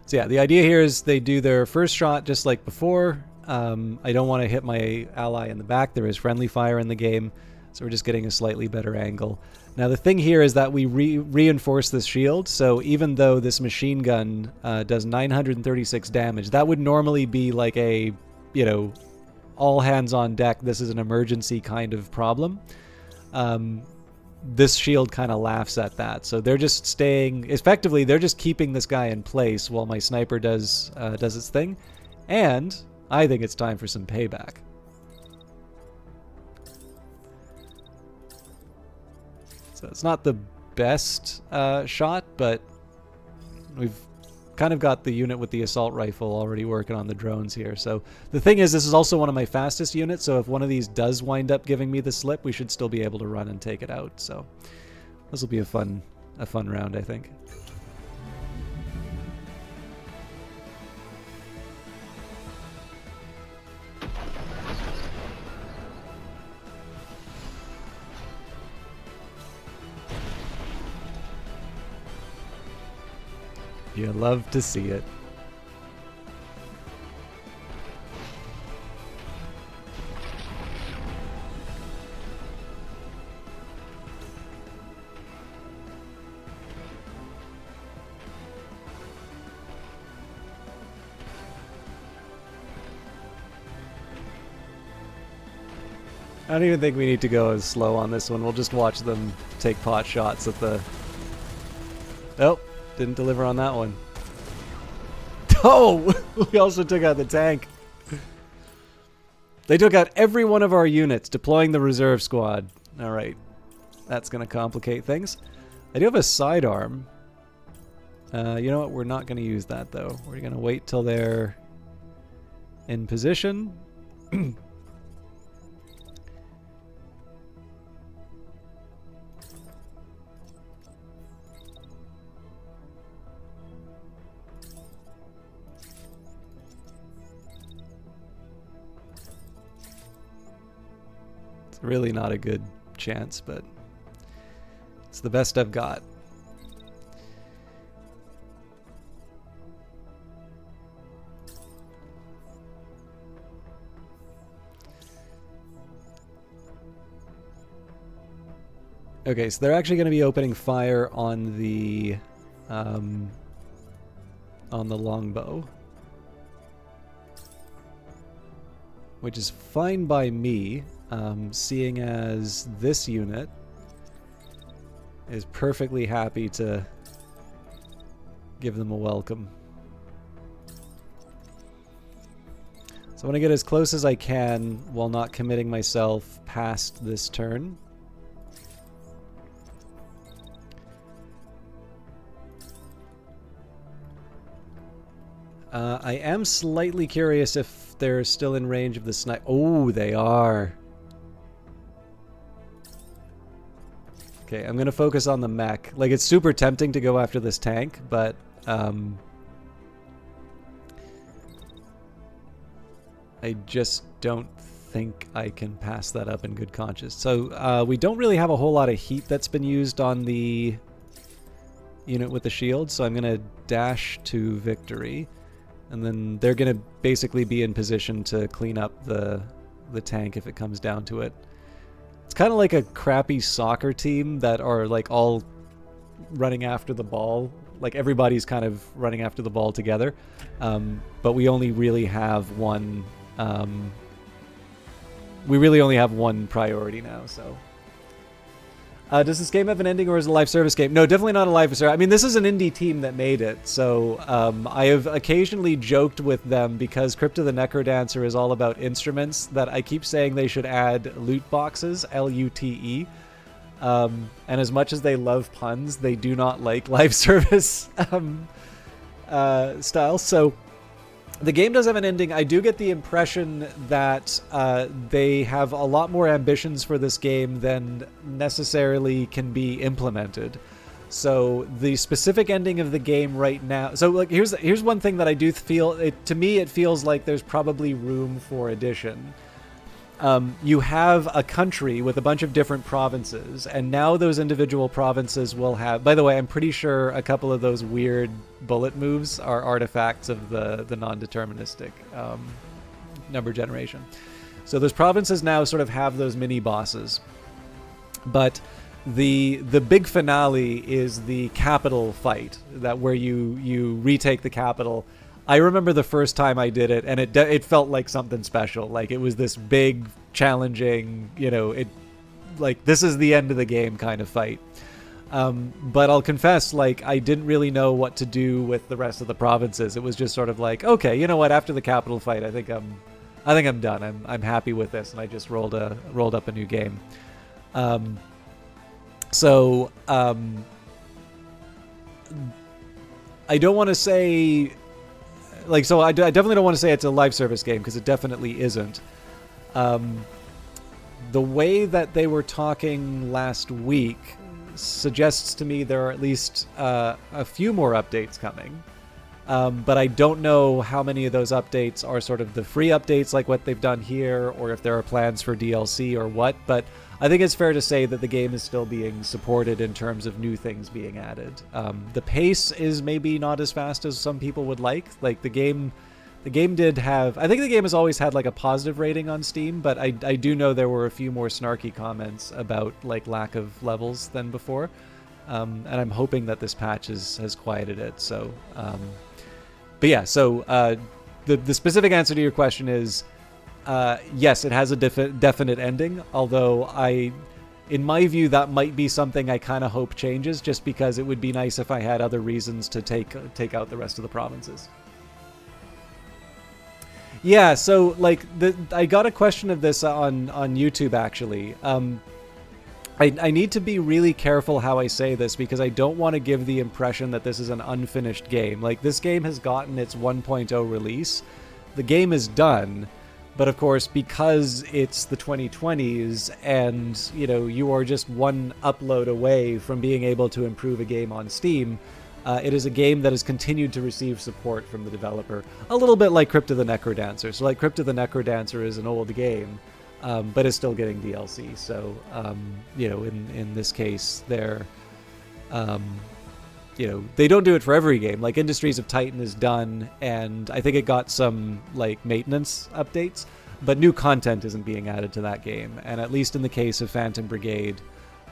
So yeah, the idea here is they do their first shot just like before. I don't want to hit my ally in the back. There is friendly fire in the game, so we're just getting a slightly better angle. Now the thing here is that we reinforce this shield, so even though this machine gun does 936 damage, that would normally be like a, you know, all hands on deck, this is an emergency kind of problem. This shield kind of laughs at that, so they're just staying, effectively they're just keeping this guy in place while my sniper does its thing, and I think it's time for some payback. So it's not the best shot, but we've kind of got the unit with the assault rifle already working on the drones here. So the thing is, this is also one of my fastest units, so if one of these does wind up giving me the slip, we should still be able to run and take it out. So this will be a fun round, I think. You love to see it. I don't even think we need to go as slow on this one. We'll just watch them take pot shots at the... Oh, didn't deliver on that one. Oh! We also took out the tank. They took out every one of our units, deploying the reserve squad. Alright. That's going to complicate things. I do have a sidearm. You know what? We're not going to use that, though. We're going to wait till they're in position. Really not a good chance, but it's the best I've got. Okay, so they're actually going to be opening fire on the longbow, which is fine by me. Seeing as this unit is perfectly happy to give them a welcome. So I want to get as close as I can while not committing myself past this turn. I am slightly curious if they're still in range of the sniper. Oh, they are. Okay, I'm gonna focus on the mech. Like, it's super tempting to go after this tank, but I just don't think I can pass that up in good conscience. So we don't really have a whole lot of heat that's been used on the unit with the shield, so I'm gonna dash to victory, and then they're gonna basically be in position to clean up the tank if it comes down to it. It's kind of like a crappy soccer team that are like all running after the ball. Like everybody's kind of running after the ball together, but we only really have one we really only have one priority now. So, does this game have an ending, or is it a live service game? No, definitely not a live service. I mean, this is an indie team that made it, so I have occasionally joked with them because Crypt of the Necrodancer is all about instruments that I keep saying they should add loot boxes, LUTE. And as much as they love puns, they do not like live service style. So the game does have an ending. I do get the impression that they have a lot more ambitions for this game than necessarily can be implemented. So the specific ending of the game right now. So like here's one thing that I do feel. To me, it feels like there's probably room for addition. You have a country with a bunch of different provinces, and now those individual provinces will have... By the way, I'm pretty sure a couple of those weird bullet moves are artifacts of the non-deterministic number generation. So those provinces now sort of have those mini-bosses. But the big finale is the capital fight, that where you retake the capital. I remember the first time I did it, and it felt like something special. Like, it was this big, challenging, like, this is the end of the game kind of fight. But I'll confess, like, I didn't really know what to do with the rest of the provinces. It was just sort of like, okay, you know what? After the capital fight, I think I'm done. I'm happy with this, and I just rolled up a new game. I don't want to say... Like, so I definitely don't want to say it's a live service game, because it definitely isn't. The way that they were talking last week suggests to me there are at least a few more updates coming. But I don't know how many of those updates are sort of the free updates like what they've done here, or if there are plans for DLC or what. But I think it's fair to say that the game is still being supported in terms of new things being added. The pace is maybe not as fast as some people would like. Like, the game did have... I think the game has always had, like, a positive rating on Steam, but I do know there were a few more snarky comments about, like, lack of levels than before. And I'm hoping that this patch has quieted it. So, but yeah, so the specific answer to your question is... yes, it has a definite ending, although in my view, that might be something I kind of hope changes, just because it would be nice if I had other reasons to take out the rest of the provinces. Yeah, so, like, I got a question of this on YouTube, actually. I need to be really careful how I say this, because I don't want to give the impression that this is an unfinished game. Like, this game has gotten its 1.0 release. The game is done. But of course, because it's the 2020s and, you are just one upload away from being able to improve a game on Steam, it is a game that has continued to receive support from the developer. A little bit like Crypt of the Necrodancer. So, like, Crypt of the Necrodancer is an old game, but is still getting DLC. So, in this case, they're... they don't do it for every game. Like, Industries of Titan is done, and I think it got some, like, maintenance updates, but new content isn't being added to that game. And at least in the case of Phantom Brigade,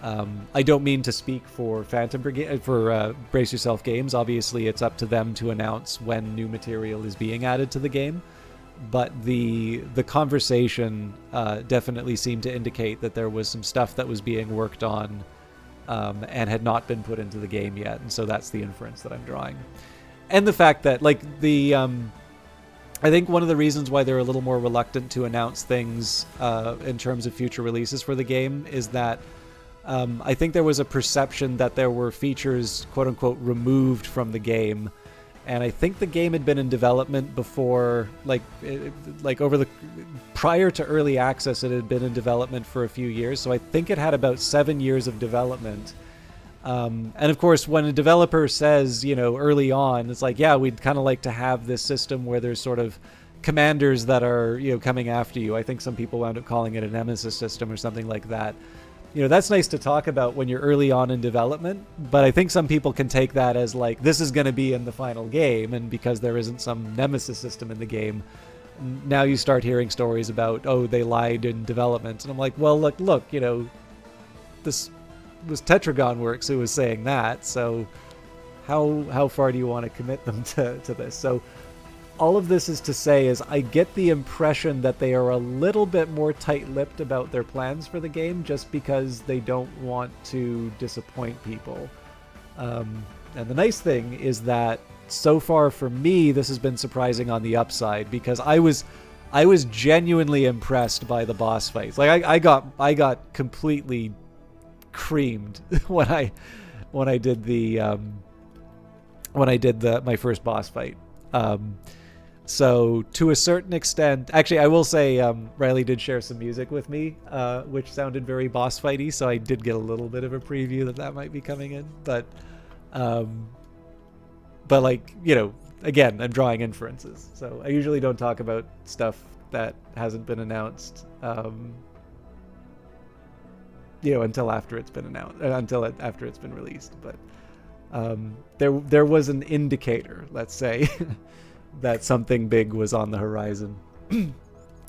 I don't mean to speak for Phantom Brigade, for Brace Yourself Games. Obviously, it's up to them to announce when new material is being added to the game. But the conversation definitely seemed to indicate that there was some stuff that was being worked on and had not been put into the game yet, and so that's the inference that I'm drawing. And the fact that, like, I think one of the reasons why they're a little more reluctant to announce things in terms of future releases for the game is that I think there was a perception that there were features, quote-unquote, removed from the game. And I think the game had been in development before, prior to early access, it had been in development for a few years. So I think it had about 7 years of development. And of course, when a developer says, early on, it's like, yeah, we'd kind of like to have this system where there's sort of commanders that are, coming after you. I think some people wound up calling it a nemesis system or something like that. That's nice to talk about when you're early on in development, but I think some people can take that as, like, this is going to be in the final game, and because there isn't some nemesis system in the game, now you start hearing stories about, oh, they lied in development. And I'm like, well, look, this was Tetragon Works who was saying that, so how far do you want to commit them to this? So all of this is to say is I get the impression that they are a little bit more tight-lipped about their plans for the game just because they don't want to disappoint people. And the nice thing is that so far for me, this has been surprising on the upside because I was genuinely impressed by the boss fights. Like I got completely creamed when I did my first boss fight. So to a certain extent, actually, I will say Riley did share some music with me, which sounded very boss fighty. So I did get a little bit of a preview that might be coming in, but like, you know, again, I'm drawing inferences. So I usually don't talk about stuff that hasn't been announced, you know, until after it's been announced, after it's been released. But there was an indicator, let's say, that something big was on the horizon.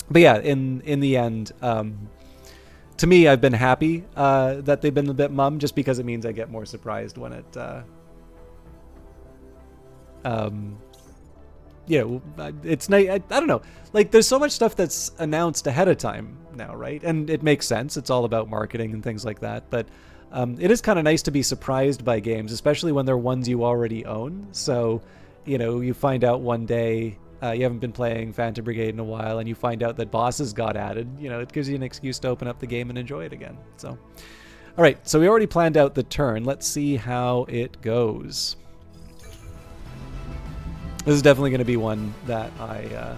But yeah, in the end, to me, I've been happy that they've been a bit mum, just because it means I get more surprised when it, you know, it's nice. I don't know. Like, there's so much stuff that's announced ahead of time now, right? And it makes sense. It's all about marketing and things like that. But it is kind of nice to be surprised by games, especially when they're ones you already own. So, you know, you find out one day you haven't been playing Phantom Brigade in a while, and you find out that bosses got added. You know, it gives you an excuse to open up the game and enjoy it again. So, all right. So we already planned out the turn. Let's see how it goes. This is definitely going to be one that I...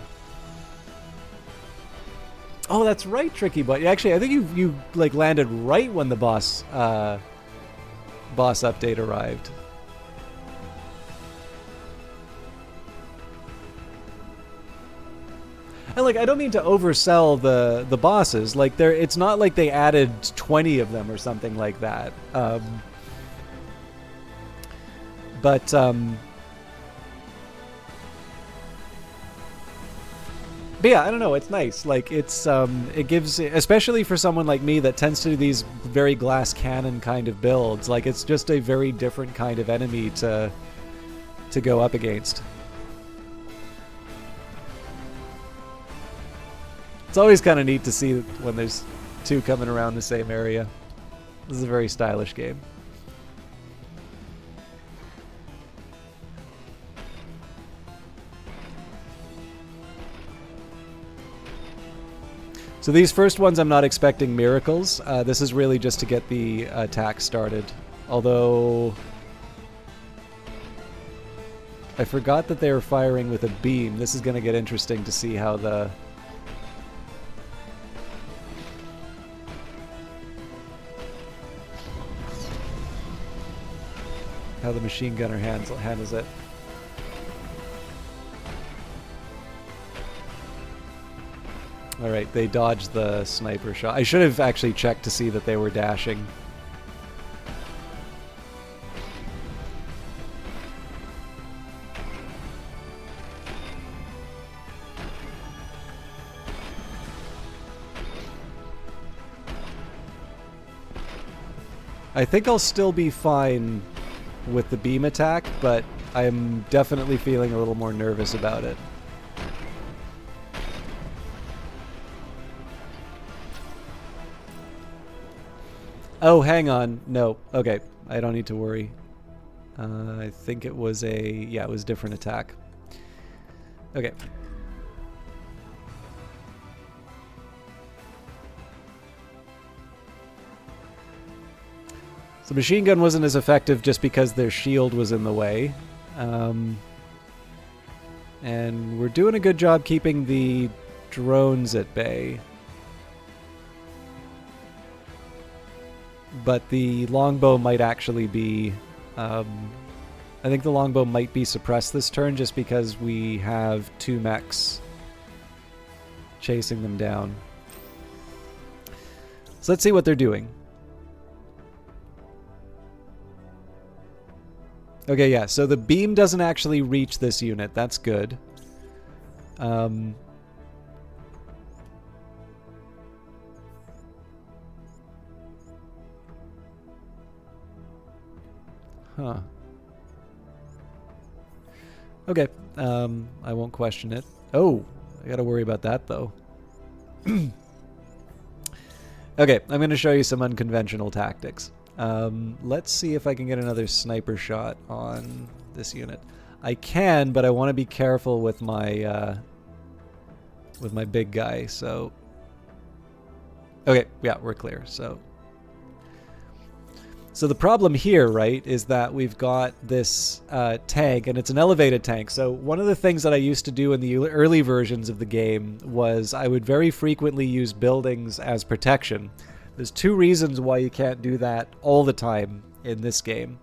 Oh, that's right, Tricky Boy. Actually, I think you like landed right when the boss update arrived. And like, I don't mean to oversell the bosses. Like, it's not like they added 20 of them or something like that. But yeah, I don't know. It's nice. Like, it gives, especially for someone like me that tends to do these very glass cannon kind of builds. Like, it's just a very different kind of enemy to go up against. It's always kind of neat to see when there's two coming around the same area. This is a very stylish game. So these first ones, I'm not expecting miracles. This is really just to get the attack started. Although I forgot that they were firing with a beam. This is going to get interesting to see how the machine gunner handles it. Alright, they dodged the sniper shot. I should have actually checked to see that they were dashing. I think I'll still be fine with the beam attack, but I'm definitely feeling a little more nervous about it. Oh, hang on. No. Okay. I don't need to worry. I think it was it was a different attack. Okay. So machine gun wasn't as effective just because their shield was in the way. And we're doing a good job keeping the drones at bay. But the longbow might actually be... I think the longbow might be suppressed this turn just because we have two mechs chasing them down. So let's see what they're doing. Okay, yeah, so the beam doesn't actually reach this unit. That's good. Huh. Okay, I won't question it. Oh, I gotta worry about that though. Okay, I'm gonna show you some unconventional tactics. Let's see if I can get another sniper shot on this unit. I can, but I want to be careful with my big guy. So, okay, yeah, we're clear. So the problem here, right, is that we've got this tank, and it's an elevated tank. So one of the things that I used to do in the early versions of the game was I would very frequently use buildings as protection. There's two reasons why you can't do that all the time in this game.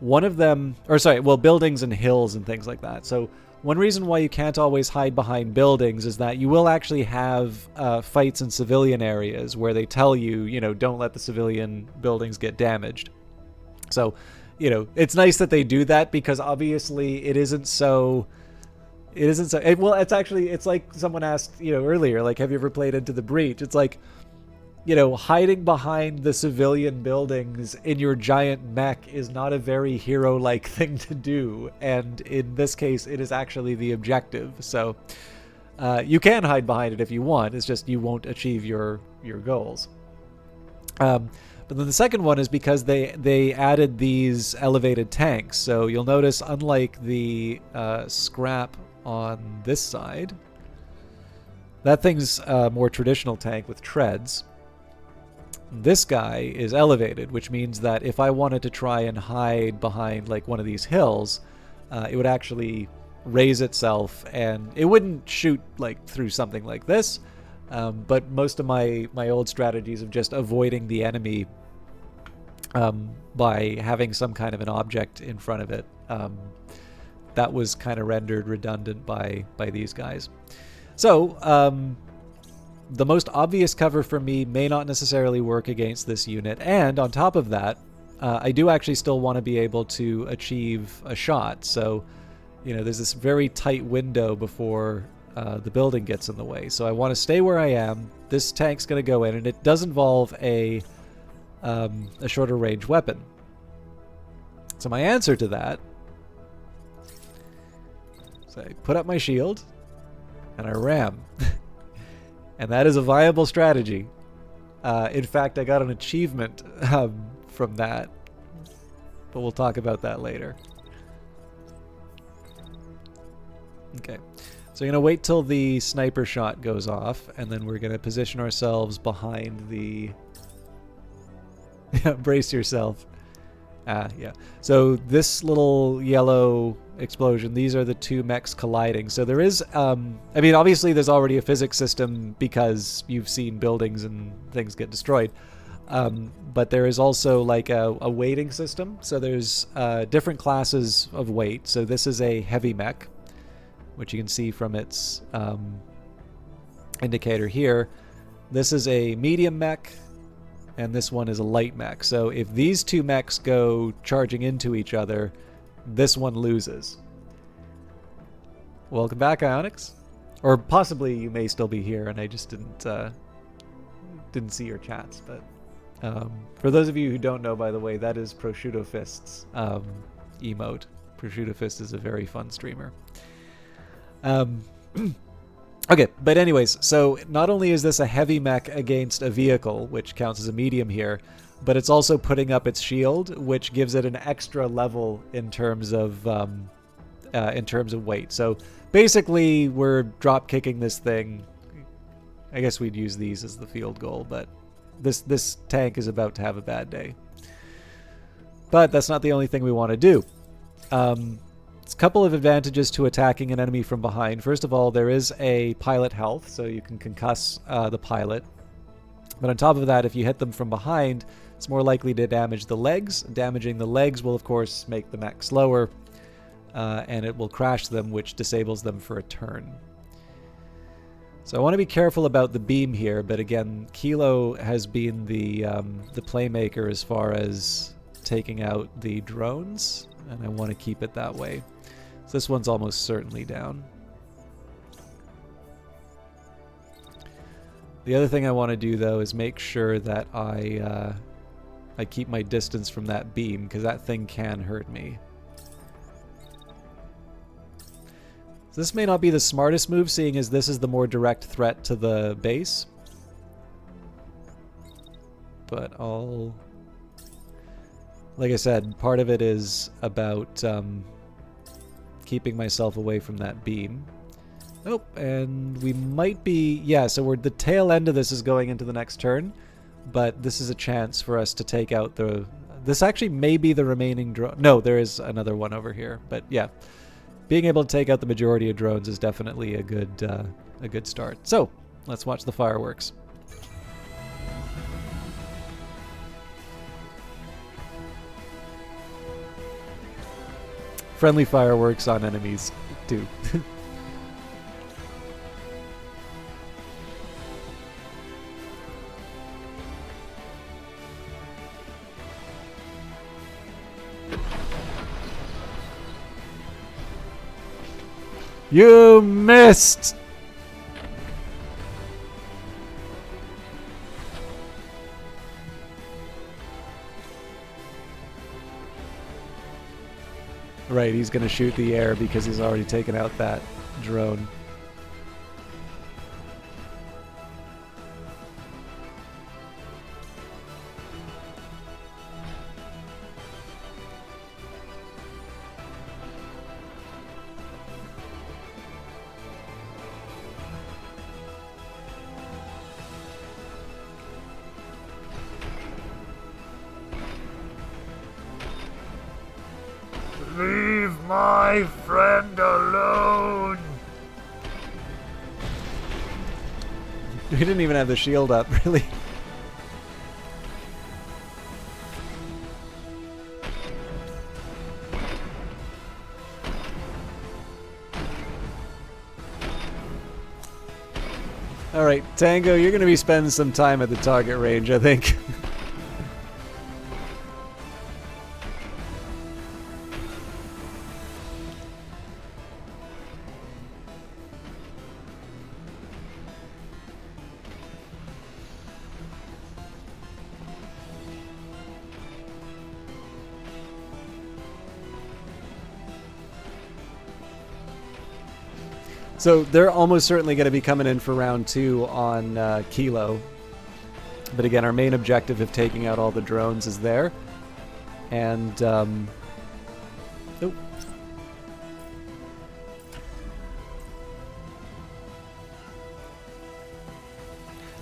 One of them, or sorry, well, buildings and hills and things like that. So one reason why you can't always hide behind buildings is that you will actually have fights in civilian areas where they tell you, you know, don't let the civilian buildings get damaged. So, you know, it's nice that they do that because obviously it isn't so... well, it's like someone asked, you know, earlier, like, have you ever played Into the Breach? It's like, you know, hiding behind the civilian buildings in your giant mech is not a very hero-like thing to do, and in this case, it is actually the objective. So you can hide behind it if you want. It's just you won't achieve your goals. But then the second one is because they added these elevated tanks. So you'll notice, unlike the scrap on this side, that thing's a more traditional tank with treads. This guy is elevated, which means that if I wanted to try and hide behind like one of these hills, it would actually raise itself, and it wouldn't shoot like through something like this. But most of my old strategies of just avoiding the enemy by having some kind of an object in front of it, that was kind of rendered redundant by these guys. So the most obvious cover for me may not necessarily work against this unit, and on top of that, I do actually still want to be able to achieve a shot. So, you know, there's this very tight window before the building gets in the way. So I want to stay where I am. This tank's going to go in, and it does involve a shorter range weapon. So my answer to that, so I put up my shield, and I ram. And that is a viable strategy. In fact, I got an achievement from that. But we'll talk about that later. Okay. So we're going to wait till the sniper shot goes off, and then we're going to position ourselves behind the... Brace yourself. Yeah. So this little yellow explosion, these are the two mechs colliding. So there is, I mean, obviously there's already a physics system because you've seen buildings and things get destroyed. But there is also like a weighting system. So there's different classes of weight. So this is a heavy mech, which you can see from its indicator here. This is a medium mech, and this one is a light mech. So if these two mechs go charging into each other, this one loses. Welcome back, Ionix. Or possibly you may still be here and I just didn't see your chats. But for those of you who don't know, by the way, that is Prosciutto Fist's emote. Prosciutto Fist is a very fun streamer. Okay, but anyways, so not only is this a heavy mech against a vehicle, which counts as a medium here, but it's also putting up its shield, which gives it an extra level in terms of weight. So basically, we're drop kicking this thing. I guess we'd use these as the field goal, but this tank is about to have a bad day. But that's not the only thing we want to do. There's a couple of advantages to attacking an enemy from behind. First of all, there is a pilot health, so you can concuss the pilot. But on top of that, if you hit them from behind, it's more likely to damage the legs. Damaging the legs will, of course, make the mech slower, and it will crash them, which disables them for a turn. So I want to be careful about the beam here, but again, Kilo has been the playmaker as far as taking out the drones, and I want to keep it that way. So this one's almost certainly down. The other thing I want to do, though, is make sure that I keep my distance from that beam, because that thing can hurt me. So this may not be the smartest move, seeing as this is the more direct threat to the base. But I'll... Like I said, part of it is about keeping myself away from that beam. Oh, and we might be... Yeah, so we're, the tail end of this is going into the next turn, but this is a chance for us to take out the... This actually may be the remaining drone. No, there is another one over here, but yeah. Being able to take out the majority of drones is definitely a good start. So, let's watch the fireworks. Friendly fireworks on enemies, too. You missed! Right, he's going to shoot the air because he's already taken out that drone. Leave my friend alone! We didn't even have the shield up, really. Alright, Tango, you're going to be spending some time at the target range, I think. So they're almost certainly going to be coming in for round 2 on Kilo. But again, our main objective of taking out all the drones is there. And, oh.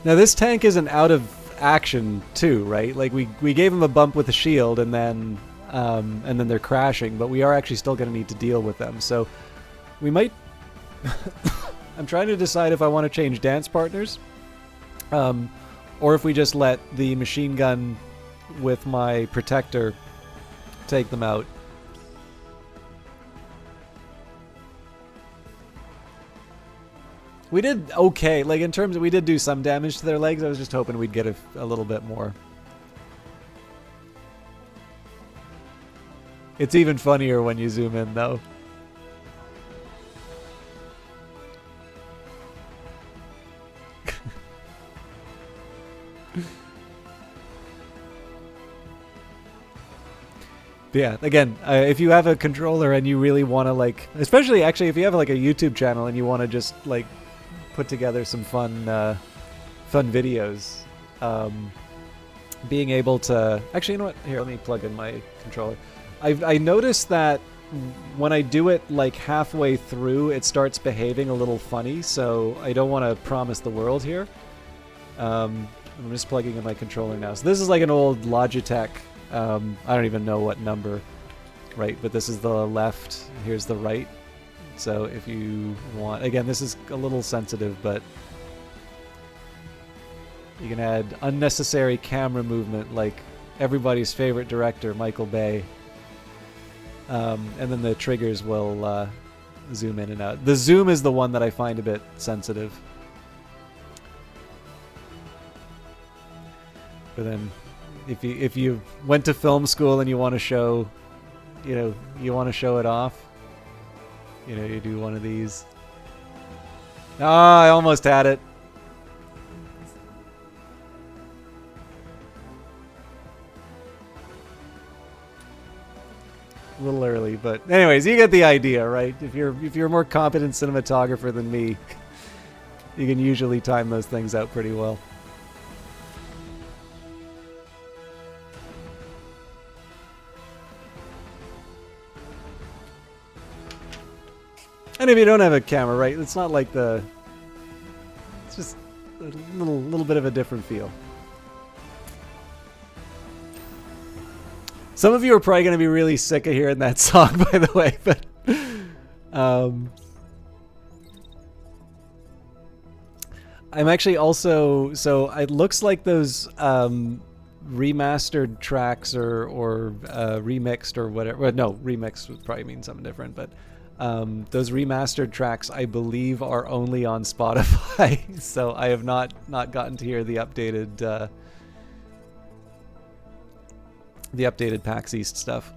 Now this tank isn't out of action too, right? Like we gave him a bump with the shield and then they're crashing, but we are actually still going to need to deal with them. So we might... I'm trying to decide if I want to change dance partners, or if we just let the machine gun with my protector take them out. We did okay, like in terms of, we did do some damage to their legs. I was just hoping we'd get a little bit more. It's even funnier when you zoom in, though. Yeah, again, if you have a controller and you really want to, like, especially actually if you have like a YouTube channel and you want to just like put together some fun videos, being able to actually, you know what? Here, let me plug in my controller. I noticed that when I do it like halfway through, it starts behaving a little funny. So I don't want to promise the world here. I'm just plugging in my controller now. So this is like an old Logitech. I don't even know what number, right? But this is the left, here's the right. So if you want, again, this is a little sensitive, but you can add unnecessary camera movement like everybody's favorite director, Michael Bay. And then the triggers will zoom in and out. The zoom is the one that I find a bit sensitive. But then if you went to film school and you want to show, you want to show it off, you do one of these. Ah, I almost had it. little early, but anyways, you get the idea, right? If you're a more competent cinematographer than me, you can usually time those things out pretty well. And if you don't have a camera, right, it's not like it's just a little bit of a different feel. Some of you are probably going to be really sick of hearing that song, by the way, but I'm actually also, so it looks like those remastered tracks or remixed or whatever. Well, no, remixed would probably mean something different, but those remastered tracks, I believe, are only on Spotify. So I have not gotten to hear the updated PAX East stuff.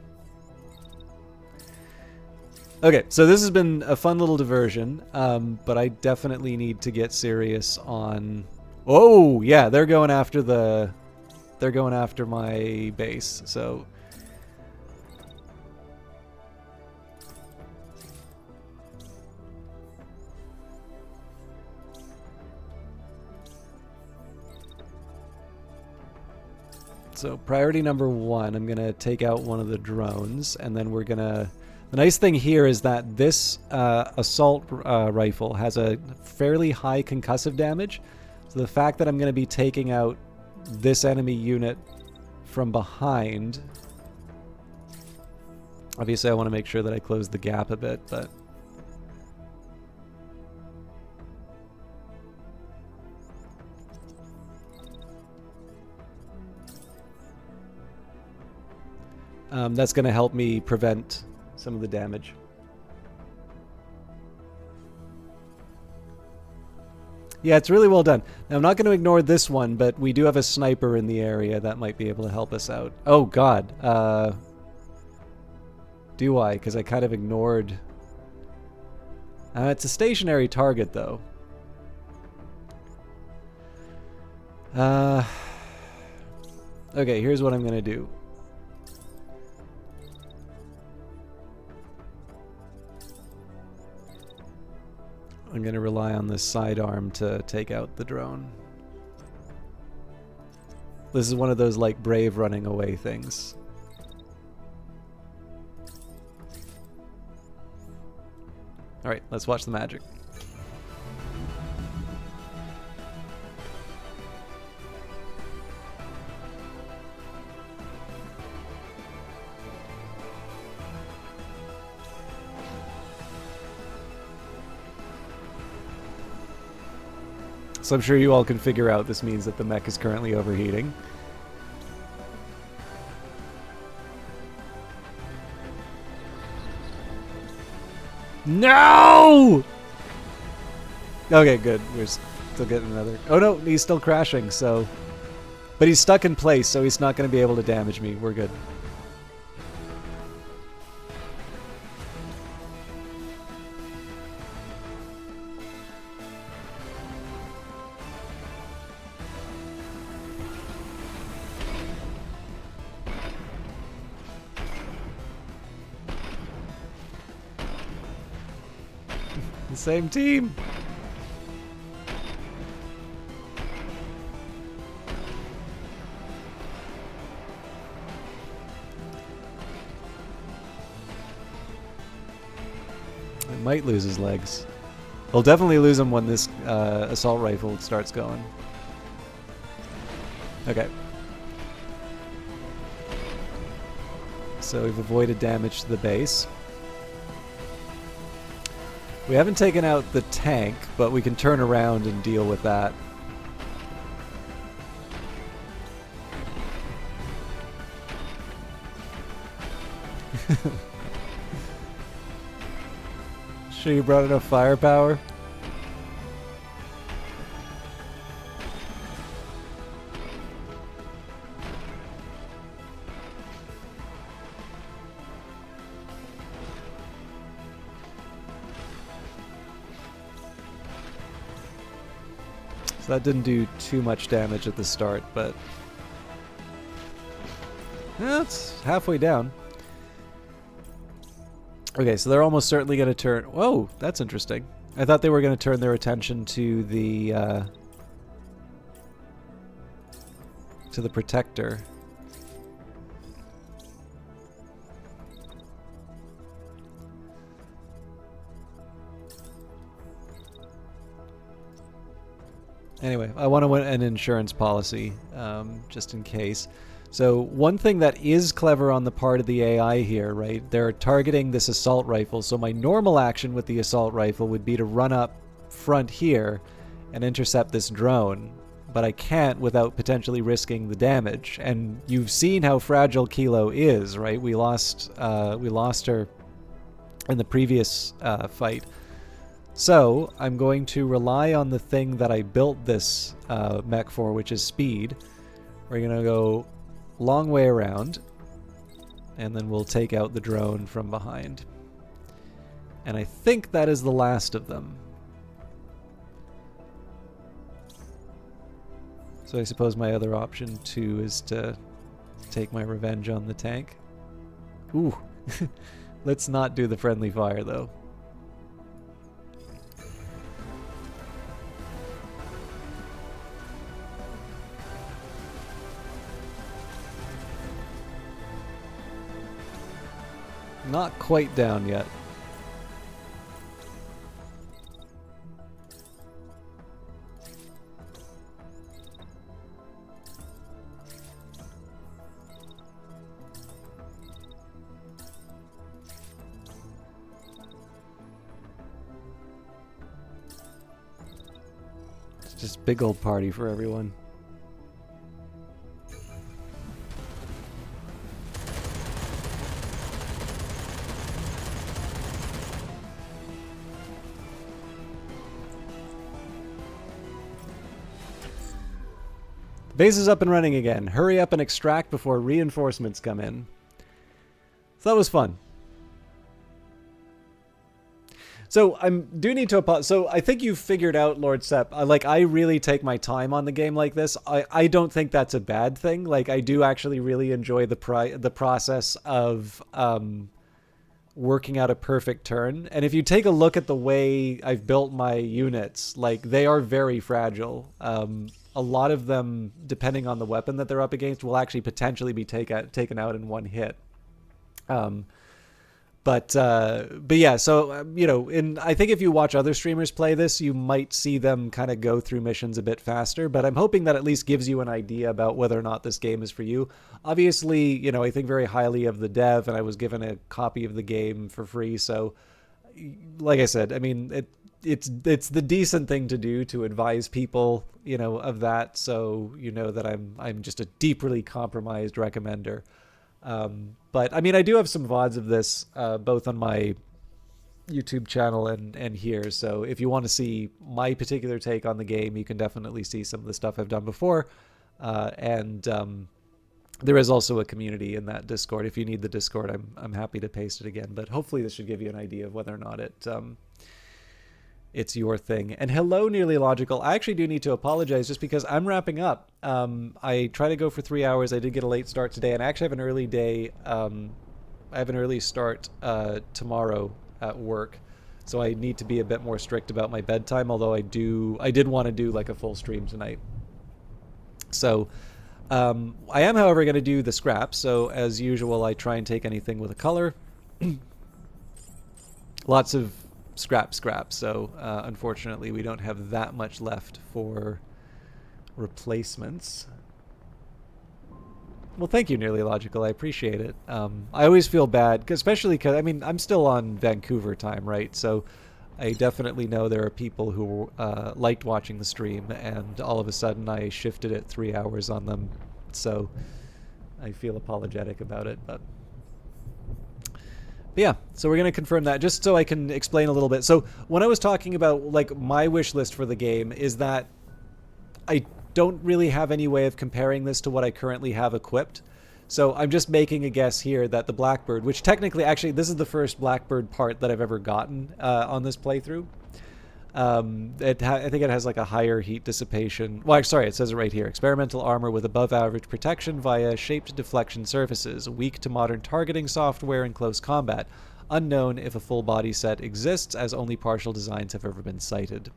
Okay, so this has been a fun little diversion, but I definitely need to get serious on. Oh yeah, they're going after my base. So priority number 1, I'm gonna take out one of the drones, and then we're gonna. The nice thing here is that this assault rifle has a fairly high concussive damage. So the fact that I'm going to be taking out this enemy unit from behind, obviously I want to make sure that I close the gap a bit, but that's going to help me prevent some of the damage. Yeah, it's really well done. Now, I'm not going to ignore this one, but we do have a sniper in the area that might be able to help us out. Oh, God. Do I? Because I kind of ignored... it's a stationary target, though. Okay, here's what I'm going to do. I'm going to rely on this sidearm to take out the drone. This is one of those, like, brave running away things. Alright, let's watch the magic. So I'm sure you all can figure out this means that the mech is currently overheating. No! Okay, good. We're still getting another... Oh no, he's still crashing, so... But he's stuck in place, so he's not going to be able to damage me. We're good. The same team. It might lose his legs. He'll definitely lose them when this assault rifle starts going. Okay. So we've avoided damage to the base. We haven't taken out the tank, but we can turn around and deal with that. Sure you brought enough firepower? So that didn't do too much damage at the start, but it's halfway down. Okay, so they're almost certainly going to turn... Whoa, that's interesting. I thought they were going to turn their attention to the protector. Anyway, I want to want an insurance policy, just in case. So one thing that is clever on the part of the AI here, right? They're targeting this assault rifle. So my normal action with the assault rifle would be to run up front here and intercept this drone. But I can't without potentially risking the damage. And you've seen how fragile Kilo is, right? We lost her in the previous fight. So I'm going to rely on the thing that I built this mech for, which is speed. We're going to go long way around, and then we'll take out the drone from behind. And I think that is the last of them. So I suppose my other option too is to take my revenge on the tank. Ooh, let's not do the friendly fire though. Not quite down yet. It's just big old party for everyone. Base is up and running again. Hurry up and extract before reinforcements come in. So that was fun. So I do need to apologize. So I think you've figured out, Lord Sepp, like I really take my time on the game like this. I don't think that's a bad thing. Like I do actually really enjoy the process of working out a perfect turn. And if you take a look at the way I've built my units, like they are very fragile. A lot of them, depending on the weapon that they're up against, will actually potentially be taken out in one hit. But yeah, so you know, I think if you watch other streamers play this, you might see them kind of go through missions a bit faster. But I'm hoping that at least gives you an idea about whether or not this game is for you. Obviously, you know, I think very highly of the dev, and I was given a copy of the game for free. So, like I said, I mean, it's the decent thing to do to advise people, you know, of that. So you know that I'm just a deeply compromised recommender. But I mean, I do have some VODs of this, both on my YouTube channel and here. So if you want to see my particular take on the game, you can definitely see some of the stuff I've done before. There is also a community in that Discord. If you need the Discord, I'm happy to paste it again. But hopefully this should give you an idea of whether or not it's your thing. And hello, Nearly Logical. I actually do need to apologize just because I'm wrapping up. I try to go for 3 hours. I did get a late start today, and I actually have an early day. I have an early start tomorrow at work, so I need to be a bit more strict about my bedtime, although I did want to do like a full stream tonight. So I am, however, going to do the scraps. So as usual, I try and take anything with a color. Lots of scrap. So unfortunately, we don't have that much left for replacements. Well, thank you, Nearly Logical. I appreciate it. I always feel bad, especially because, I mean, I'm still on Vancouver time, right? So I definitely know there are people who liked watching the stream, and all of a sudden I shifted it 3 hours on them. So I feel apologetic about it, but yeah, so we're going to confirm that just so I can explain a little bit. So when I was talking about like my wish list for the game is that I don't really have any way of comparing this to what I currently have equipped. So I'm just making a guess here that the Blackbird, which technically, actually, this is the first Blackbird part that I've ever gotten on this playthrough. I think it has like a higher heat dissipation. Well, sorry, it says it right here. Experimental armor with above average protection via shaped deflection surfaces, weak to modern targeting software in close combat. unknown if a full body set exists, as only partial designs have ever been cited.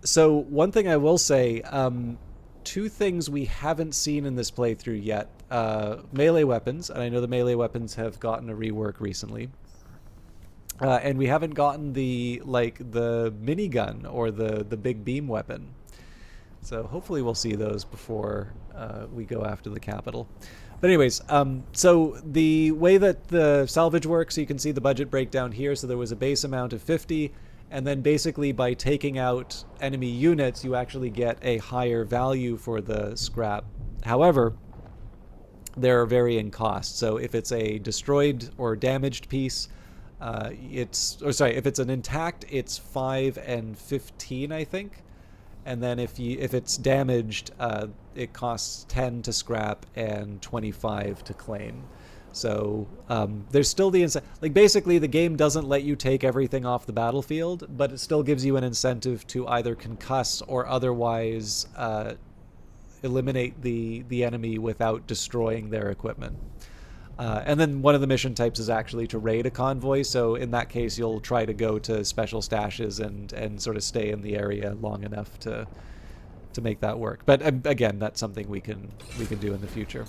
So one thing I will say, two things we haven't seen in this playthrough yet. Melee weapons, and I know the melee weapons have gotten a rework recently. And we haven't gotten the minigun or the big beam weapon. So hopefully we'll see those before we go after the capital. But anyways, so the way that the salvage works, you can see the budget breakdown here. So there was a base amount of 50, and then basically by taking out enemy units, you actually get a higher value for the scrap. However, there are varying costs. So if it's a destroyed or damaged piece, if it's an intact, it's 5 and 15, I think. And then if it's damaged, it costs 10 to scrap and 25 to claim. So there's still the basically the game doesn't let you take everything off the battlefield, but it still gives you an incentive to either concuss or otherwise eliminate the enemy without destroying their equipment. And then one of the mission types is actually to raid a convoy. So in that case, you'll try to go to special stashes and sort of stay in the area long enough to make that work. But again, that's something we can do in the future.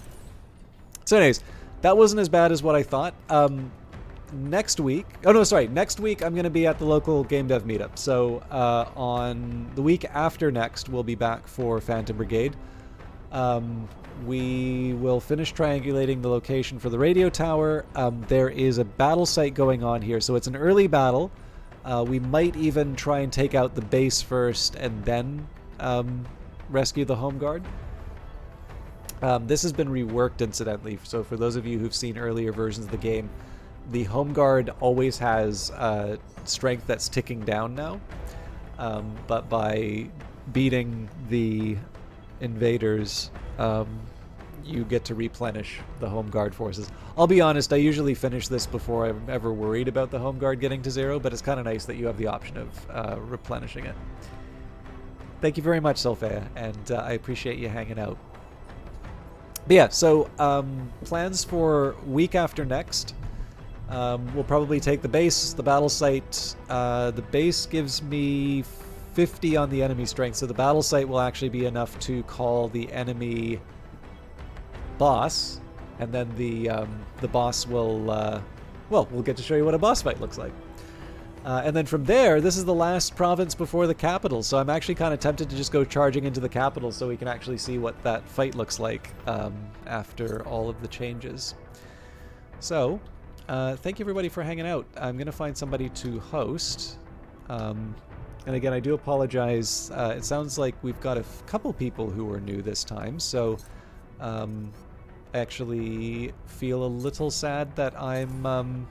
So anyways, that wasn't as bad as what I thought. Next week I'm going to be at the local game dev meetup. So on the week after next, we'll be back for Phantom Brigade. We will finish triangulating the location for the radio tower. There is a battle site going on here, so it's an early battle. We might even try and take out the base first and then rescue the home guard. This has been reworked, incidentally, so for those of you who've seen earlier versions of the game, the home guard always has strength that's ticking down now, but by beating the invaders, you get to replenish the home guard forces. I'll be honest, I usually finish this before I'm ever worried about the home guard getting to 0, but it's kind of nice that you have the option of replenishing it. Thank you very much, Sylphea, and I appreciate you hanging out. But yeah, so plans for week after next. We'll probably take the base, the battle site. The base gives me 50 on the enemy strength, so the battle site will actually be enough to call the enemy boss, and then the boss will we'll get to show you what a boss fight looks like. And then from there, this is the last province before the capital, so I'm actually kind of tempted to just go charging into the capital so we can actually see what that fight looks like after all of the changes. So thank you everybody for hanging out. I'm gonna find somebody to host. And again, I do apologize. It sounds like we've got a couple people who are new this time, so I actually feel a little sad that I'm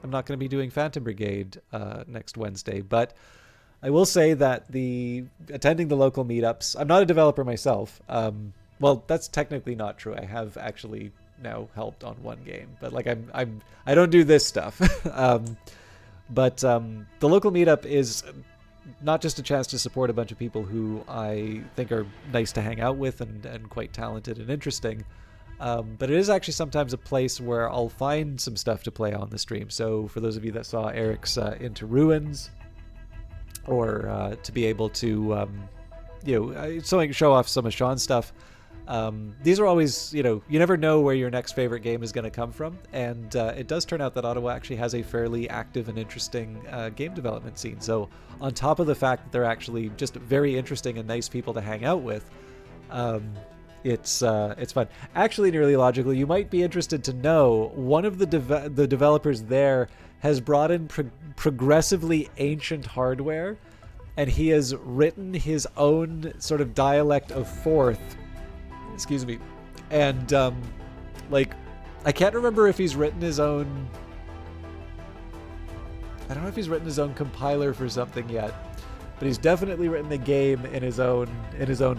not going to be doing Phantom Brigade next Wednesday. But I will say that attending the local meetups, I'm not a developer myself. Well, that's technically not true. I have actually now helped on one game, but like I don't do this stuff. But the local meetup is not just a chance to support a bunch of people who I think are nice to hang out with and quite talented and interesting, but it is actually sometimes a place where I'll find some stuff to play on the stream. So for those of you that saw Eric's Into Ruins, or to be able to so I can show off some of Sean's stuff. These are always, you never know where your next favorite game is going to come from, and it does turn out that Ottawa actually has a fairly active and interesting game development scene. So on top of the fact that they're actually just very interesting and nice people to hang out with, it's fun. Actually, nearly logical, you might be interested to know one of the developers there has brought in progressively ancient hardware, and he has written his own sort of dialect of Fourth. Excuse me. And I can't remember if he's written his own, I don't know if he's written his own compiler for something yet, but he's definitely written the game in his own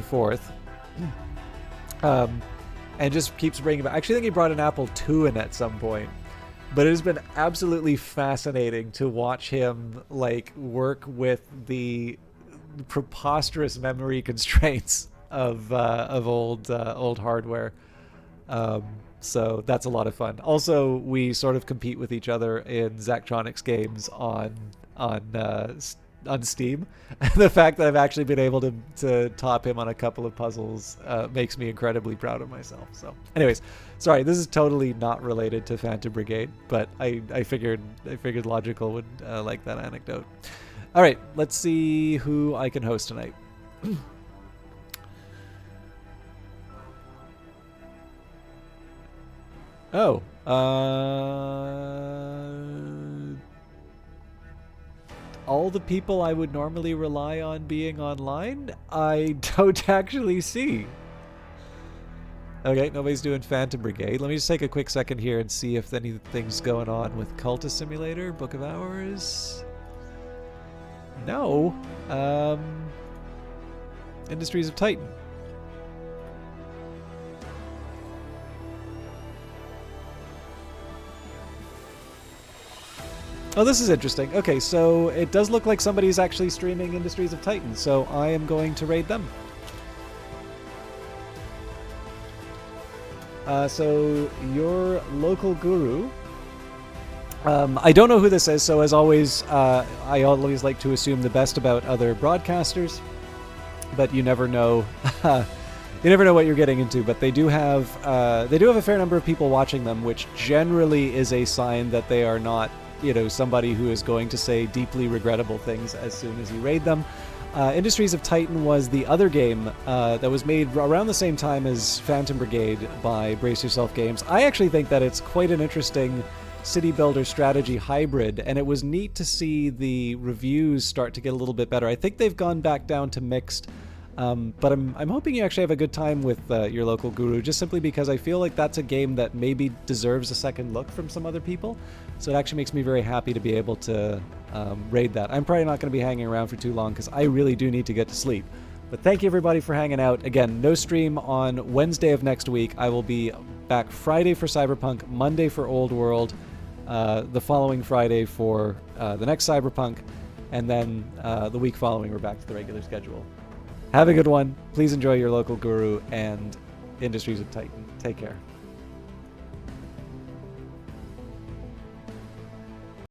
Fourth. And just keeps bringing back. I actually think he brought an Apple II in at some point, but it has been absolutely fascinating to watch him work with the preposterous memory constraints of old hardware. So that's a lot of fun. Also, we sort of compete with each other in Zachtronics games on Steam. The fact that I've actually been able to top him on a couple of puzzles makes me incredibly proud of myself. So, anyways, sorry, this is totally not related to Phantom Brigade, but I figured Logical would like that anecdote. All right, let's see who I can host tonight. Oh, all the people I would normally rely on being online, I don't actually see. Okay, nobody's doing Phantom Brigade. Let me just take a quick second here and see if anything's going on with Cultist Simulator, Book of Hours. No. Industries of Titan. Oh, this is interesting. Okay, so it does look like somebody's actually streaming Industries of Titan, so I am going to raid them. So, your local guru. I don't know who this is, so as always, I always like to assume the best about other broadcasters, but you never know. You never know what you're getting into, but they do have a fair number of people watching them, which generally is a sign that they are not, somebody who is going to say deeply regrettable things as soon as you raid them. Industries of Titan was the other game that was made around the same time as Phantom Brigade by Brace Yourself Games. I actually think that it's quite an interesting city builder strategy hybrid, and it was neat to see the reviews start to get a little bit better. I think they've gone back down to mixed, but I'm hoping you actually have a good time with your local guru, just simply because I feel like that's a game that maybe deserves a second look from some other people. So it actually makes me very happy to be able to raid that. I'm probably not going to be hanging around for too long because I really do need to get to sleep. But thank you everybody for hanging out. Again, no stream on Wednesday of next week. I will be back Friday for Cyberpunk, Monday for Old World, the following Friday for the next Cyberpunk, and then the week following we're back to the regular schedule. Have a good one. Please enjoy your local guru and Industries of Titan. Take care.